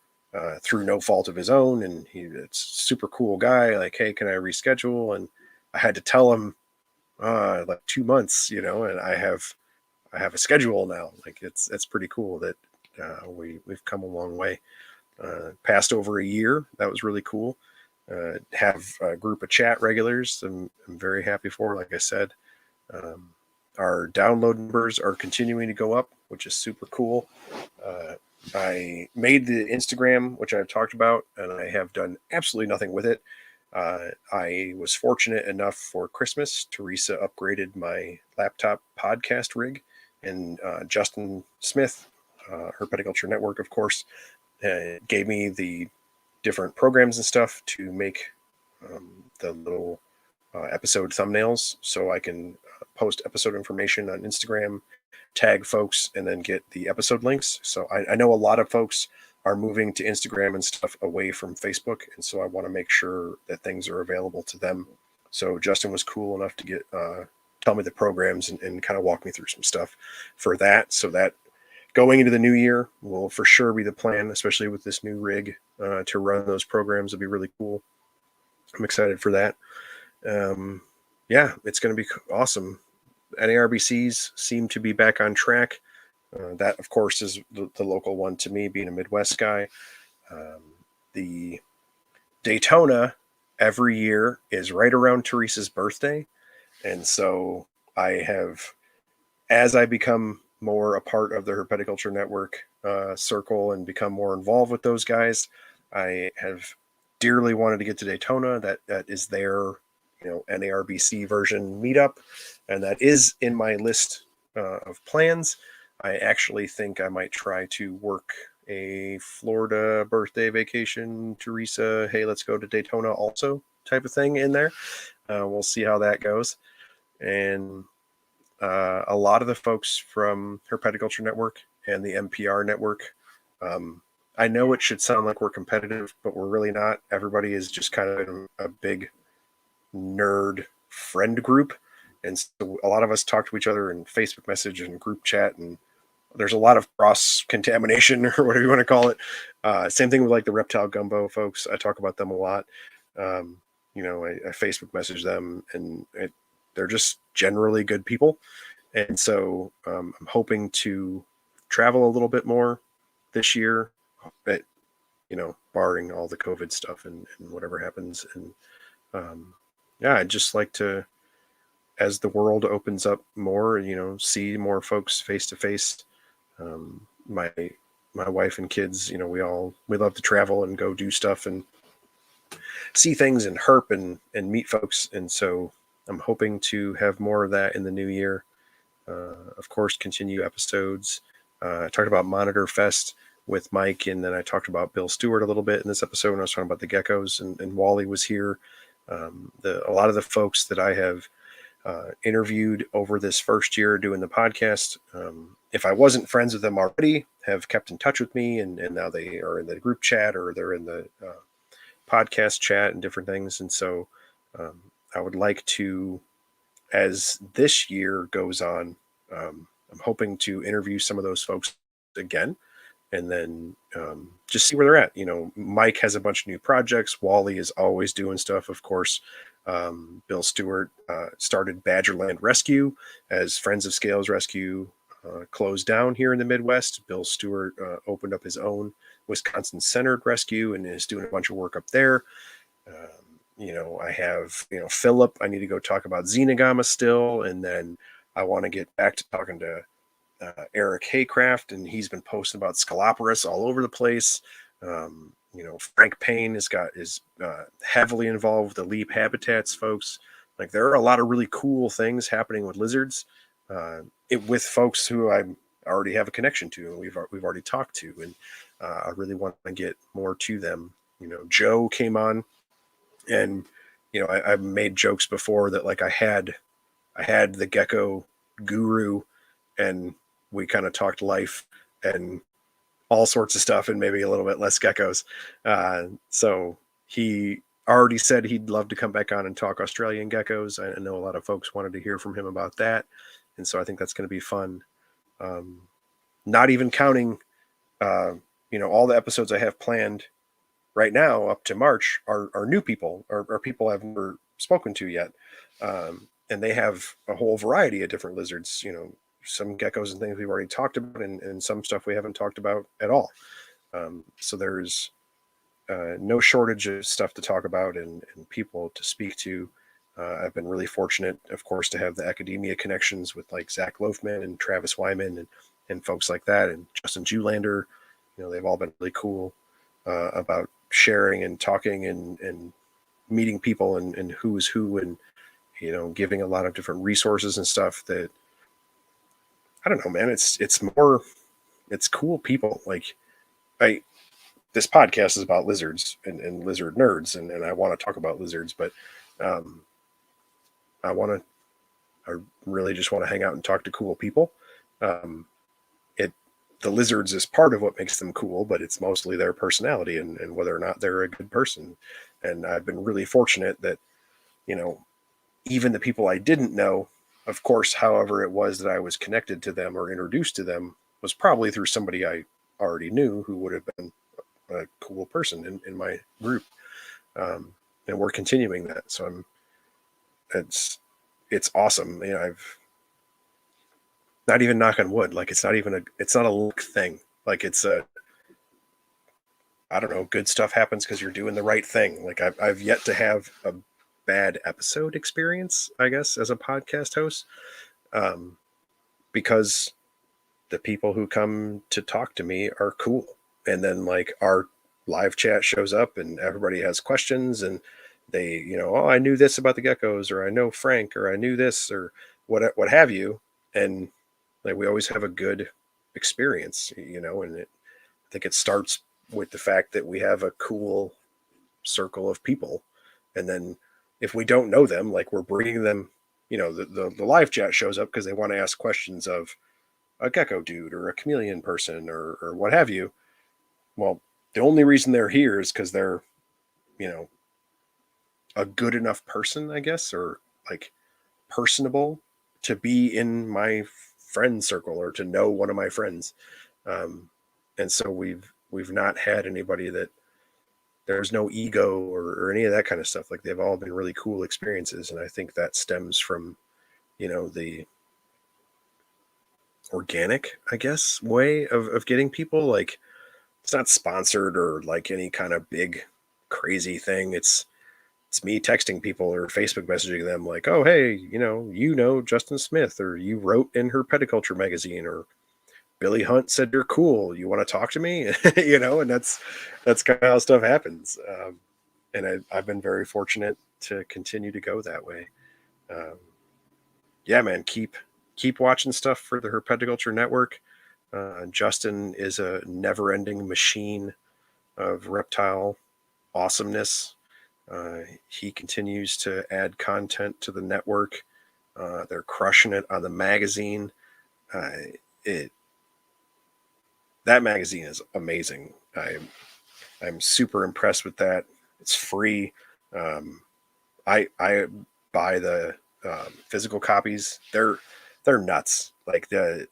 through no fault of his own. And it's a super cool guy. Like, hey, can I reschedule? And I had to tell him like 2 months, and I have a schedule now. Like, it's pretty cool that we've come a long way. Past over a year. That was really cool. Have a group of chat regulars. I'm very happy for, like I said. Our download numbers are continuing to go up, which is super cool. I made the Instagram, which I've talked about, and I have done absolutely nothing with it. I was fortunate enough for Christmas. Teresa upgraded my laptop podcast rig, and Justin Smith, Herpetoculture Network, of course, gave me the different programs and stuff to make the little episode thumbnails, so I can post episode information on Instagram, tag folks, and then get the episode links. So I know a lot of folks are moving to Instagram and stuff away from Facebook, and so I want to make sure that things are available to them. So Justin was cool enough to get tell me the programs and kind of walk me through some stuff for that, so that going into the new year will for sure be the plan, especially with this new rig to run those programs. It'll be really cool. I'm excited for that. It's going to be awesome. NARBCs seem to be back on track. That, of course, is the local one to me, being a Midwest guy. The Daytona every year is right around Teresa's birthday. And so as I become more a part of the Herpetoculture Network circle and become more involved with those guys, I have dearly wanted to get to Daytona. That is their NARBC version meetup, and that is in my list of plans. I actually think I might try to work a Florida birthday vacation, Teresa, hey, let's go to Daytona also type of thing in there. We'll see how that goes. And a lot of the folks from Herpetoculture Network and the MPR network, I know it should sound like we're competitive, but we're really not. Everybody is just kind of in a big nerd friend group. And so a lot of us talk to each other in Facebook message and group chat, and there's a lot of cross contamination or whatever you want to call it. Same thing with like the Reptile Gumbo folks. I talk about them a lot. I Facebook message them, and they're just generally good people. And so I'm hoping to travel a little bit more this year, but, barring all the COVID stuff and whatever happens. And I'd just like to, as the world opens up more, see more folks face to face. My wife and kids, we love to travel and go do stuff and see things and herp and meet folks. And so I'm hoping to have more of that in the new year. Of course, continue episodes. I talked about Monitor Fest with Mike, and then I talked about Bill Stewart a little bit in this episode when I was talking about the geckos, and Wally was here. A lot of the folks that I have interviewed over this first year doing the podcast, if I wasn't friends with them already, have kept in touch with me, and now they are in the group chat, or they're in the podcast chat and different things. And so I would like to, as this year goes on, I'm hoping to interview some of those folks again, and then just see where they're at. Mike has a bunch of new projects. Wally is always doing stuff, of course. Bill Stewart started Badgerland Rescue as Friends of Scales Rescue closed down here in the Midwest. Bill Stewart opened up his own Wisconsin-centered rescue and is doing a bunch of work up there. I have, Philip. I need to go talk about Xenogama still, and then I want to get back to talking to Eric Haycraft, and he's been posting about Scaloporus all over the place. Frank Payne is heavily involved with the Leap Habitats folks. Like, there are a lot of really cool things happening with lizards, with folks who I already have a connection to, and we've already talked to, and I really want to get more to them. Joe came on, and I've made jokes before that, like, I had the gecko guru, and we kind of talked life and all sorts of stuff, and maybe a little bit less geckos. So he already said he'd love to come back on and talk Australian geckos. I know a lot of folks wanted to hear from him about that, and so I think that's going to be fun. Not even counting, all the episodes I have planned right now up to March are new people, or people I've never spoken to yet. And they have a whole variety of different lizards, some geckos and things we've already talked about, and some stuff we haven't talked about at all. So there's no shortage of stuff to talk about and people to speak to. I've been really fortunate, of course, to have the academia connections with like Zach Loafman and Travis Wyman and folks like that, and Justin Julander. They've all been really cool about sharing and talking and meeting people and who's who, and giving a lot of different resources and stuff that, I don't know, man, it's cool people. Like, this podcast is about lizards and lizard nerds, and I want to talk about lizards, but I really just want to hang out and talk to cool people. The lizards is part of what makes them cool, but it's mostly their personality and whether or not they're a good person. And I've been really fortunate that, even the people I didn't know, of course, however it was that I was connected to them or introduced to them, was probably through somebody I already knew who would have been a cool person in my group. And we're continuing that. So it's awesome. I've not even knock on wood. Like, it's not a luck thing. Like, it's I don't know, good stuff happens because you're doing the right thing. Like, I've yet to have a bad episode experience, I guess, as a podcast host, because the people who come to talk to me are cool. And then, like, our live chat shows up and everybody has questions, and they, oh, I knew this about the geckos, or I know Frank, or I knew this, or what have you. And like, we always have a good experience, and I think it starts with the fact that we have a cool circle of people. And then if we don't know them, like, we're bringing them, the live chat shows up because they want to ask questions of a gecko dude or a chameleon person or what have you. Well, the only reason they're here is because they're, a good enough person, I guess, or like personable to be in my friend circle or to know one of my friends. And so we've not had anybody that there's no ego or any of that kind of stuff. Like, they've all been really cool experiences. And I think that stems from, the organic, I guess, way of getting people. Like, it's not sponsored or like any kind of big crazy thing. It's me texting people or Facebook messaging them like, oh, hey, Justin Smith, or you wrote in her Pediculture magazine, or Billy Hunt said you're cool. You want to talk to me? And that's kind of how stuff happens. And I've been very fortunate to continue to go that way. Yeah, man, keep watching stuff for the Herpetoculture Network. Justin is a never-ending machine of reptile awesomeness. He continues to add content to the network. They're crushing it on the magazine. that magazine is amazing. I'm super impressed with that. It's free. Um, I buy the physical copies. They're nuts. Like the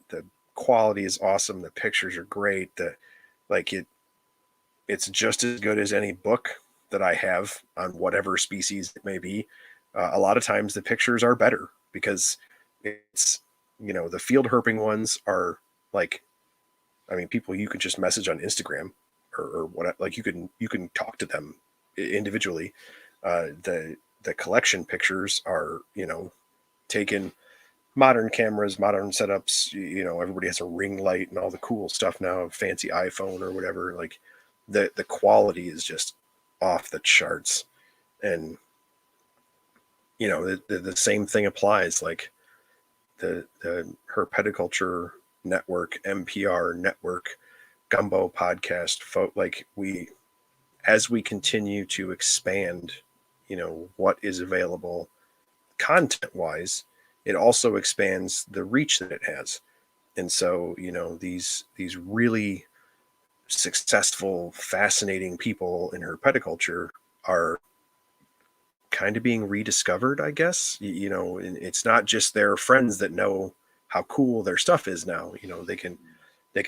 quality is awesome. The pictures are great. The like it's just as good as any book that I have on whatever species it may be. A lot of times the pictures are better because it's the field herping ones are like, I mean, people you could just message on Instagram or what, like you can talk to them individually. The collection pictures are taken modern cameras, modern setups. Everybody has a ring light and all the cool stuff now, fancy iPhone or whatever. Like the quality is just off the charts, and the same thing applies. Like the Herpeticulture Network, MPR Network, Gumbo podcast, like as we continue to expand, what is available content wise, it also expands the reach that it has. And so, these really successful, fascinating people in herpeticulture are kind of being rediscovered, I guess. And it's not just their friends that know how cool their stuff is now. They can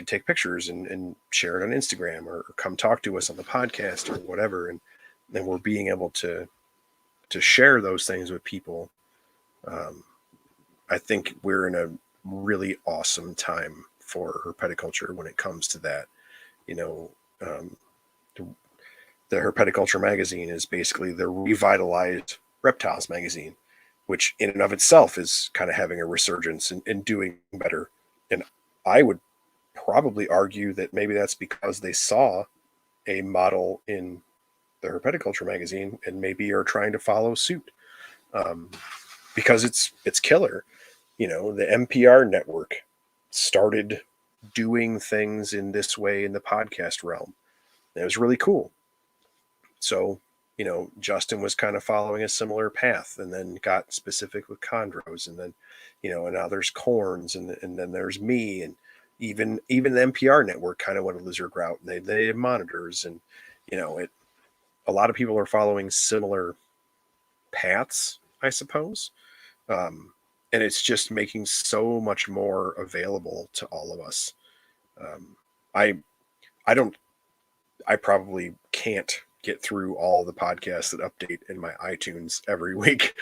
take pictures and share it on Instagram or come talk to us on the podcast or whatever. And then we're being able to share those things with people. I think we're in a really awesome time for herpeticulture when it comes to that. You know, um, the Herpeticulture magazine is basically the revitalized reptiles magazine, which in and of itself is kind of having a resurgence and doing better. And I would probably argue that maybe that's because they saw a model in the Herpeticulture magazine and maybe are trying to follow suit, um, because it's killer. The NPR network started doing things in this way in the podcast realm. It was really cool. So, Justin was kind of following a similar path and then got specific with chondros, and then, and now there's corns, and then there's me, and even the NPR network kind of went a lizard route, and they did monitors, and, a lot of people are following similar paths, I suppose. Um, and it's just making so much more available to all of us. Um, I I don't I probably can't get through all the podcasts that update in my iTunes every week.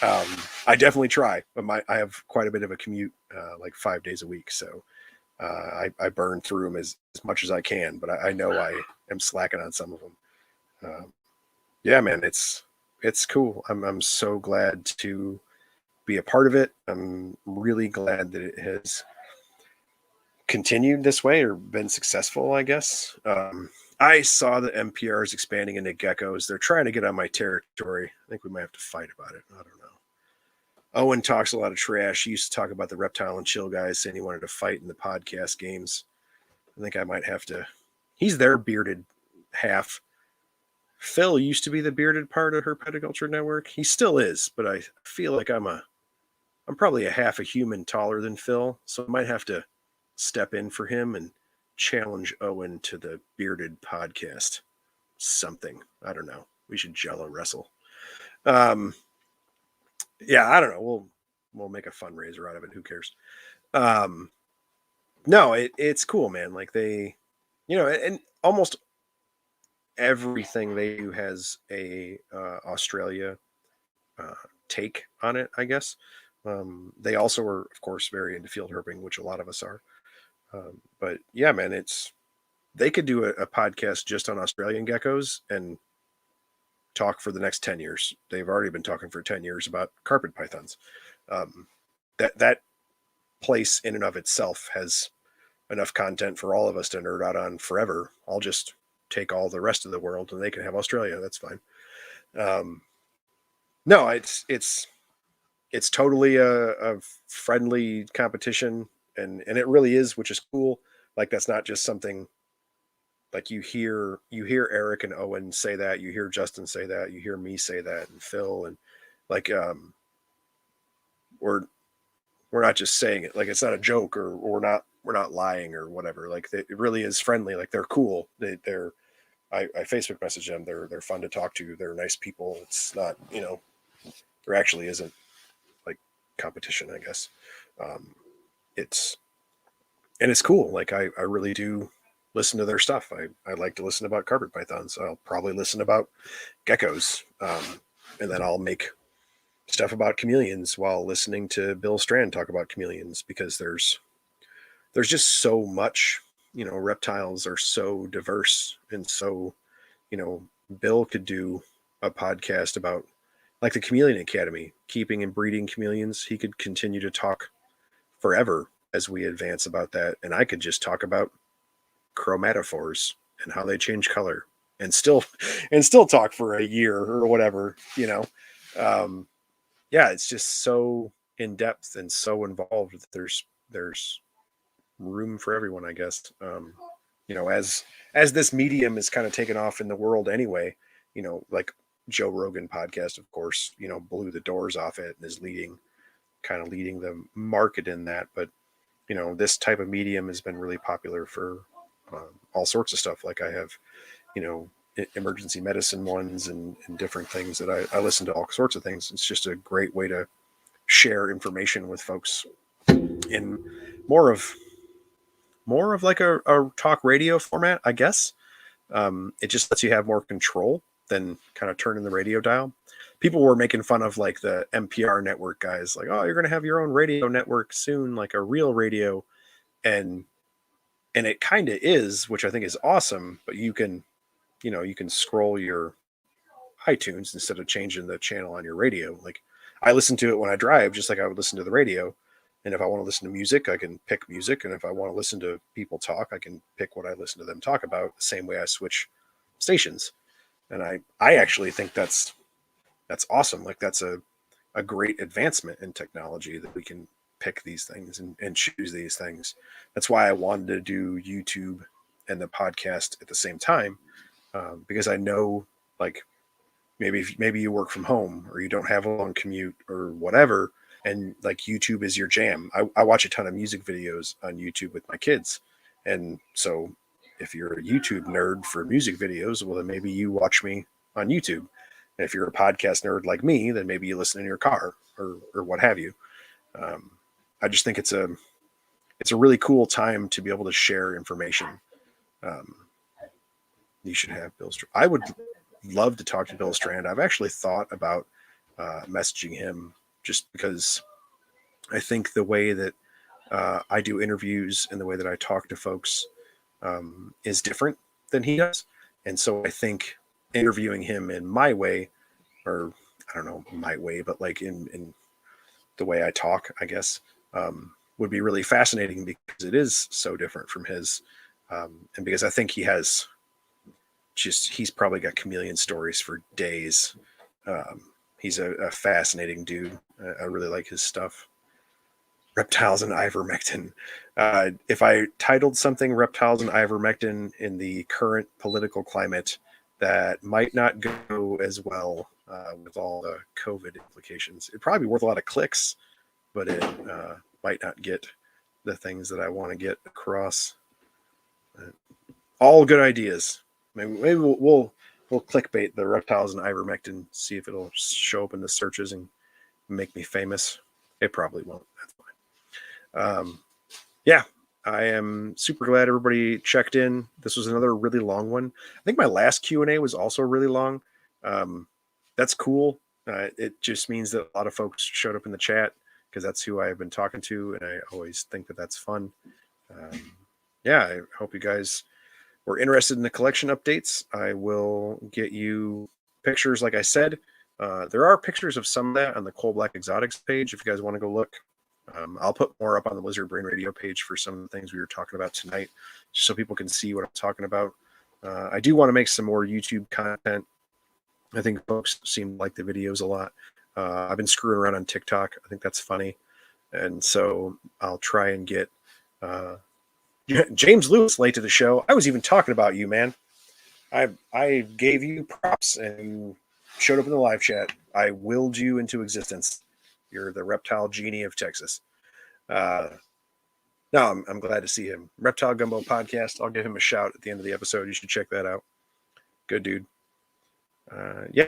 Um, I definitely try, but I have quite a bit of a commute, like 5 days a week, so I burn through them as much as I can. But I know I am slacking on some of them. Yeah, man, it's cool. I'm so glad to be a part of it. I'm really glad that it has continued this way or been successful, I guess. I saw that NPR is expanding into geckos. They're trying to get on my territory. I think we might have to fight about it. I don't know. Owen talks a lot of trash. He used to talk about the reptile and chill guys, saying he wanted to fight in the podcast games. I think I might have to. He's their bearded half. Phil used to be the bearded part of Herpeticulture Network. He still is, but I feel like I'm probably a half a human taller than Phil, so I might have to step in for him and challenge Owen to the bearded podcast. Something. I don't know. We should jello wrestle. Um, yeah, I don't know. We'll make a fundraiser out of it. Who cares? Um, no, it's cool, man. Like and almost everything they do has a Australia uh, take on it, I guess. They also are, of course, very into field herping, which a lot of us are. But yeah, man, they could do a podcast just on Australian geckos and talk for the next 10 years. They've already been talking for 10 years about carpet pythons. Um, that place in and of itself has enough content for all of us to nerd out on forever. I'll just take all the rest of the world and they can have Australia. That's fine. Um, no, it's totally a friendly competition, and it really is, which is cool. Like that's not just something like you hear Eric and Owen say that, you hear Justin say that, you hear me say that, and Phil, and like we're we're not just saying it, like it's not a joke, or we're not we're not lying or whatever. Like it really is friendly. Like they're cool. I Facebook message them. They're fun to talk to. They're nice people. It's not, there actually isn't like competition, I guess. Um, it's cool. Like I really do listen to their stuff. I like to listen about carpet pythons. I'll probably listen about geckos. And then I'll make stuff about chameleons while listening to Bill Strand talk about chameleons, because there's just so much. Reptiles are so diverse, and so, Bill could do a podcast about like the Chameleon Academy, keeping and breeding chameleons. He could continue to talk forever as we advance about that, and I could just talk about chromatophores and how they change color, and still talk for a year or whatever. Yeah, it's just so in depth and so involved that there's room for everyone, I guess. As this medium is kind of taken off in the world anyway, like Joe Rogan podcast, of course, blew the doors off it and is kind of leading the market in that. But this type of medium has been really popular for all sorts of stuff. Like I have, emergency medicine ones and different things that I listen to all sorts of things. It's just a great way to share information with folks in more of like a talk radio format, I guess. It just lets you have more control than kind of turning the radio dial. People were making fun of like the NPR network guys, like, oh, you're going to have your own radio network soon, like a real radio. And it kind of is, which I think is awesome. But you can scroll your iTunes instead of changing the channel on your radio. Like I listen to it when I drive, just like I would listen to the radio. And if I want to listen to music, I can pick music. And if I want to listen to people talk, I can pick what I listen to them talk about, the same way I switch stations. And I actually think that's awesome. Like that's a great advancement in technology, that we can pick these things and choose these things. That's why I wanted to do YouTube and the podcast at the same time, because I know, like, maybe you work from home or you don't have a long commute or whatever, and like YouTube is your jam. I watch a ton of music videos on YouTube with my kids. And so if you're a YouTube nerd for music videos, well, then maybe you watch me on YouTube. And if you're a podcast nerd like me, then maybe you listen in your car or what have you. I just think it's a really cool time to be able to share information. You should have Bill Strand. I would love to talk to Bill Strand. I've actually thought about messaging him, just because I think the way that I do interviews and the way that I talk to folks is different than he does. And so I think interviewing him in my way, or I don't know, my way, but like in the way I talk, I guess, would be really fascinating, because it is so different from his. And because I think he's probably got chameleon stories for days. He's a fascinating dude. I really like his stuff. Reptiles and ivermectin. If I titled something Reptiles and ivermectin in the current political climate, that might not go as well with all the COVID implications. It'd probably be worth a lot of clicks, but it might not get the things that I want to get across. All good ideas. Maybe we'll clickbait the reptiles and ivermectin, see if it'll show up in the searches and make me famous. It probably won't. That's fine. Yeah, I am super glad everybody checked in. This was another really long one. I think my last Q&A was also really long. That's cool. It just means that a lot of folks showed up in the chat, because that's who I've been talking to, and I always think that that's fun. Yeah, I hope you guys were interested in the collection updates. I will get you pictures, like I said. There are pictures of some of that on the Coal Black Exotics page if you guys want to go look. I'll put more up on the Lizard Brain Radio page for some of the things we were talking about tonight, just so people can see what I'm talking about. I do want to make some more YouTube content. I think folks seem to like the videos a lot. I've been screwing around on TikTok. I think that's funny. And so I'll try and get James Lewis late to the show. I was even talking about you, man. I gave you props and you showed up in the live chat. I willed you into existence. You're the reptile genie of Texas. No, No, I'm glad to see him. Reptile Gumbo Podcast. I'll give him a shout at the end of the episode. You should check that out. Good dude. Yeah.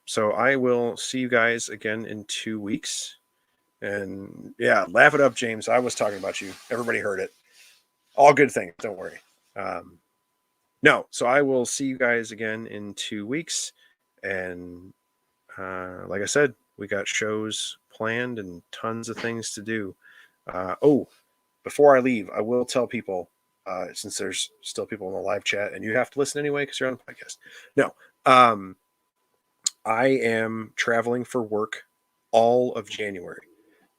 So I will see you guys again in 2 weeks. And yeah, laugh it up, James. I was talking about you. Everybody heard it. All good things. Don't worry. No, so I will see you guys again in 2 weeks. And like I said, we got shows planned and tons of things to do. Before I leave, I will tell people, since there's still people in the live chat, and you have to listen anyway because you're on the podcast. No, I am traveling for work all of January.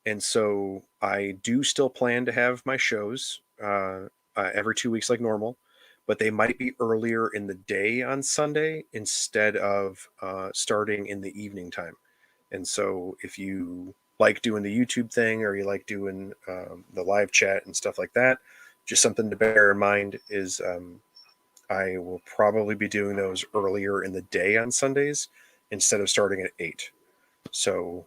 And so I do still plan to have my shows every 2 weeks like normal, but they might be earlier in the day on Sunday instead of starting in the evening time. And so if you like doing the YouTube thing or you like doing the live chat and stuff like that, just something to bear in mind is I will probably be doing those earlier in the day on Sundays instead of starting at 8. So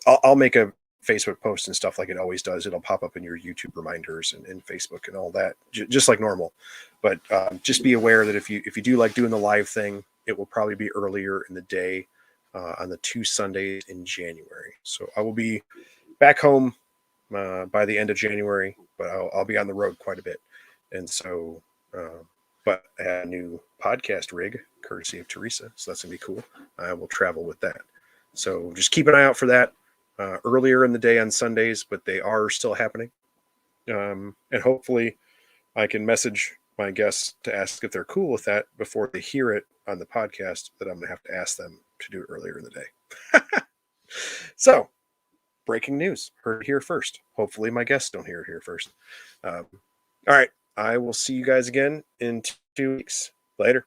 I'll make a Facebook post and stuff like it always does. It'll pop up in your YouTube reminders and Facebook and all that, just like normal. But just be aware that if you do like doing the live thing, it will probably be earlier in the day on the 2 Sundays in January. So I will be back home by the end of January, but I'll be on the road quite a bit. And so, but I have a new podcast rig courtesy of Teresa, so that's gonna be cool. I will travel with that. So just keep an eye out for that earlier in the day on Sundays, but they are still happening. And hopefully I can message my guests to ask if they're cool with that before they hear it on the podcast, that I'm going to have to ask them to do it earlier in the day. So, breaking news. Heard it here first. Hopefully my guests don't hear it here first. All right. I will see you guys again in 2 weeks. Later.